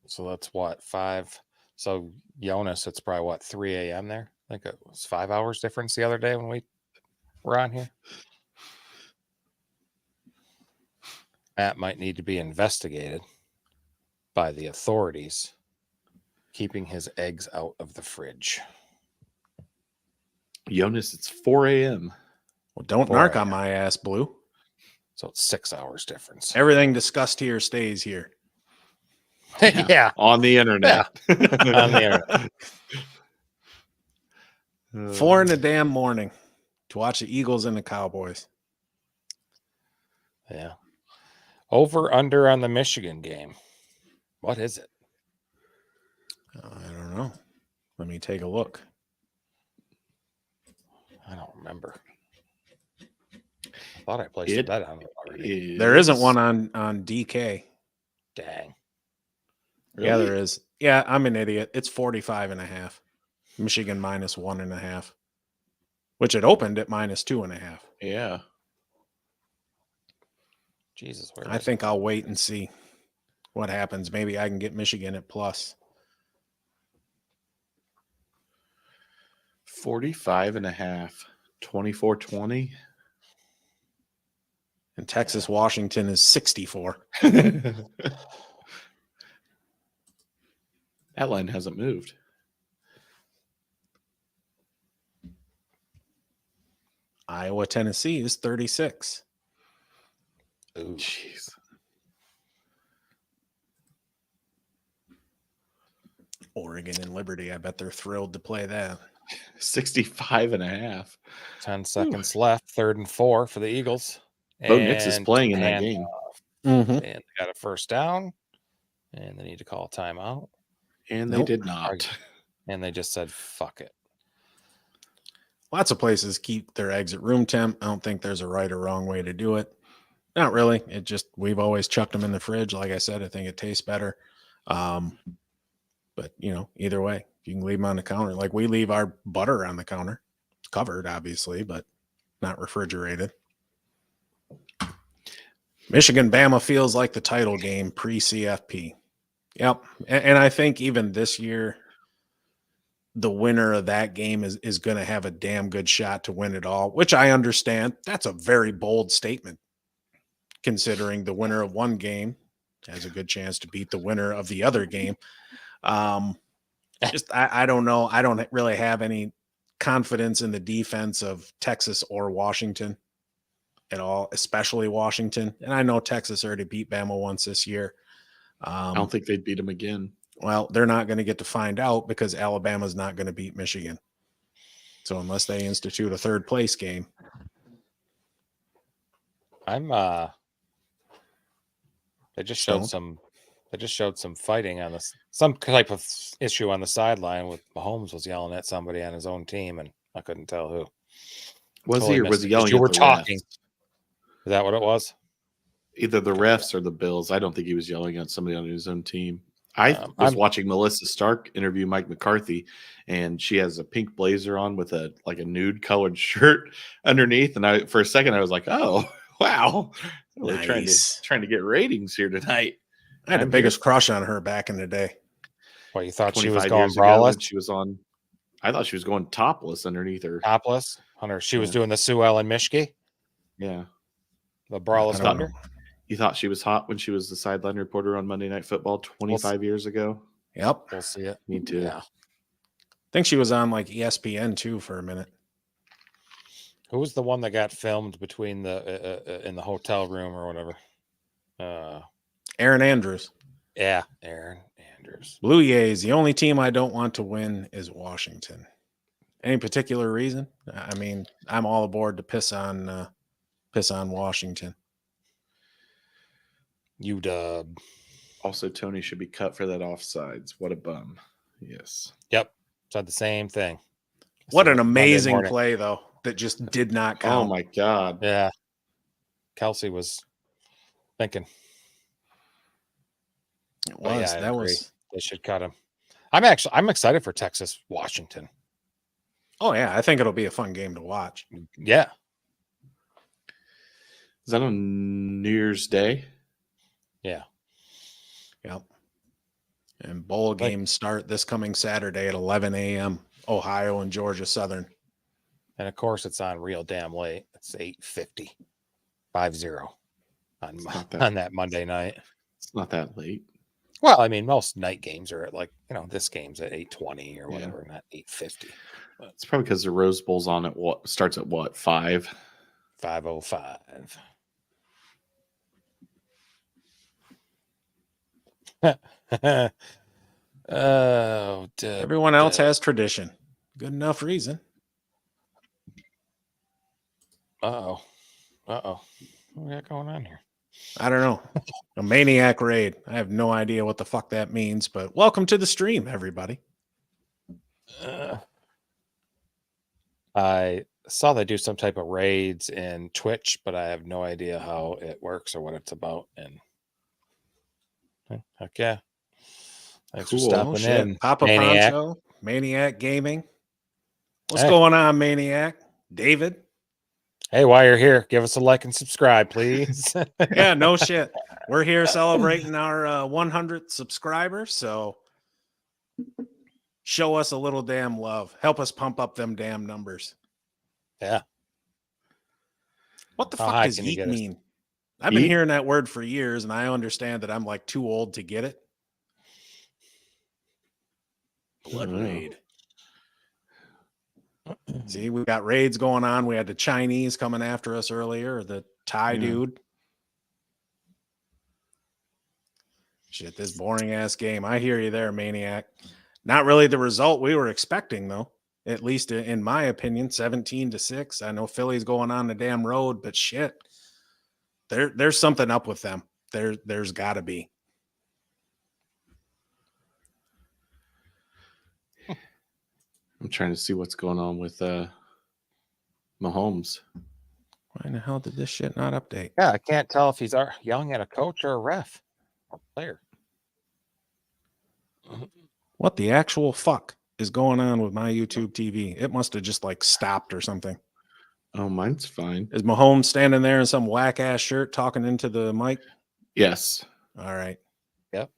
So that's what, 5. So Jonas, it's probably what, 3 a.m. there? I think it was 5 hours difference the other day when we were on here. That might need to be investigated by the authorities, keeping his eggs out of the fridge. Jonas, it's 4 a.m. Well, don't 4 narc a.m. on my ass, Blue. So it's 6 hours difference. Everything discussed here stays here. Yeah. On the internet. On the internet. 4 in the damn morning to watch the Eagles and the Cowboys. Yeah. Over under on the Michigan game. What is it? I don't know. Let me take a look. I don't remember. I thought I placed a It bet on it already. There isn't one on DK. Dang. Yeah, there is. Yeah, I'm an idiot. It's 45.5. Michigan minus 1.5, which it opened at minus 2.5. Yeah. Jesus. Where I is think I'll wait and see what happens. Maybe I can get Michigan at plus. 45.5. 24-20. And Texas, Washington is 64. That line hasn't moved. Iowa, Tennessee is 36. Ooh. Jeez. Oregon and Liberty. I bet they're thrilled to play that. 65.5. 10 seconds left. 3rd and 4 for the Eagles. Bo Nix is And playing in that hand- game. Mhm. and they got a first down, and they need to call a timeout, And Nope. they did not. and they just said, "Fuck it." Lots of places keep their eggs at room temp. I don't think there's a right or wrong way to do it. Not really. It just, we've always chucked them in the fridge. Like I said, I think it tastes better. But either way, you can leave them on the counter. Like we leave our butter on the counter. It's covered, obviously, but not refrigerated. Michigan Bama feels like the title game pre-CFP. Yep. And I think even this year, the winner of that game is going to have a damn good shot to win it all, which I understand. That's a very bold statement, considering the winner of one game has a good chance to beat the winner of the other game. I don't know. I don't really have any confidence in the defense of Texas or Washington at all, especially Washington. And I know Texas already beat Bama once this year. I don't think they'd beat them again. Well, they're not going to get to find out because Alabama's not going to beat Michigan. So unless they institute a third place game. They just showed some fighting on this, some type of issue on the sideline with Mahomes was yelling at somebody on his own team, and I couldn't tell who. Was he or was he yelling you at were the talking? refs? Is that what it was? Either the refs or the Bills. I don't think he was yelling at somebody on his own team. I was watching Melissa Stark interview Mike McCarthy, and she has a pink blazer on with a nude colored shirt underneath. And for a second I was like, "Oh, wow, really Nice. trying to get ratings here tonight." I had the biggest crush on her back in the day. Well, you thought she 25 was going years ago when braless? she was on. I thought she was going topless underneath her. Topless? Hunter, she was Yeah. doing the Sue Ellen Mishke, Yeah. the braless I don't wonder. know. You thought she was hot when she was the sideline reporter on Monday Night Football 25 years ago? Yep. We'll see it. Me too. Yeah. I think she was on like ESPN too for a minute. Who was the one that got filmed between the in the hotel room or whatever? Aaron Andrews. Yeah, Aaron Andrews. Blue Jays. The only team I don't want to win is Washington. Any particular reason? I mean, I'm all aboard to piss on Washington. UW. Also, Tony should be cut for that offsides. What a bum. Yes. Yep. Said the same thing. What So an Monday amazing morning. play, though, that just did not Oh count. my God. Yeah. Kelsey was thinking. It But was. yeah, I That agree. was. They should cut him. I'm excited for Texas, Washington. Oh yeah, I think it'll be a fun game to watch. Yeah. Is that on New Year's Day? Yeah. Yep. And bowl games start this coming Saturday at 11 a.m. Ohio and Georgia Southern. And of course, it's on real damn late. It's 8:50, 5-0 on that Monday night. It's not that late. Well, I mean, most night games are at this game's at 8:20 or whatever, not 8:50. It's probably because the Rose Bowl's on at what starts at what 5? 5:05. Oh, Everyone else has tradition. Good enough reason. Uh-oh. What we got going on here? I don't know. A maniac raid. I have no idea what the fuck that means, but welcome to the stream, everybody. I saw they do some type of raids in Twitch, but I have no idea how it works or what it's about. And heck yeah. Thanks for Cool. stopping in. Papa Maniac. Poncho, Maniac Gaming. What's Hey. going on, Maniac? David? Hey, while you're here, give us a like and subscribe, please. Yeah, no shit. We're here celebrating our 100th subscriber, so show us a little damn love. Help us pump up them damn numbers. Yeah. What the How fuck high does can you yeet get us? mean? I've been Yeet? hearing that word for years, and I understand that I'm like too old to get it. Blood Oh. raid. See, we got raids going on. We had the Chinese coming after us earlier, the Thai Yeah. dude. Shit, this boring ass game. I hear you there, Maniac. Not really the result we were expecting, though. At least in my opinion, 17-6. I know Philly's going on the damn road, but shit, there's something up with them. there's got to be. I'm trying to see what's going on with Mahomes. Why in the hell did this shit not update? Yeah, I can't tell if he's yelling at a coach or a ref or player. What the actual fuck is going on with my YouTube TV? It must have just like stopped or something. Oh, mine's fine. Is Mahomes standing there in some whack ass shirt talking into the mic? Yes. All right. Yep.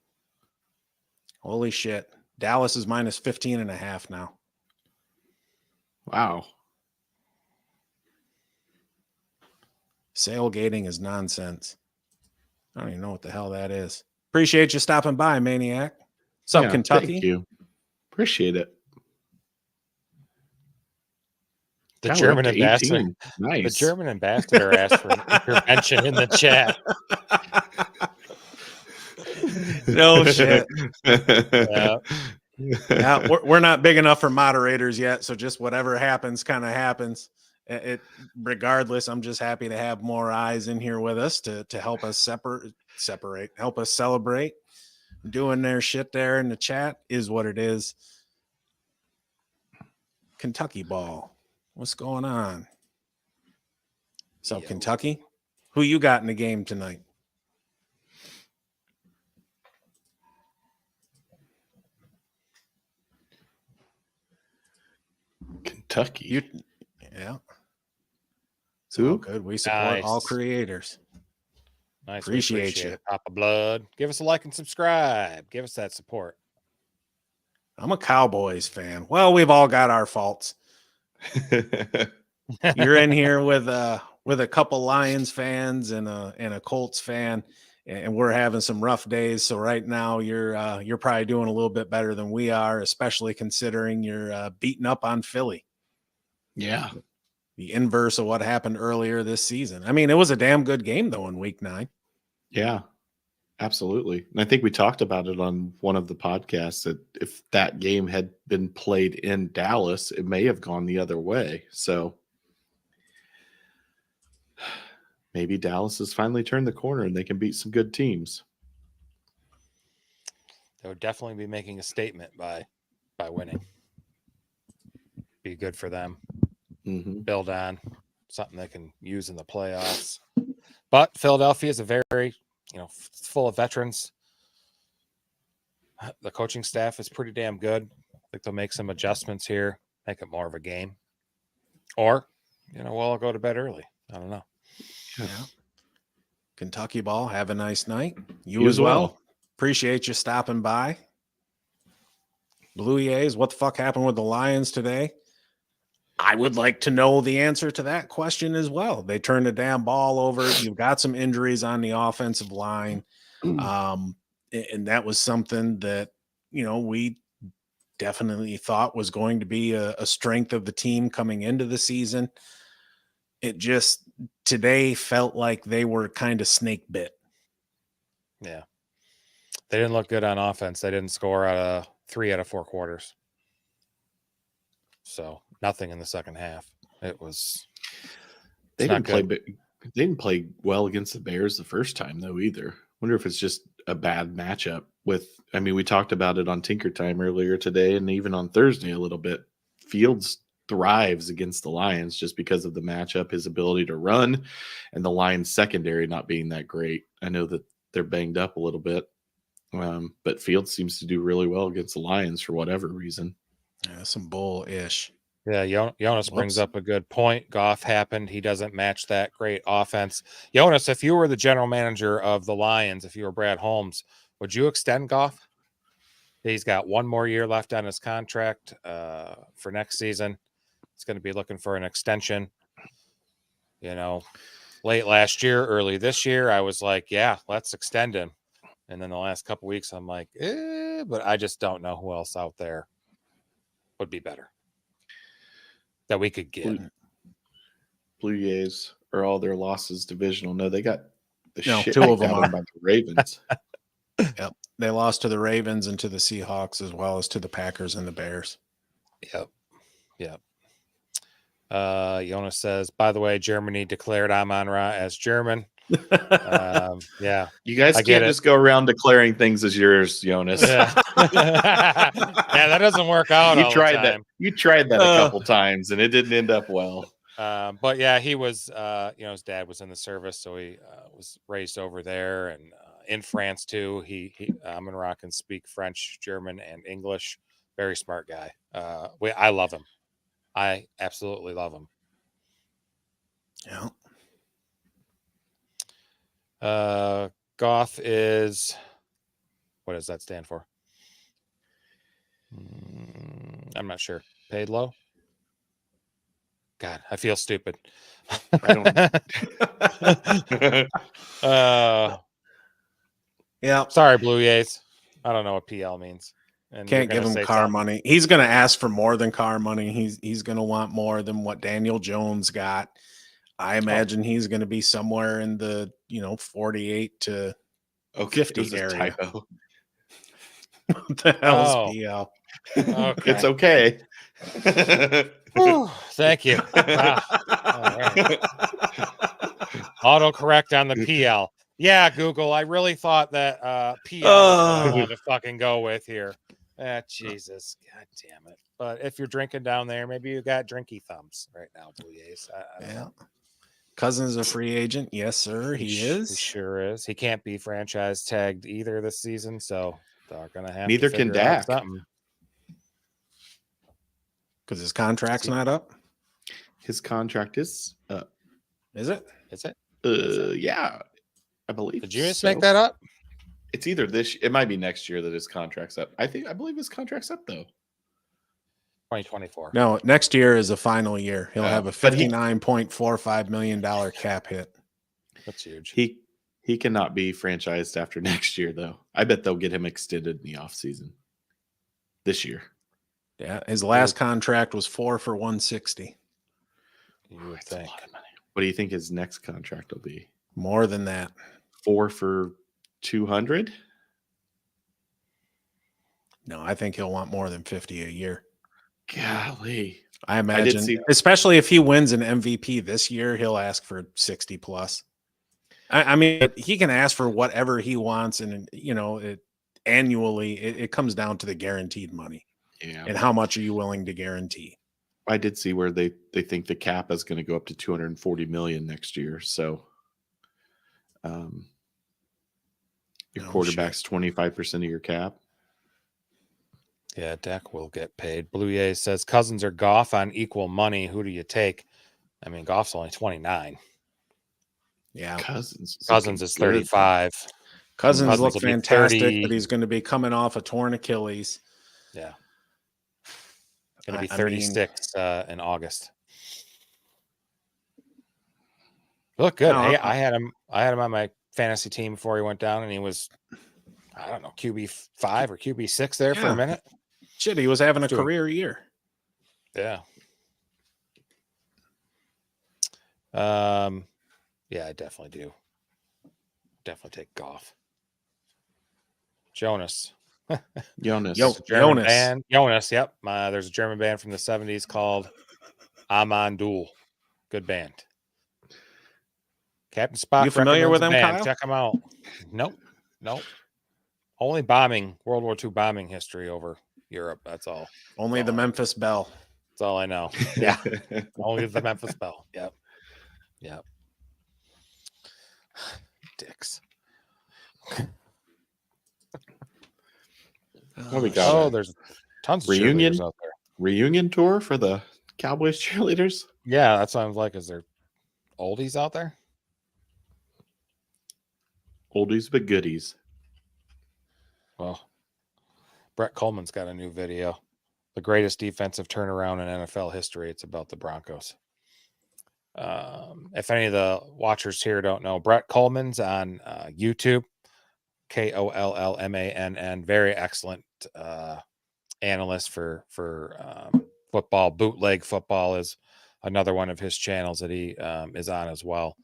Holy shit. Dallas is minus 15.5 now. Wow. Sailgating is nonsense. I don't even know what the hell that is. Appreciate you stopping by, Maniac. What's up, Kentucky? Thank you. Appreciate it. The God, we're up German to ambassador. 18. Nice. The German ambassador asked for an intervention in the chat. No shit. Yeah. Yeah, we're not big enough for moderators yet, so just whatever happens kind of happens. Regardless, I'm just happy to have more eyes in here with us to help us separate, help us celebrate. Doing their shit there in the chat is what it is. Kentucky ball. What's going on? So Kentucky, who you got in the game tonight? Kentucky. Yeah. Who? Good. We support all Nice. creators. Nice. Appreciate you. it. Papa Blood. Give us a like and subscribe. Give us that support. I'm a Cowboys fan. Well, we've all got our faults. You're in here with a couple Lions fans and a Colts fan, and we're having some rough days. So right now you're probably doing a little bit better than we are, especially considering you're beating up on Philly. Yeah. The inverse of what happened earlier this season. I mean, it was a damn good game though in week 9. Yeah. Absolutely. And I think we talked about it on one of the podcasts that if that game had been played in Dallas, it may have gone the other way. So maybe Dallas has finally turned the corner and they can beat some good teams. They would definitely be making a statement by winning. Be good for them. Mm-hmm. Build on something they can use in the playoffs. But Philadelphia is a very, full of veterans. The coaching staff is pretty damn good. I think they'll make some adjustments here, make it more of a game. Or, we'll go to bed early. I don't know. Yeah. Kentucky ball. Have a nice night. You as well. Appreciate you stopping by. Blue Jays, what the fuck happened with the Lions today? I would like to know the answer to that question as well. They turned the damn ball over. You've got some injuries on the offensive line. And that was something that, we definitely thought was going to be a strength of the team coming into the season. It just today felt like they were kind of snake bit. Yeah. They didn't look good on offense. They didn't score out of 3 out of 4 quarters. So nothing in the second half. It was. They didn't play well against the Bears the first time though either. Wonder if it's just a bad matchup we talked about it on Tinker Time earlier today and even on Thursday a little bit. Fields thrives against the Lions just because of the matchup, his ability to run, and the Lions secondary not being that great. I know that they're banged up a little bit, but Fields seems to do really well against the Lions for whatever reason. Yeah, some bull-ish. Yeah, Jonas brings up a good point. Goff happened. He doesn't match that great offense. Jonas, if you were the general manager of the Lions, if you were Brad Holmes, would you extend Goff? He's got one more year left on his contract for next season. He's going to be looking for an extension. Late last year, early this year, I was like, yeah, let's extend him. And then the last couple weeks, I'm like, but I just don't know who else out there would be better that we could get. Blue Jays are all their losses divisional. No, they got the shit 2 of them out of them by the Ravens. Yep. They lost to the Ravens and to the Seahawks as well as to the Packers and the Bears. Yep. Jonas says, by the way, Germany declared Amon-Ra as German. Yeah, You guys I get can't it. just go around declaring things as yours, Jonas. Yeah. Yeah, that doesn't work out You all tried the that. time. You tried that a couple times, and it didn't end up well. But yeah, he was, his dad was in the service, so he was raised over there and in France too. He Monroe can speak French, German, and English. Very smart guy. I love him. I absolutely love him. Yeah. Goff is, what does that stand for? I'm not sure. Paid low. God, I feel stupid. I don't. Yeah. Sorry, Blue Jays. I don't know what PL means. And Can't give him car money. He's going to ask for more than car money. He's going to want more than what Daniel Jones got. I imagine he's going to be somewhere in the 48 to 50 area. Typo. What the hell is PL? Okay. It's okay. Thank you. Wow. All right. Autocorrect on the PL. Yeah, Google. I really thought that PL is what I wanted to fucking go with here. Jesus. God damn it. But if you're drinking down there, maybe you got drinky thumbs right now, Blue Jays. I don't know. Cousins a free agent. Yes, sir. He is. He sure is. He can't be franchise tagged either this season, so they're gonna have Neither to can figure out Dak. something. Because his contract's not up. His contract is up. Is it? Is it? Yeah, I believe. Did you just make that up? It's either this. It might be next year that his contract's up. I believe his contract's up though. 2024. No, next year is the final year. He'll have a but he- $59.45 million cap hit. That's huge. He cannot be franchised after next year though. I bet they'll get him extended in the offseason this year. Yeah, his last contract was 4 for $160. You would That's a think. lot of money. What do you think his next contract will be? More than that. 4 for $200? No, I think he'll want more than 50 a year. Golly. I imagine, especially if he wins an MVP this year, he'll ask for 60 plus. I mean, he can ask for whatever he wants, and annually, it comes down to the guaranteed money. Yeah. And how much are you willing to guarantee? I did see where they think the cap is going to go up to $240 million next year. So, your quarterback's 25% of your cap. Yeah, Dak will get paid. Blue Jays says Cousins or Goff on equal money. Who do you take? I mean, Goff's only 29. Yeah, Cousins is 35. Cousins look fantastic, but he's going to be coming off a torn Achilles. Yeah, going to be 36 in August. Look good. Hey, I had him on my fantasy team before he went down, and he was, I don't know, QB5 or QB6 there for a minute. Shit, he was having a career year. Yeah. Yeah, I definitely do. Definitely take Goff. Jonas. Jonas. Jonas, yep. There's a German band from the 70s called Amandul. Good band. Captain Spock. You familiar with them, band. Kyle? Check them out. Nope. Only World War II bombing history over Europe. That's all. Only the Memphis Belle. That's all I know. Yeah. Only the Memphis Belle. Yep. Dicks. What we got? There's tons of reunion cheerleaders out there. Reunion tour for the Cowboys cheerleaders. Yeah, that sounds like. Is there oldies out there? Oldies but goodies. Well, Brett Coleman's got a new video. The greatest defensive turnaround in NFL history. It's about the Broncos. If any of the watchers here don't know, Brett Coleman's on YouTube. KOLLMANN. Very excellent analyst for football. Bootleg football is another one of his channels that he is on as well.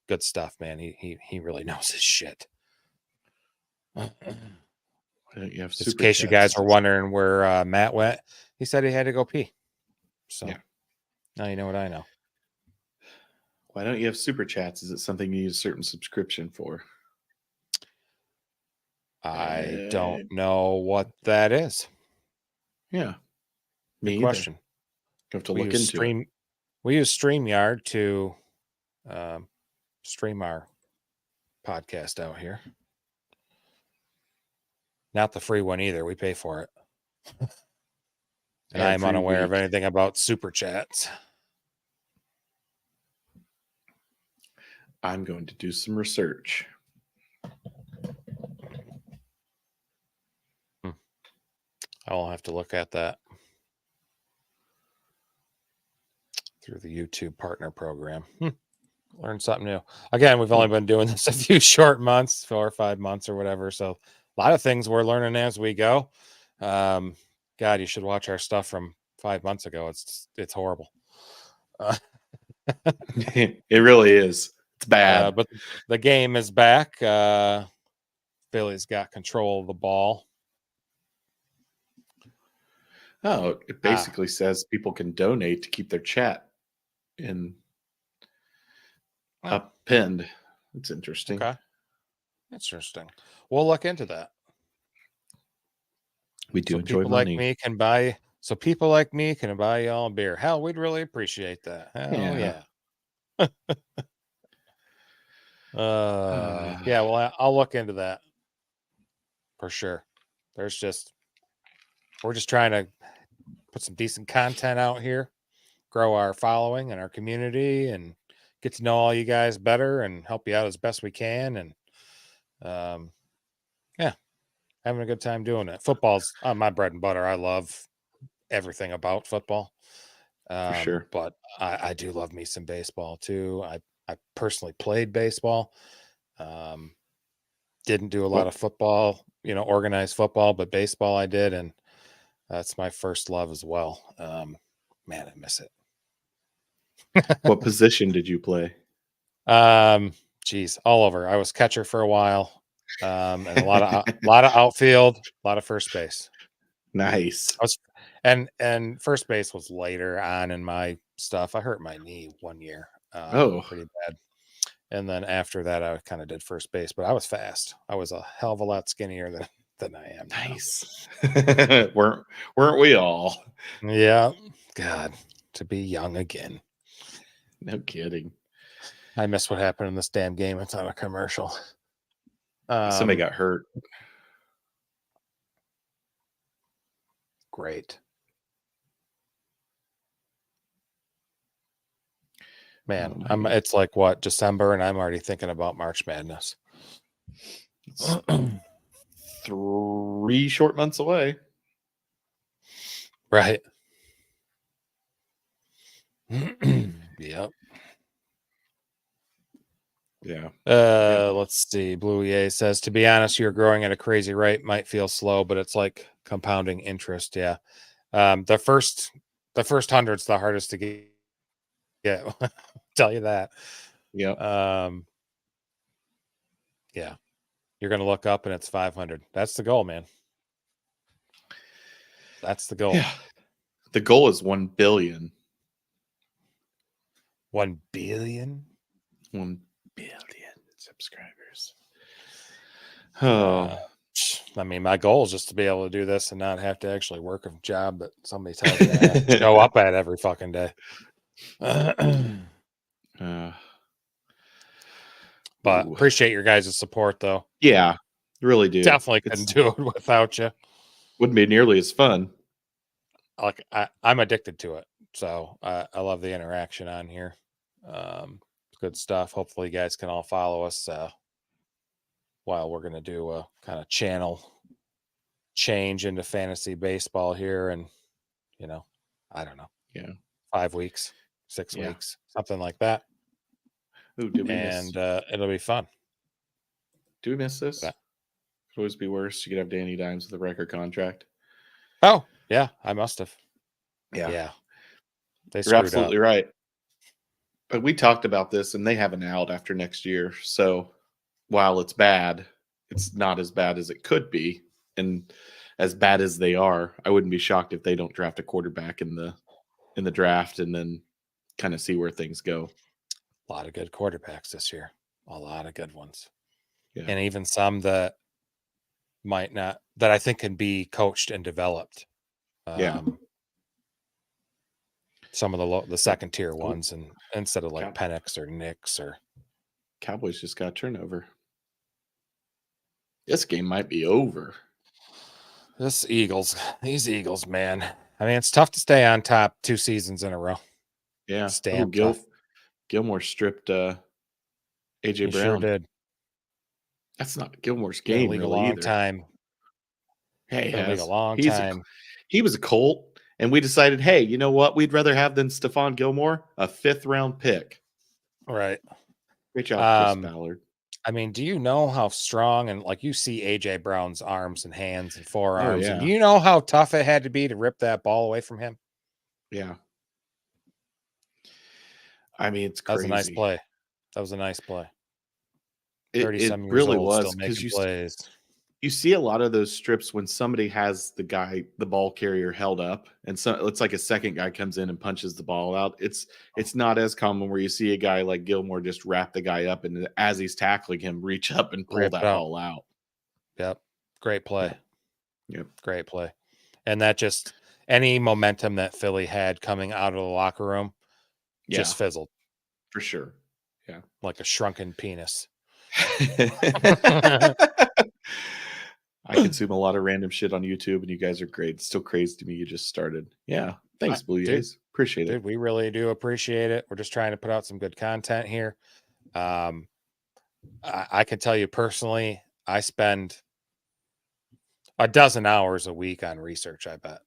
Good stuff, man. He really knows his shit. Just in case you guys were wondering where Matt went, he said he had to go pee. So now you know what I know. Why don't you have super chats? Is it something you need a certain subscription for? I don't know what that is. Yeah. Good Me either. question. You have to We look use into it. We use StreamYard to stream our podcast out here. Not the free one either. We pay for it. And I am Every unaware of week. anything about super chats. I'm going to do some research. I'll have to look at that through the YouTube partner program. Learn something new. Again, we've only been doing this a few short months, 4 or 5 months or whatever. So a lot of things we're learning as we go. God, you should watch our stuff from 5 months ago. It's horrible. It really is. It's bad. But the game is back. Philly's got control of the ball. Oh, it basically says people can donate to keep their chat up pinned. It's interesting. Okay. Interesting. We'll look into that. We do So enjoy people money. like me can buy. So people like me can buy y'all a beer. Hell, we'd really appreciate that. Hell yeah. Yeah. Well, I'll look into that for sure. We're just trying to put some decent content out here, grow our following and our community, and get to know all you guys better and help you out as best we can. And yeah, having a good time doing it. Football's my bread and butter. I love everything about football. For sure. But I do love me some baseball too. I personally played baseball. Didn't do a lot of football, organized football, but baseball I did, and that's my first love as well. Man, I miss it. What position did you play? Geez, all over. I was catcher for a while, and a lot of outfield, a lot of first base. Nice. And first base was later on in my stuff. I hurt my knee one year, pretty bad. And then after that, I kind of did first base, but I was fast. I was a hell of a lot skinnier than I am. Nice. weren't we all? Yeah. God, to be young again. No kidding. I miss what happened in this damn game. It's on a commercial. Somebody got hurt. Great. Man, it's like what, December, and I'm already thinking about March Madness. It's 3 short months away. Right. Yep. Yeah. Let's see. Blue EA says, to be honest, you're growing at a crazy rate. Might feel slow, but it's like compounding interest. Yeah. The first 100's the hardest to get. Tell you that. Yeah. Yeah. You're going to look up and it's 500. That's the goal, man. That's the goal. Yeah. The goal is 1 billion. 1 billion? 1 billion subscribers. Oh. I mean, my goal is just to be able to do this and not have to actually work a job that somebody tells me I have to show up at every fucking day. But appreciate your guys' support, though. Yeah, really do. Definitely couldn't do it without you. Wouldn't be nearly as fun. Like I'm addicted to it, so I love the interaction on here. Good stuff. Hopefully, you guys can all follow us while we're going to do a kind of channel change into fantasy baseball here, and I don't know. Yeah, 5 weeks, 6 weeks, something like that. Ooh, did we and it'll be fun. Do we miss this? Yeah. Could always be worse. You could have Danny Dimes with a record contract. Oh, yeah, I must have. Yeah. You're absolutely right. But we talked about this, and they have an out after next year. So while it's bad, it's not as bad as it could be. And as bad as they are, I wouldn't be shocked if they don't draft a quarterback in the draft and then kind of see where things go. A lot of good quarterbacks this year. A lot of good ones. Yeah. And even some that might not, that I think can be coached and developed. Yeah. Some of the second tier ones, and instead of like Cow- Penix or Nix or Cowboys just got a turnover. This game might be over. these Eagles, man. I mean, it's tough to stay on top 2 seasons in a row. Yeah. It's damn tough. Gilmore stripped AJ He Brown. sure did. That's not Gilmore's Been in the game league really a long either. time. Hey, Been in the league a long he's time. he was a Colt, and we decided, hey, you know what? We'd rather have than Stephon Gilmore, a 5th-round pick. Right. Great job, Chris Ballard. I mean, do you know how strong, and like you see AJ Brown's arms and hands and forearms, and do you know how tough it had to be to rip that ball away from him? Yeah. I mean, it's crazy. That was a nice play. That was a nice play. It 37 years really old, was, still making plays. You see a lot of those strips when somebody has the ball carrier held up, and so it's like a second guy comes in and punches the ball out. It's not as common where you see a guy like Gilmore just wrap the guy up, and as he's tackling him, reach up and pull that ball out. Yep. Great play. Yep. Great play. And that just, any momentum that Philly had coming out of the locker room just fizzled. For sure. Yeah. Like a shrunken penis. I consume a lot of random shit on YouTube, and you guys are great. It's still crazy to me you just started. Yeah. Thanks, Blue Jays. Appreciate it. Dude, we really do appreciate it. We're just trying to put out some good content here. I can tell you personally, I spend a dozen hours a week on research, I bet.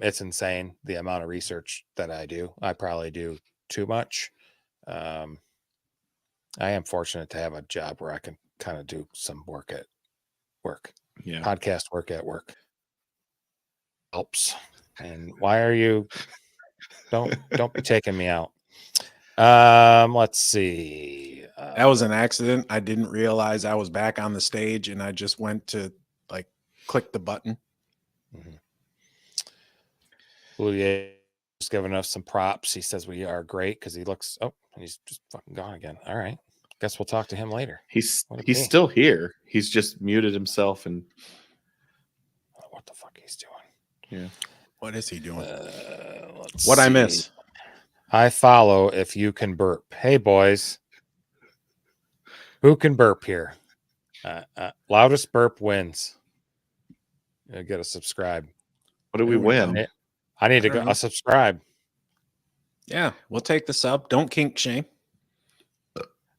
It's insane the amount of research that I do. I probably do too much. I am fortunate to have a job where I can kind of do some work at work. Yeah. Podcast work at work helps. And why are you don't be taking me out? Let's see. That was an accident. I didn't realize I was back on the stage, and I just went to like click the button. Blue Jay just giving us some props. He says we are great because he looks. Oh, he's just fucking gone again. All right. Guess we'll talk to him later. He's still here. He's just muted himself and what the fuck he's doing. Yeah. What is he doing? What I miss? I follow if you can burp. Hey boys. Who can burp here? Loudest burp wins. You get a subscribe. What do we win? I need to go subscribe. Yeah, we'll take the sub. Don't kink shame.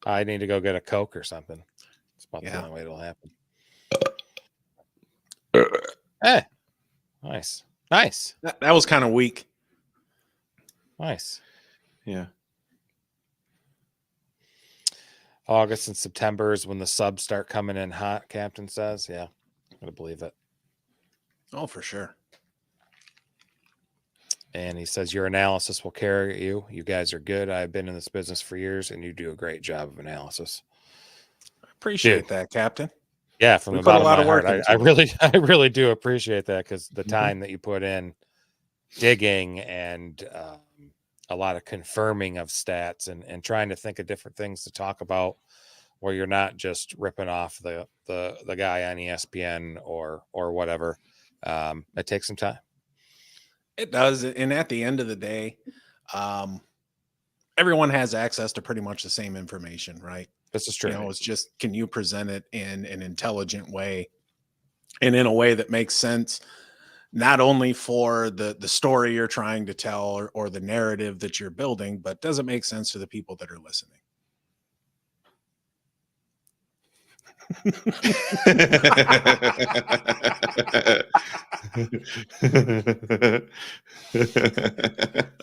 I need to go get a Coke or something. It's about the only way it'll happen. Hey, nice. That was kind of weak. Nice. Yeah. August and September is when the subs start coming in hot, Captain says. Yeah, I'm going to believe it. Oh, for sure. And he says, your analysis will carry you. You guys are good. I've been in this business for years, and you do a great job of analysis. Appreciate that, Captain. Yeah, from the bottom of my heart. I really do appreciate that, because the time that you put in digging and a lot of confirming of stats and trying to think of different things to talk about, where you're not just ripping off the guy on ESPN or whatever. It takes some time. It does. And at the end of the day, everyone has access to pretty much the same information, right? This is true. You know, it's just, can you present it in an intelligent way and in a way that makes sense, not only for the story you're trying to tell or the narrative that you're building, but does it make sense to the people that are listening?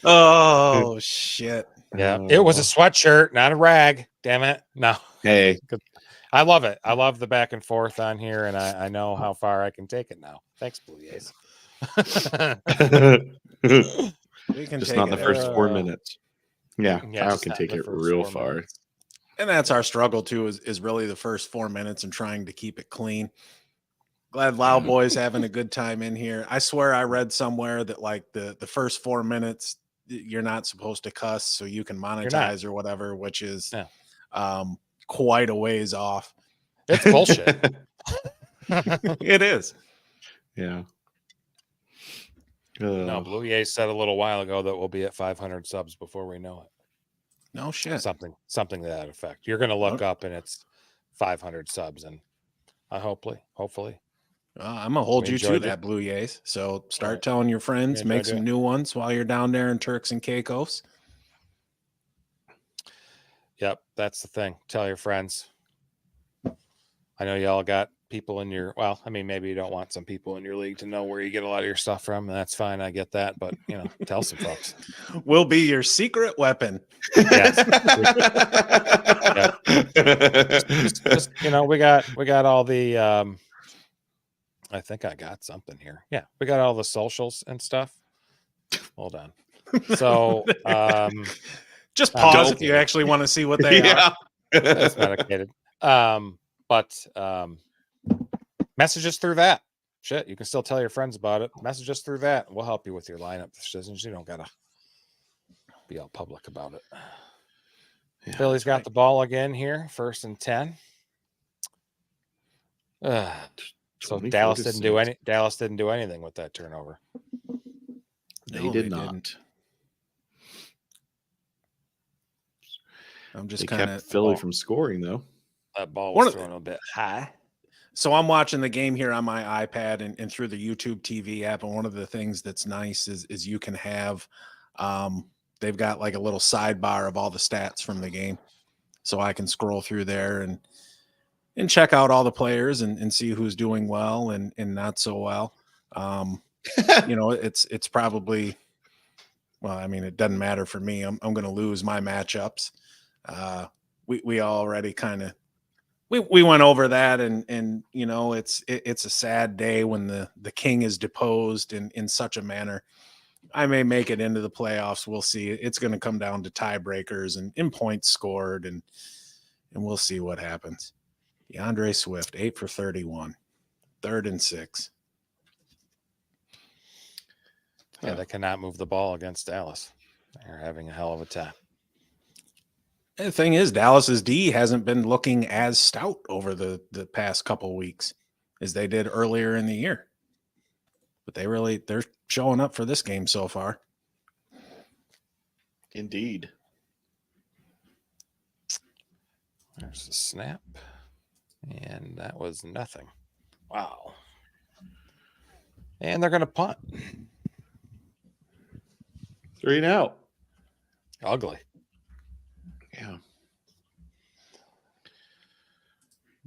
Oh shit. Yeah, it was a sweatshirt, not a rag. Damn it. No. Hey, I love it. I love the back and forth on here, and I know how far I can take it now. Thanks, Blue Jays. We can just take not the it first 4 minutes. Yeah, Kyle can take it real far. Minutes. And that's our struggle too, is really the first 4 minutes and trying to keep it clean. Glad Loud Boy's having a good time in here. I swear I read somewhere that like the first 4 minutes, you're not supposed to cuss, so you can not. monetize or whatever, which is Yeah. quite a ways off. It's bullshit. It is. Yeah. No, Blue Yay said a little while ago that we'll be at 500 subs before we know it. No shit. Something to that effect. You're going to look up and it's 500 subs, and hopefully, I'm gonna hold We you to enjoyed that, Blue Yays. So start Right. telling your friends, We make enjoyed some it. new ones while you're down there in Turks and Caicos. Yep, that's the thing. Tell your friends. I know y'all got people in your, well, I mean, maybe you don't want some people in your league to know where you get a lot of your stuff from, and that's fine. I get that, but tell some folks. Will be your secret weapon. Yes. Just, we got all the I think I got something here. Yeah, we got all the socials and stuff. Hold on. So just pause if medicated. you actually want to see what they are. It's medicated. But messages through that. Shit, you can still tell your friends about it. Message us through that. We'll help you with your lineup decisions. You don't gotta be all public about it. Yeah, Philly's got the ball again here, 1st and 10. So Dallas didn't do anything with that turnover. They did not. Didn't. I'm just They kind kept of Philly from scoring though. That ball was thrown a bit high. So I'm watching the game here on my iPad and through the YouTube TV app. And one of the things that's nice is you can have, they've got like a little sidebar of all the stats from the game. So I can scroll through there and check out all the players and see who's doing well and not so well. It's probably, well, I mean, it doesn't matter for me. I'm going to lose my matchups. We already kind of, we went over that and it's a sad day when the king is deposed in such a manner. I may make it into the playoffs. We'll see. It's going to come down to tiebreakers and in points scored and we'll see what happens. DeAndre Swift, 8 for 31, 3rd and 6. Yeah, they cannot move the ball against Dallas. They're having a hell of a time. The thing is, Dallas's D hasn't been looking as stout over the past couple weeks as they did earlier in the year. But they're showing up for this game so far. Indeed. There's a snap. And that was nothing. Wow. And they're going to punt. 3 and out. Ugly. Yeah.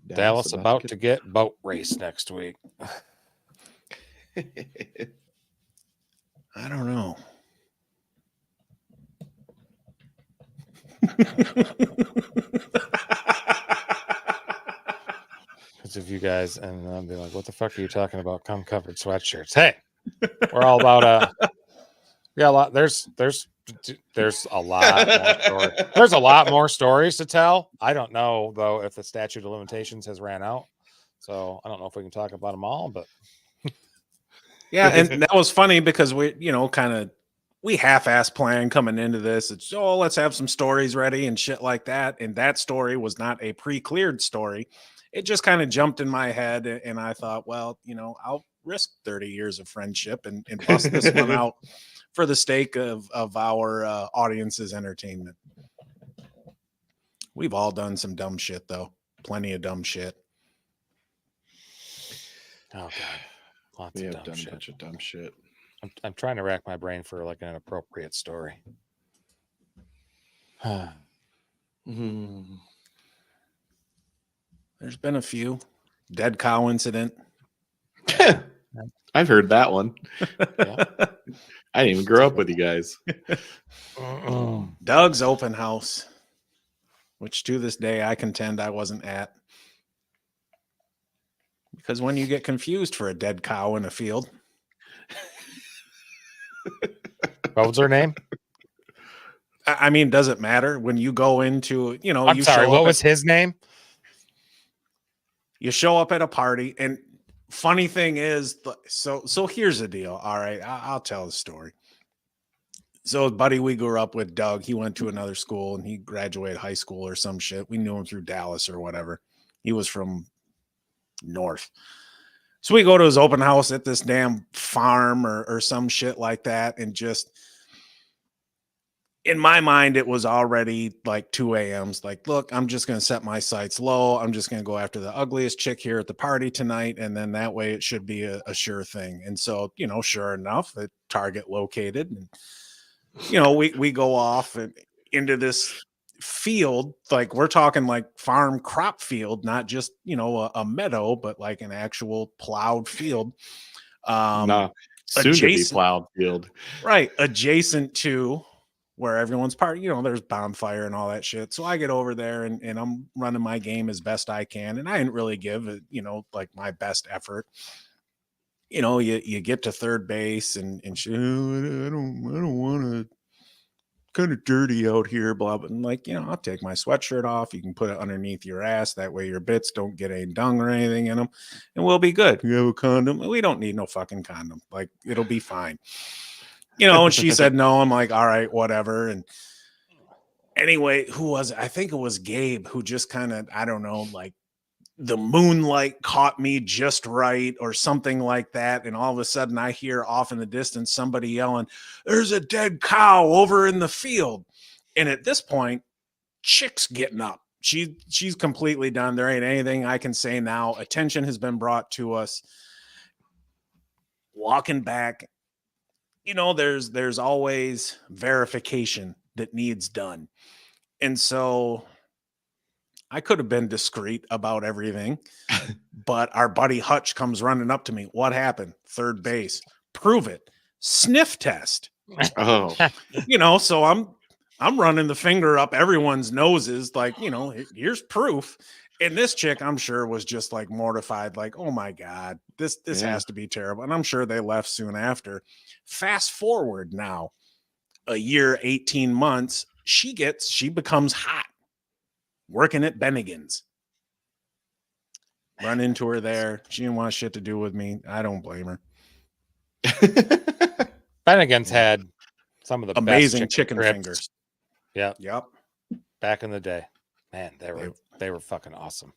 Dallas about to get boat race next week. I don't know. Because if you guys, and I'll be like, what the fuck are you talking about? Cum covered sweatshirts. Hey, we're all about yeah, a lot. There's a lot more stories. There's a lot more stories to tell. I don't know though if the statute of limitations has ran out. So I don't know if we can talk about them all, but yeah, and that was funny because we half-ass plan coming into this. It's let's have some stories ready and shit like that. And that story was not a pre-cleared story. It just kind of jumped in my head, and I thought, well, I'll risk 30 years of friendship and bust this one out for the sake of our audience's entertainment. We've all done some dumb shit, though. Plenty of dumb shit. Oh god, we have done a bunch of dumb shit. I'm trying to rack my brain for like an appropriate story. There's been a few. Dead cow incident. I've heard that one. Yeah. I didn't even grow up with you guys. Doug's open house, which to this day I contend I wasn't at. Because when you get confused for a dead cow in a field. What was her name? I mean, does it matter when you go into, I'm sorry, what was his name? You show up at a party, and funny thing is, so here's the deal. All right, I'll tell the story. So a buddy we grew up with, Doug, he went to another school and he graduated high school or some shit. We knew him through Dallas or whatever. He was from North. So we go to his open house at this damn farm or some shit like that. And just in my mind, it was already like 2 a.m. Like, look, I'm just going to set my sights low. I'm just going to go after the ugliest chick here at the party tonight. And then that way it should be a sure thing. And so, sure enough, the target located. And, we go off and into this field, like we're talking like farm crop field, not just a meadow, but like an actual plowed field. Soon to be plowed field, right? Adjacent to where everyone's part. There's bonfire and all that shit. So I get over there and I'm running my game as best I can, and I didn't really give it, like my best effort. You get to third base and shit, I don't want to, kind of dirty out here, blah, blah. And like, I'll take my sweatshirt off. You can put it underneath your ass. That way your bits don't get any dung or anything in them, and we'll be good. You have a condom? We don't need no fucking condom. Like, it'll be fine. And she said no. I'm like, all right, whatever. And anyway, who was it? I think it was Gabe, who just kind of, I don't know, like, the moonlight caught me just right or something like that. And all of a sudden I hear off in the distance somebody yelling, "There's a dead cow over in the field." And at this point, chick's getting up. She's completely done. There ain't anything I can say now. Attention has been brought to us. Walking back, there's always verification that needs done. And so I could have been discreet about everything, but our buddy Hutch comes running up to me. "What happened?" "Third base." "Prove it." "Sniff test." Oh, So I'm running the finger up everyone's noses, like, here's proof. And this chick, I'm sure, was just like mortified, like, oh my God, this has to be terrible. And I'm sure they left soon after. Fast forward now, a year, 18 months, she becomes hot. Working at Bennigan's. Run into her there. She didn't want shit to do with me. I don't blame her. Bennigan's had some of the amazing best chicken strips. fingers. Yep. Back in the day. Man, they were fucking awesome.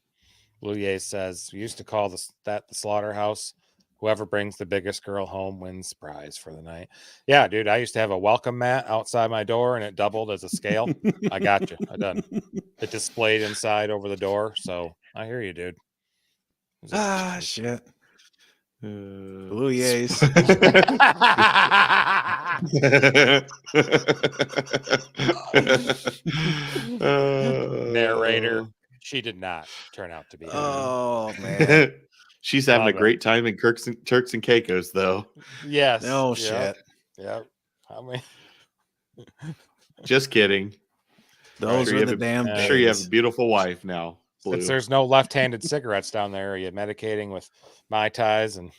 Blue Yay says, "We used to call the slaughterhouse. Whoever brings the biggest girl home wins prize for the night." Yeah, dude, I used to have a welcome mat outside my door and it doubled as a scale. I got you. I done. It displayed inside over the door. So I hear you, dude. Shit. Blue Yays. Narrator. She did not turn out to be. Oh, man. She's having a great time in Turks and Caicos, though. Yes. Oh, shit. Yep. Just kidding. Those are the damn days. I'm sure you have a beautiful wife now. Blue. Since there's no left-handed cigarettes down there, are you medicating with Mai Tais and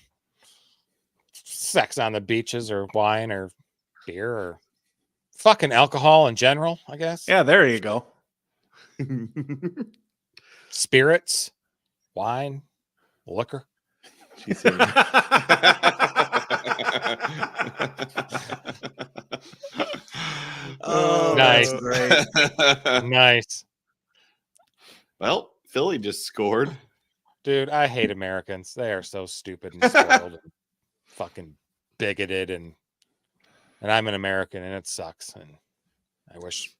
sex on the beaches or wine or beer or fucking alcohol in general, I guess? Yeah, there you go. Spirits, wine, liquor. Oh, nice. Great. Nice. Well, Philly just scored. Dude, I hate Americans. They are so stupid and spoiled and fucking bigoted, and I'm an American and it sucks. And I wish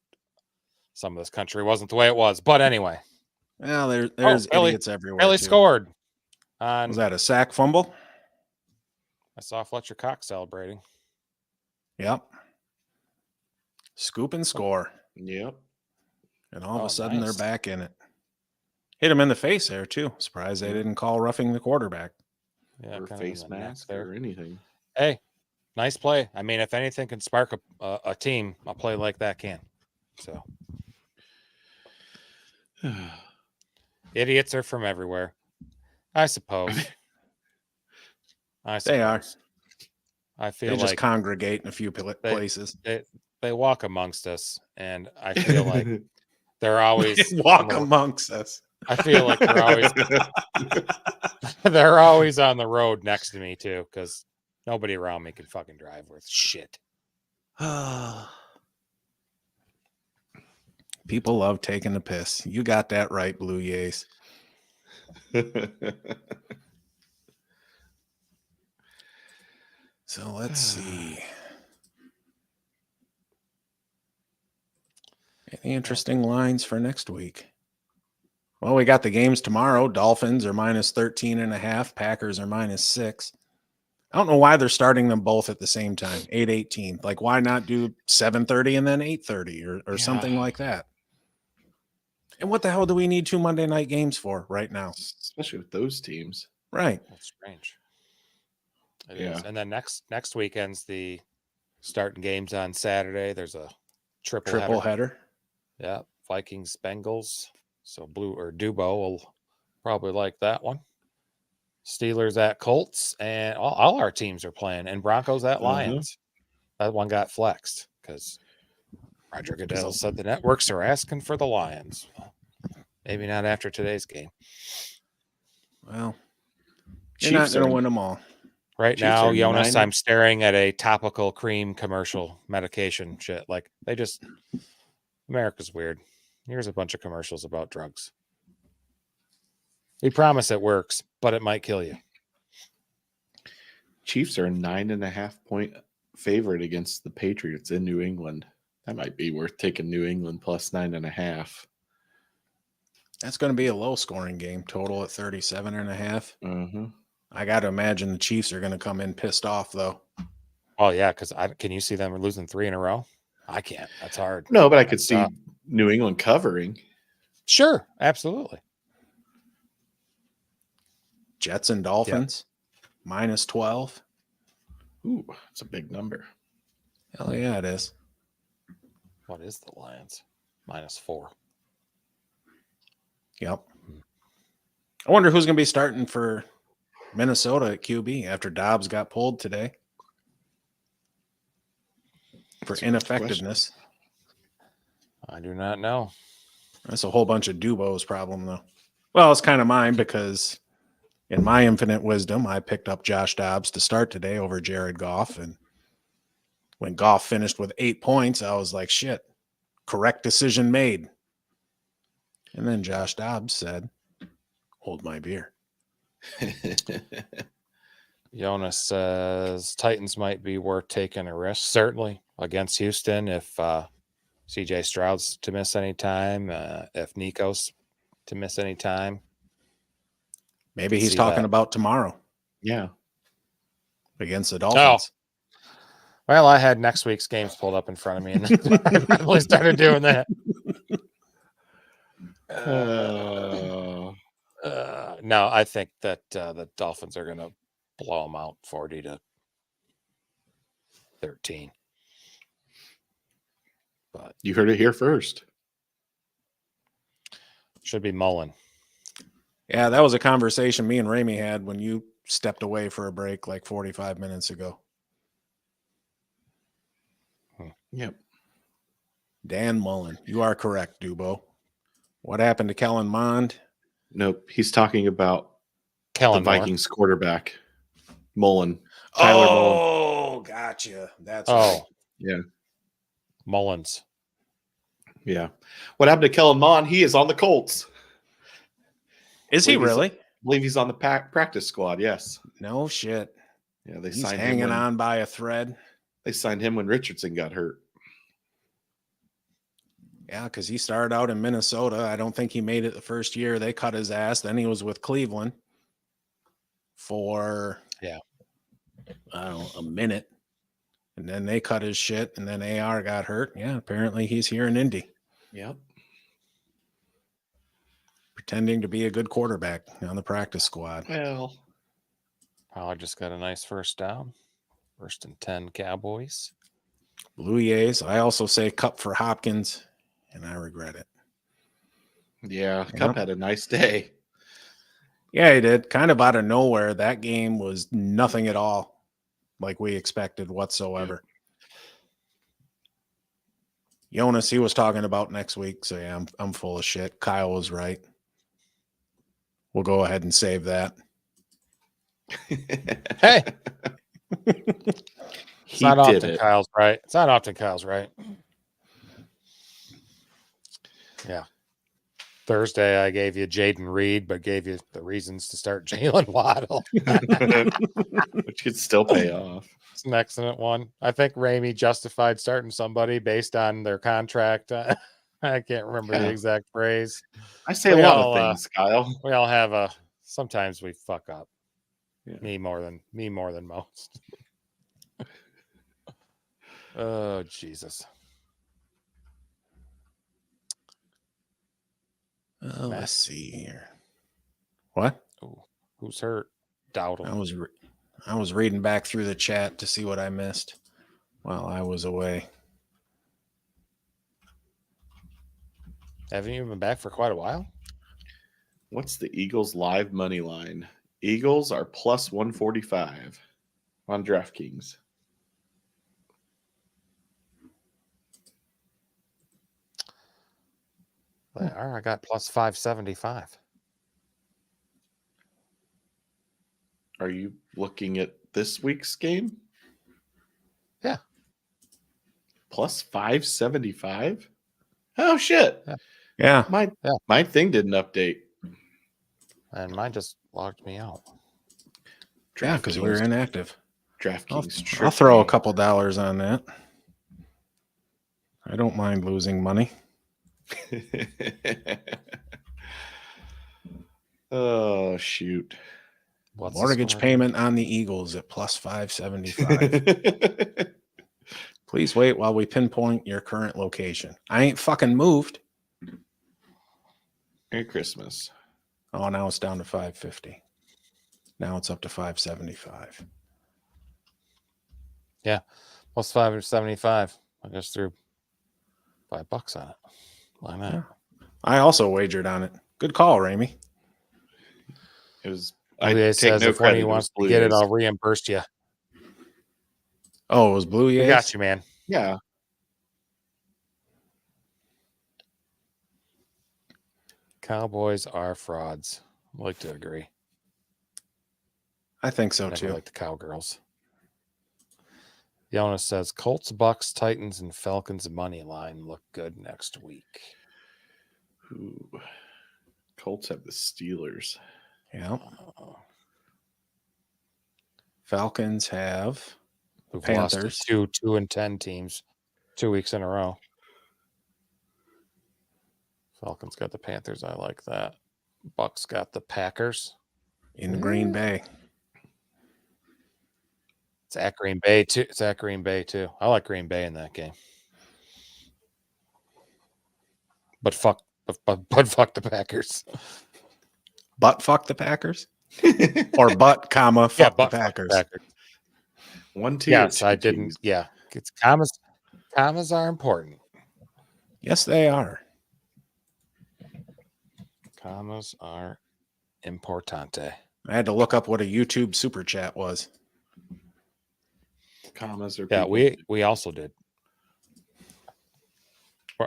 some of this country wasn't the way it was. But anyway. Well, there's idiots everywhere. Philly scored. Was that a sack fumble? I saw Fletcher Cox celebrating. Yep. Scoop and score. Yep. And all of a sudden they're back in it. Hit him in the face there too. Surprised they didn't call roughing the quarterback. Yeah, or face mask or anything. Hey, nice play. I mean, if anything can spark a team, a play like that can. So idiots are from everywhere, I suppose. They are. I feel they just like congregate in a few places. They walk amongst us, and I feel like they're always walk amongst us. I feel like they're always on the road next to me too, because nobody around me can fucking drive worth shit. People love taking the piss. You got that right, Blue Jays. So let's see. Any interesting lines for next week? Well, we got the games tomorrow. Dolphins are -13.5. Packers are -6. I don't know why they're starting them both at the same time, 8:18. Like, why not do 7:30 and then 8:30 or something like that? And what the hell do we need 2 Monday night games for right now? Especially with those teams. Right. That's strange. It Yeah. is. And then next weekend's the starting games on Saturday. There's a triple header. Yeah. Vikings, Bengals. So Dubo will probably like that one. Steelers at Colts, and all our teams are playing, and Broncos at Lions. That one got flexed because Roger Goodell said the networks are asking for the Lions. Maybe not after today's game. Well, you're not going to win them all. Right now, Jonas, I'm staring at a topical cream commercial medication shit. Like, America's weird. Here's a bunch of commercials about drugs. We promise it works, but it might kill you. Chiefs are a 9.5-point favorite against the Patriots in New England. That might be worth taking New England plus 9.5. That's going to be a low scoring game, total at 37.5. I got to imagine the Chiefs are going to come in pissed off, though. Oh, yeah, because can you see them losing 3 in a row? I can't. That's hard. No, but I could see New England covering. Sure, absolutely. Jets and Dolphins, -12. Ooh, that's a big number. Hell yeah, it is. What is the Lions? -4. Yep. I wonder who's going to be starting for Minnesota at QB after Dobbs got pulled today for ineffectiveness. I do not know. That's a whole bunch of Dubo's problem, though. Well, it's kind of mine because in my infinite wisdom, I picked up Josh Dobbs to start today over Jared Goff. And when Goff finished with 8 points, I was like, shit, correct decision made. And then Josh Dobbs said, hold my beer. Jonas says Titans might be worth taking a risk. Certainly against Houston if CJ Stroud's to miss any time, if Nico's to miss any time. Maybe he's talking about tomorrow. Yeah. Against the Dolphins. Oh. Well, I had next week's games pulled up in front of me, and I probably started doing that. No, I think that the Dolphins are going to blow them out 40-13. But you heard it here first. Should be Mullen. Yeah, that was a conversation me and Ramey had when you stepped away for a break like 45 minutes ago. Yep. Dan Mullen. You are correct, Dubo. What happened to Kellen Mond? Nope. He's talking about Kellen the Vikings quarterback, Mullen. Tyler Mullen. Oh, gotcha. That's right. Yeah. Mullins. Yeah. What happened to Kellen Mond? He is on the Colts. Is he really? I believe he's on the practice squad. Yes. No shit. Yeah, he's signed hanging on by a thread. They signed him when Richardson got hurt. Yeah, because he started out in Minnesota. I don't think he made it the first year. They cut his ass. Then he was with Cleveland for I don't know, a minute. And then they cut his shit. And then AR got hurt. Yeah, apparently he's here in Indy. Yep. Pretending to be a good quarterback on the practice squad. Well, I just got a nice first down. 1st and 10 Cowboys. Blue Jays. I also say Cup for Hopkins, and I regret it. Yeah, Cup had a nice day. Yeah, he did. Kind of out of nowhere. That game was nothing at all like we expected whatsoever. Jonas, he was talking about next week, so yeah, I'm full of shit. Kyle was right. We'll go ahead and save that. Hey. It's He not did often it. Kyle's right. It's not often Kyle's right. Yeah. Thursday, I gave you Jaden Reed, but gave you the reasons to start Jalen Waddle. Which could still pay off. It's an excellent one. I think Ramey justified starting somebody based on their contract. I can't remember the Yeah. exact phrase. I say a lot of things, Kyle. We all have a. Sometimes we fuck up. Yeah. Me more than most. Oh Jesus! Let's see here. What? Ooh, who's hurt? Dowdle. I was reading back through the chat to see what I missed while I was away. Haven't you been back for quite a while? What's the Eagles live money line? Eagles are plus 145 on DraftKings. They are. I got plus 575. Are you looking at this week's game? Yeah. Plus 575? Oh, shit. Yeah. My thing didn't update. And mine just logged me out. Yeah, because we were inactive. DraftKings. I'll throw a couple dollars on that. I don't mind losing money. Oh, shoot. What's the Mortgage score? payment on the Eagles at plus 575. Please wait while we pinpoint your current location. I ain't fucking moved. Merry Christmas. Oh, now it's down to 550. Now it's up to 575. Yeah. Plus 575. I just threw $5 on it. Why not? Yeah. I also wagered on it. Good call, Ramey. It was. Blue Jays says if one of you wants to get it, I'll reimburse you. Oh, it was Blue Jays? We got you, man. Yeah. Cowboys are frauds. I like to agree. I think so, Never too. like the Cowgirls. Jonas says Colts, Bucks, Titans, and Falcons money line look good next week. Ooh. Colts have the Steelers. Yeah. Falcons have Who've Panthers. lost to 2-10 teams 2 weeks in a row. Falcons got the Panthers. I like that. Bucks got the Packers. In Green Bay. It's at Green Bay too. I like Green Bay in that game. But fuck the Packers. But fuck the Packers? Or but, comma, fuck the Packers. Fuck the Packers. 1, 2. Yes, I didn't. Yeah. It's commas. Commas are important. Yes, they are. Commas are importante. I had to look up what a YouTube super chat was. Commas are Yeah, people. we also did.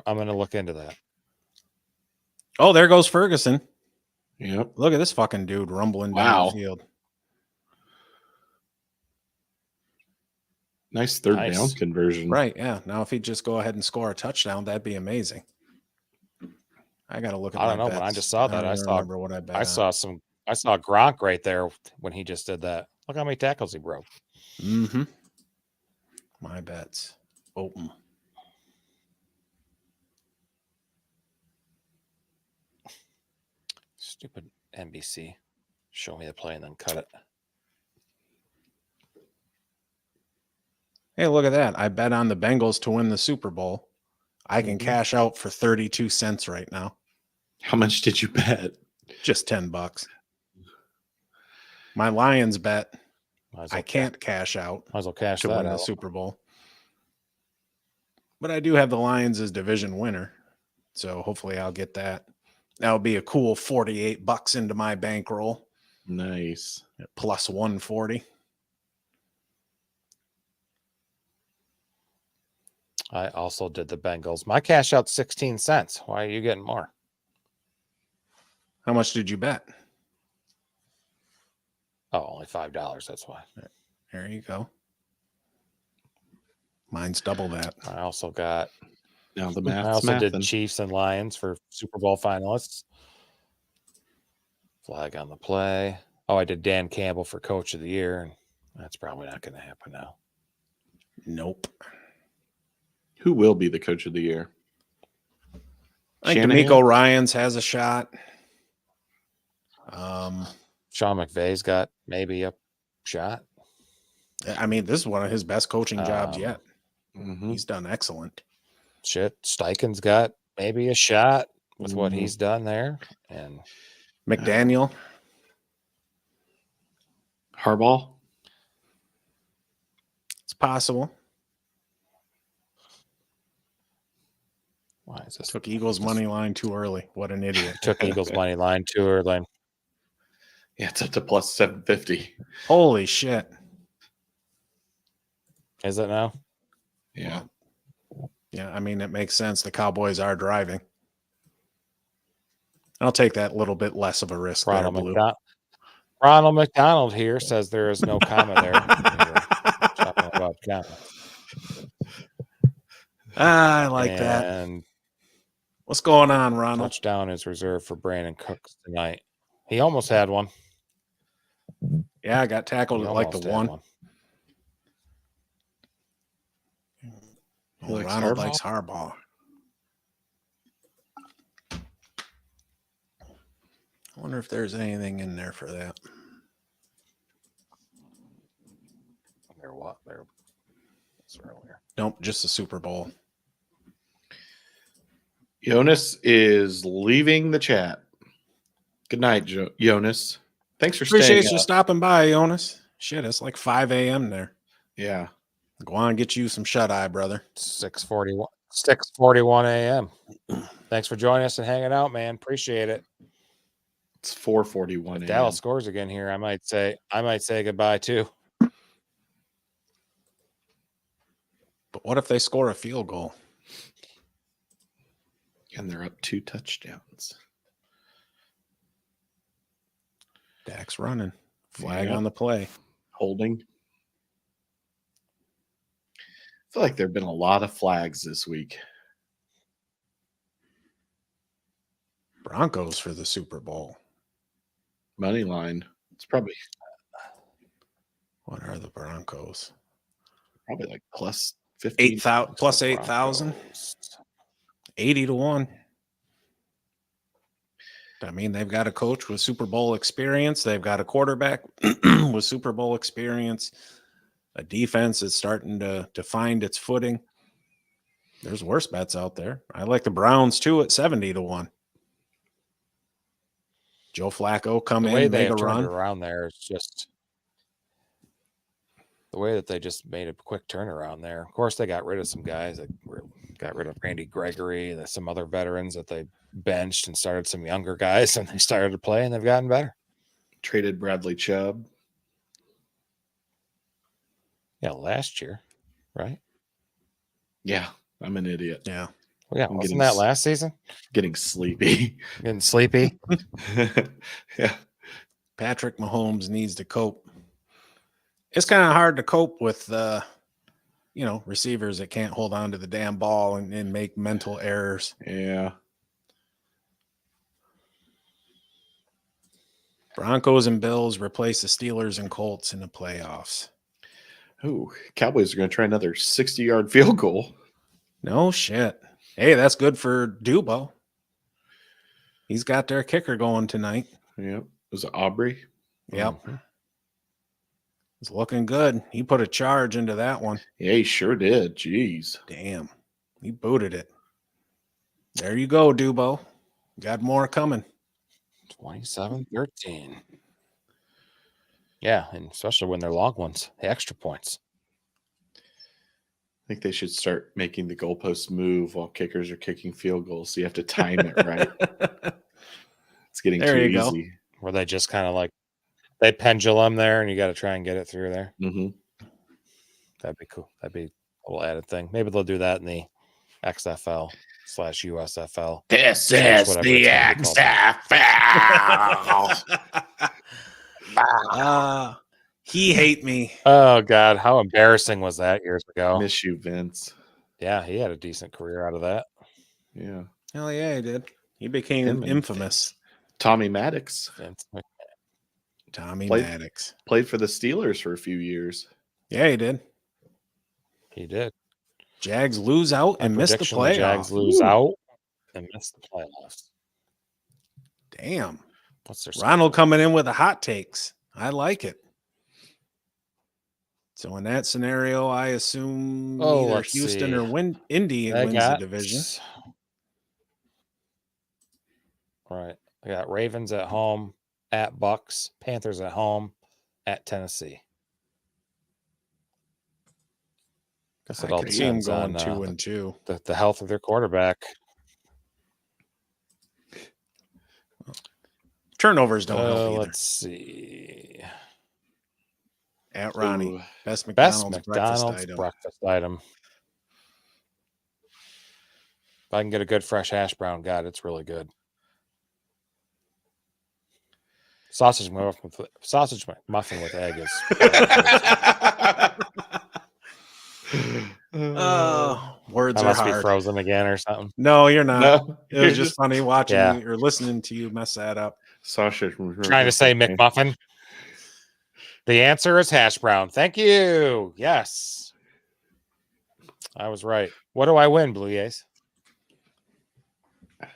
I'm going to look into that. Oh, there goes Ferguson. Yep. Look at this fucking dude rumbling down Wow. the field. Nice third down conversion. Right, yeah. Now, if he'd just go ahead and score a touchdown, that'd be amazing. I got to look at I don't know, bets. but I just saw that. I don't remember what I bet. I saw Gronk right there when he just did that. Look how many tackles he broke. Mm-hmm. My bets. Open. Stupid NBC. Show me the play and then cut it. Hey, look at that. I bet on the Bengals to win the Super Bowl. I can Mhm. cash out for 32 cents right now. How much did you bet? Just $10. My Lions bet, I can't cash out Might as well cash to that win the out. Super Bowl. But I do have the Lions as division winner. So hopefully I'll get that. That'll be a cool $48 into my bankroll. Nice. At plus 140. I also did the Bengals. My cash out 16 cents. Why are you getting more? How much did you bet? Oh, only $5. That's why. There you go. Mine's double that. I also got. Now the I math's also did mathin'. Chiefs and Lions for Super Bowl finalists. Flag on the play. Oh, I did Dan Campbell for Coach of the Year, and that's probably not going to happen now. Nope. Who will be the coach of the year? I think Shanahan? D'Amico Ryans has a shot. Sean McVay's got maybe a shot. I mean, this is one of his best coaching jobs Um, yet. Mhm. He's done excellent. Shit, Steichen's got maybe a shot with what Mhm. he's done there. And McDaniel. Harbaugh? It's possible. why is this? Took Eagles money line too early. What an idiot. Took Eagles money line too early. Yeah, it's up to plus 750. Holy shit. Is it now? Yeah. Yeah, I mean, it makes sense. The Cowboys are driving. I'll take that little bit less of a risk there, Blue. Ronald McDonald here says there is no comma there. Talking about comma. I like that. And What's going on, Ronald? touchdown is reserved for Brandon Cooks tonight. He almost had one. Yeah, I got tackled He at like the almost had one. He likes Ronald Harbaugh? likes Harbaugh. I wonder if there's anything in there for that. There what? There. It's earlier. Nope, just the Super Bowl. Jonas is leaving the chat. Good night, Jonas. Thanks for Appreciate staying you up. stopping by, Jonas. Shit, it's like 5 a.m. there. Yeah. Go on and get you some shut-eye, brother. 6:41 a.m. Thanks for joining us and hanging out, man. Appreciate it. It's 4:41 If Dallas scores again here, I might say goodbye too. But what if they score a field goal? And they're up 2 touchdowns. Dak's running. Flag Yeah. on the play. Holding. I feel like there have been a lot of flags this week. Broncos for the Super Bowl. Money line. It's probably What are the Broncos? like plus 15. 8,000 plus 8,000. 80 to 1. I mean, they've got a coach with Super Bowl experience. They've got a quarterback with Super Bowl experience. A defense is starting to find its footing. There's worse bets out there. I like the Browns too at 70 to 1. Joe Flacco come The way in, they make a have turned run. it around there is just the way that they just made a quick turnaround there. Of course, they got rid of some guys. Got rid of Randy Gregory and some other veterans that they benched and started some younger guys, and they started to play, and they've gotten better. Traded Bradley Chubb. Yeah, last year, right? Yeah, I'm an idiot. Yeah. Well, yeah, I'm wasn't getting that last season? Getting sleepy. Getting sleepy. Yeah. Patrick Mahomes needs to cope. It's kind of hard to cope with receivers that can't hold on to the damn ball and make mental errors. Yeah. Broncos and Bills replace the Steelers and Colts in the playoffs. Oh, Cowboys are going to try another 60-yard field goal. No shit. Hey, that's good for Dubo. He's got their kicker going tonight. Yep. Was it Aubrey? Yep. It's looking good. He put a charge into that one. Yeah, he sure did. Jeez. Damn. He booted it. There you go, Dubo. Got more coming. 27-13. Yeah, and especially when they're long ones, the extra points. I think they should start making the goalposts move while kickers are kicking field goals. So you have to time it right. It's getting There too you go. easy. Where they just kind of like they pendulum there, and you got to try and get it through there. Mm-hmm. That'd be cool. That'd be a little added thing. Maybe they'll do that in the XFL/USFL. This is is the the XFL. He hate me. Oh God, how embarrassing was that years ago? Miss you, Vince. Yeah, he had a decent career out of that. Yeah. Hell yeah, he did. He became Him and infamous. Tommy Maddox Vince. Tommy Played- Maddox. played for the Steelers for a few years. Yeah, he did. He did. Jags lose out My and miss the prediction: the Jags playoff. lose Ooh, out and miss the playoffs. Damn. What's their Ronald schedule? coming in with the hot takes. I like it. So in that scenario, I assume Oh, either let's Houston see. or Indy They wins the got division. right. I got Ravens at home, at Bucks, Panthers at home, at Tennessee. Guess it I all could see him depends going on 2-2. the health of their quarterback. Turnovers don't help either. Let's see. At Ronnie, Ooh. best Best McDonald's, McDonald's breakfast item. If I can get a good fresh hash brown, God, it's really good. Sausage muffin with egg is. Words I are must be hard. frozen again or something. No, you're not. No, It was just funny watching Yeah. you or listening to you mess that up. sausage. Trying to say McMuffin. The answer is hash brown. Thank you. Yes. I was right. What do I win, Blue Jays?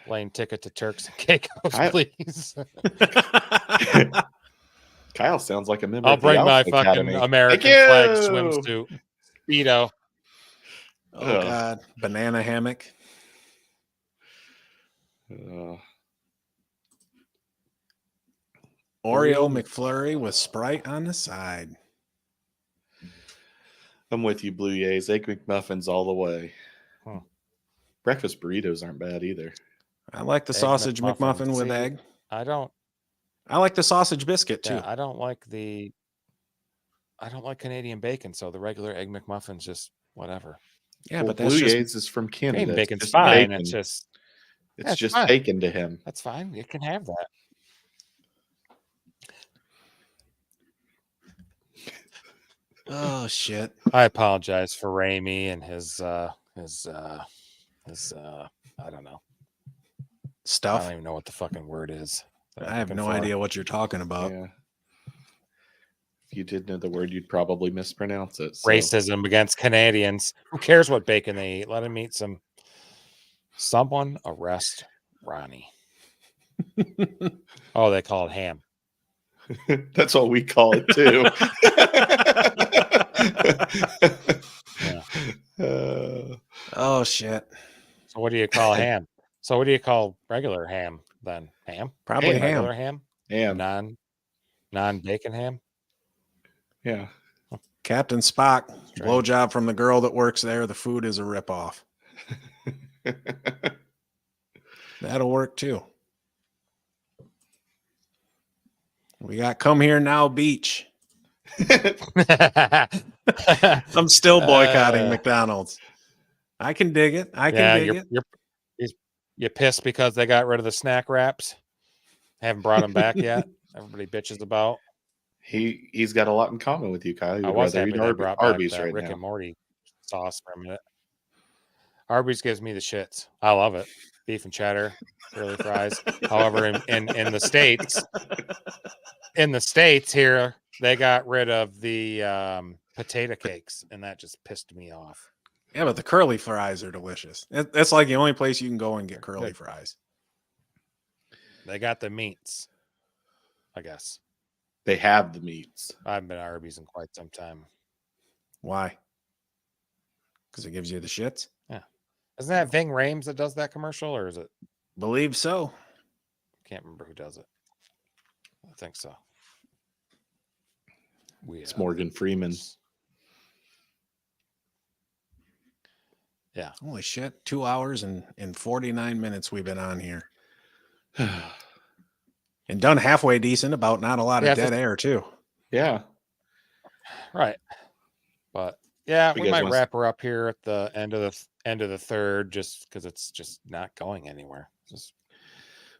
Plane ticket to Turks and Caicos, please. Kyle sounds like a member I'll of the bring my Alpha fucking Academy. American Thank flag you! swimsuit. Speedo. Oh Ugh. God, banana hammock. Oreo McFlurry with Sprite on the side. I'm with you, Blue Jays. Egg McMuffins all the way. Huh. Breakfast burritos aren't bad either. I like the Egg sausage McMuffin. McMuffin with See, egg. I don't. I like the sausage biscuit too. Yeah, I don't like Canadian bacon, so the regular egg McMuffin's just whatever. Yeah, Well, but that's Blue just Jays is from Canadian Canada. bacon's It's fine. bacon. It's just It's just fine. bacon to him. That's fine. You can have that. oh shit. I apologize for Ramey and his I don't know. I Stuff. don't even know what the fucking word is. that I'm I have looking no for. idea what you're talking about. Yeah. If you did know the word, you'd probably mispronounce it. So. Racism against Canadians. Who cares what bacon they eat? Let them eat some. Someone arrest Ronnie. Oh, they call it ham. That's what we call it too. Oh shit. So what do you call ham? So what do you call regular ham then? Ham? Probably ham. Regular ham? Ham. Non-bacon ham? Yeah. Captain Spock, Strange. blowjob from the girl that works there. The food is a ripoff. That'll work too. We got Come Here Now Beach. I'm still boycotting McDonald's. I can dig it. I can dig it. You pissed because they got rid of the snack wraps? Haven't brought them back yet. Everybody bitches about. He's got a lot in common with you, Kyle. He I would was rather happy eat they brought Arby's back that right Rick now. and Morty sauce for a minute. Arby's gives me the shits. I love it. Beef and cheddar, curly fries. However, in the states here, they got rid of the potato cakes, and that just pissed me off. Yeah, but the curly fries are delicious. That's like the only place you can go and get curly Good. fries. They got the meats, I guess. They have the meats. I haven't been to Arby's in quite some time. Why? Because it gives you the shits? Yeah. Isn't that Ving Rhames that does that commercial, or is it? Believe so. Can't remember who does it. I think so. It's Morgan Freeman. Yeah. Holy shit. 2 hours and 49 minutes we've been on here. And done halfway decent, about not a lot of dead air, too. Yeah. Right. But yeah, You we guys might want- wrap her up here at the end of the third, just because it's just not going anywhere.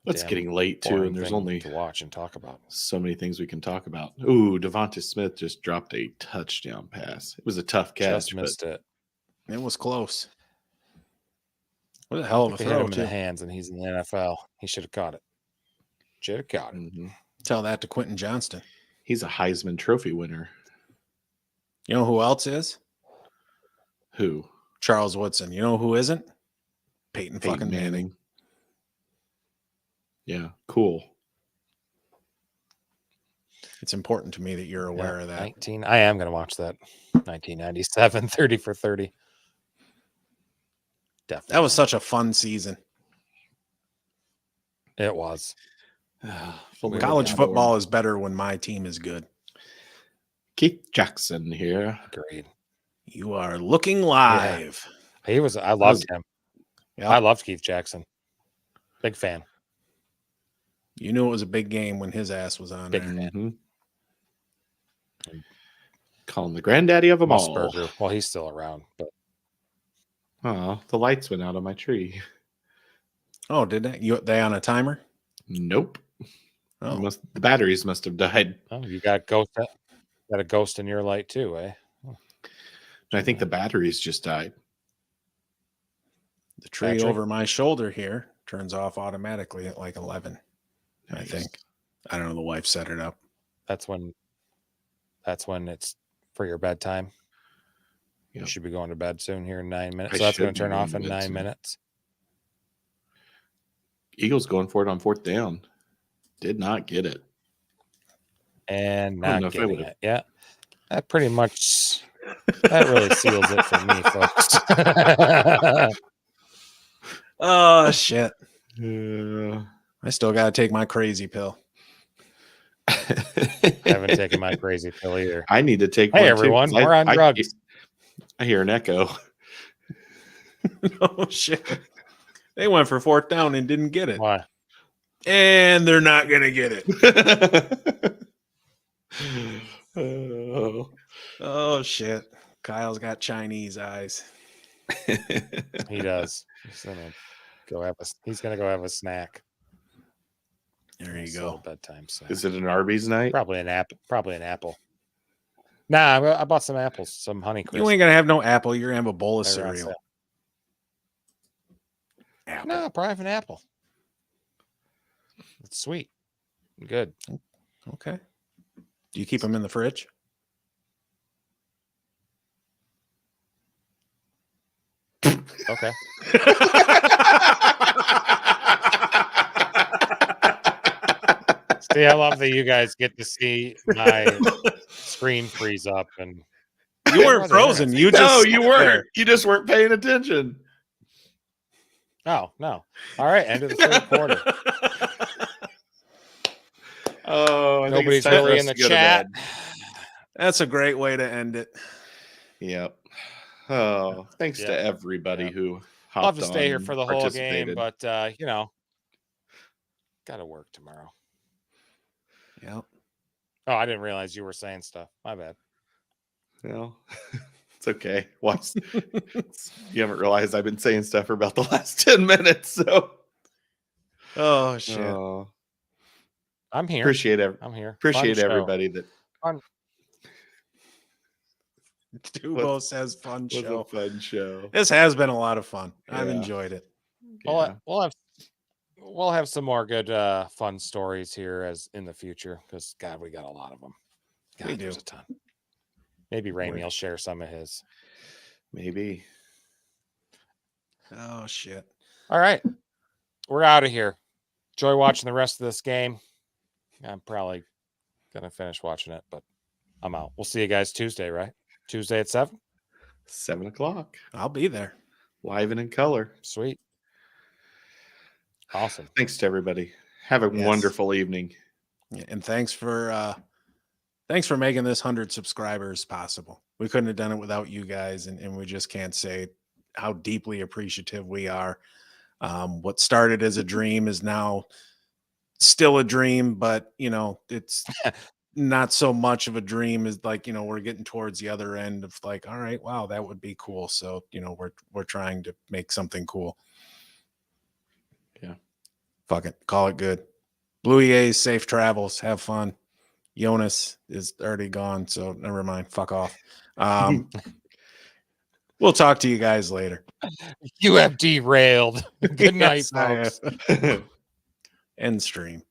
It's damn getting late too, boring and there's thing only to watch and talk about. so many things we can talk about. Ooh, Devonta Smith just dropped a touchdown pass. It was a tough Just catch, but missed it. It was close. What a hell of a They hit throw, him in the too. hands, and he's in the NFL. He should have caught it. Should have caught it. mhm. Tell that to Quentin Johnston. He's a Heisman Trophy winner. You know who else is? Who? Charles Woodson. You know who isn't? Peyton fucking Peyton Manning. Manning. Yeah, cool. It's important to me that you're aware Yeah, of that. 19. I am going to watch that. 1997, 30 for 30. Definitely. That was such a fun season. It was. Full of College God. football is better when my team is good. Keith Jackson here. Agreed. You are looking live. He was. I loved him. Yep. I loved Keith Jackson. Big fan. You knew it was a big game when his ass was on Big there. fan. Mhm. Call him the granddaddy of them all. Musburger. Well, he's still around, but Oh, the lights went out on my tree. Oh, did they? They on a timer? Nope. Oh, The batteries must have died. oh, you got ghost. Got a ghost in your light too, eh? And I think the batteries just died. the tree Patrick? over my shoulder here turns off automatically at like 11. I Nice. think. I don't know. The wife set it up. That's when it's for your bedtime. Yep. You should be going to bed soon here in 9 minutes. I So that's should going be to turn going off to in bed 9 soon. minutes. Eagles going for it on 4th down. Did not get it. And I don't know not if I getting would've- it. Yeah. That pretty much that really seals it for me, folks. Oh, shit. Uh, I still got to take my crazy pill. I haven't taken my crazy pill either. I need to take Hey one everyone, too, 'cause we're on drugs. I hear an echo. Oh, shit. They went for 4th down and didn't get it. Why? And they're not going to get it. Oh. Oh, shit. Kyle's got Chinese eyes. He does. He's gonna go have a snack. There you It's go. still bedtime. So Is it an Arby's night? probably an apple. Nah, I bought some apples, some Honey Crisp. You ain't going to have no apple. You're going to have a bowl of They were on cereal. sale. Apple. No, probably have an apple. It's sweet. Good. Okay. Do you keep them in the fridge? Okay. See, I love that you guys get to see my screen freeze up and You weren't frozen. You just No, sat you there. weren't. You just weren't paying attention. oh no. All right, end of the third quarter. Oh, I think Nobody's it's time for really us in the to go to chat. bed. That's a great way to end it. Yep. Oh, thanks Yeah. to everybody Yeah. who I'll have hopped to stay on here and for the whole game, participated. but gotta work tomorrow. Yep. Oh, I didn't realize you were saying stuff. My bad. Well, it's okay. Watch. You haven't realized I've been saying stuff for about the last 10 minutes. So Oh shit. I'm here. appreciate I'm here. appreciate Fun show. everybody that Dubo says fun was show. a fun show. This has been a lot of fun. I've Yeah. enjoyed it. Yeah. We'll have some more good fun stories here as in the future because God, we got a lot of them. God, We do. there's a ton. Maybe Raimi will share some of his. Maybe. Oh shit. All right, we're out of here. Enjoy watching the rest of this game. I'm probably gonna finish watching it, but I'm out. We'll see you guys Tuesday, right? Tuesday at 7. 7:00. I'll be there. Live and in color. Sweet. Awesome. Thanks to everybody. Have a Yes. wonderful evening. Yeah, and thanks for making this 100 subscribers possible. We couldn't have done it without you guys, and we just can't say how deeply appreciative we are. What started as a dream is now still a dream, but it's not so much of a dream as we're getting towards the other end of all right, wow, that would be cool. So we're trying to make something cool. Yeah. Fuck it. Call it good. Blue EAs, safe travels. Have fun. Jonas is already gone, so never mind. Fuck off. We'll talk to you guys later. You have derailed. Good night, Yes, I folks. End stream.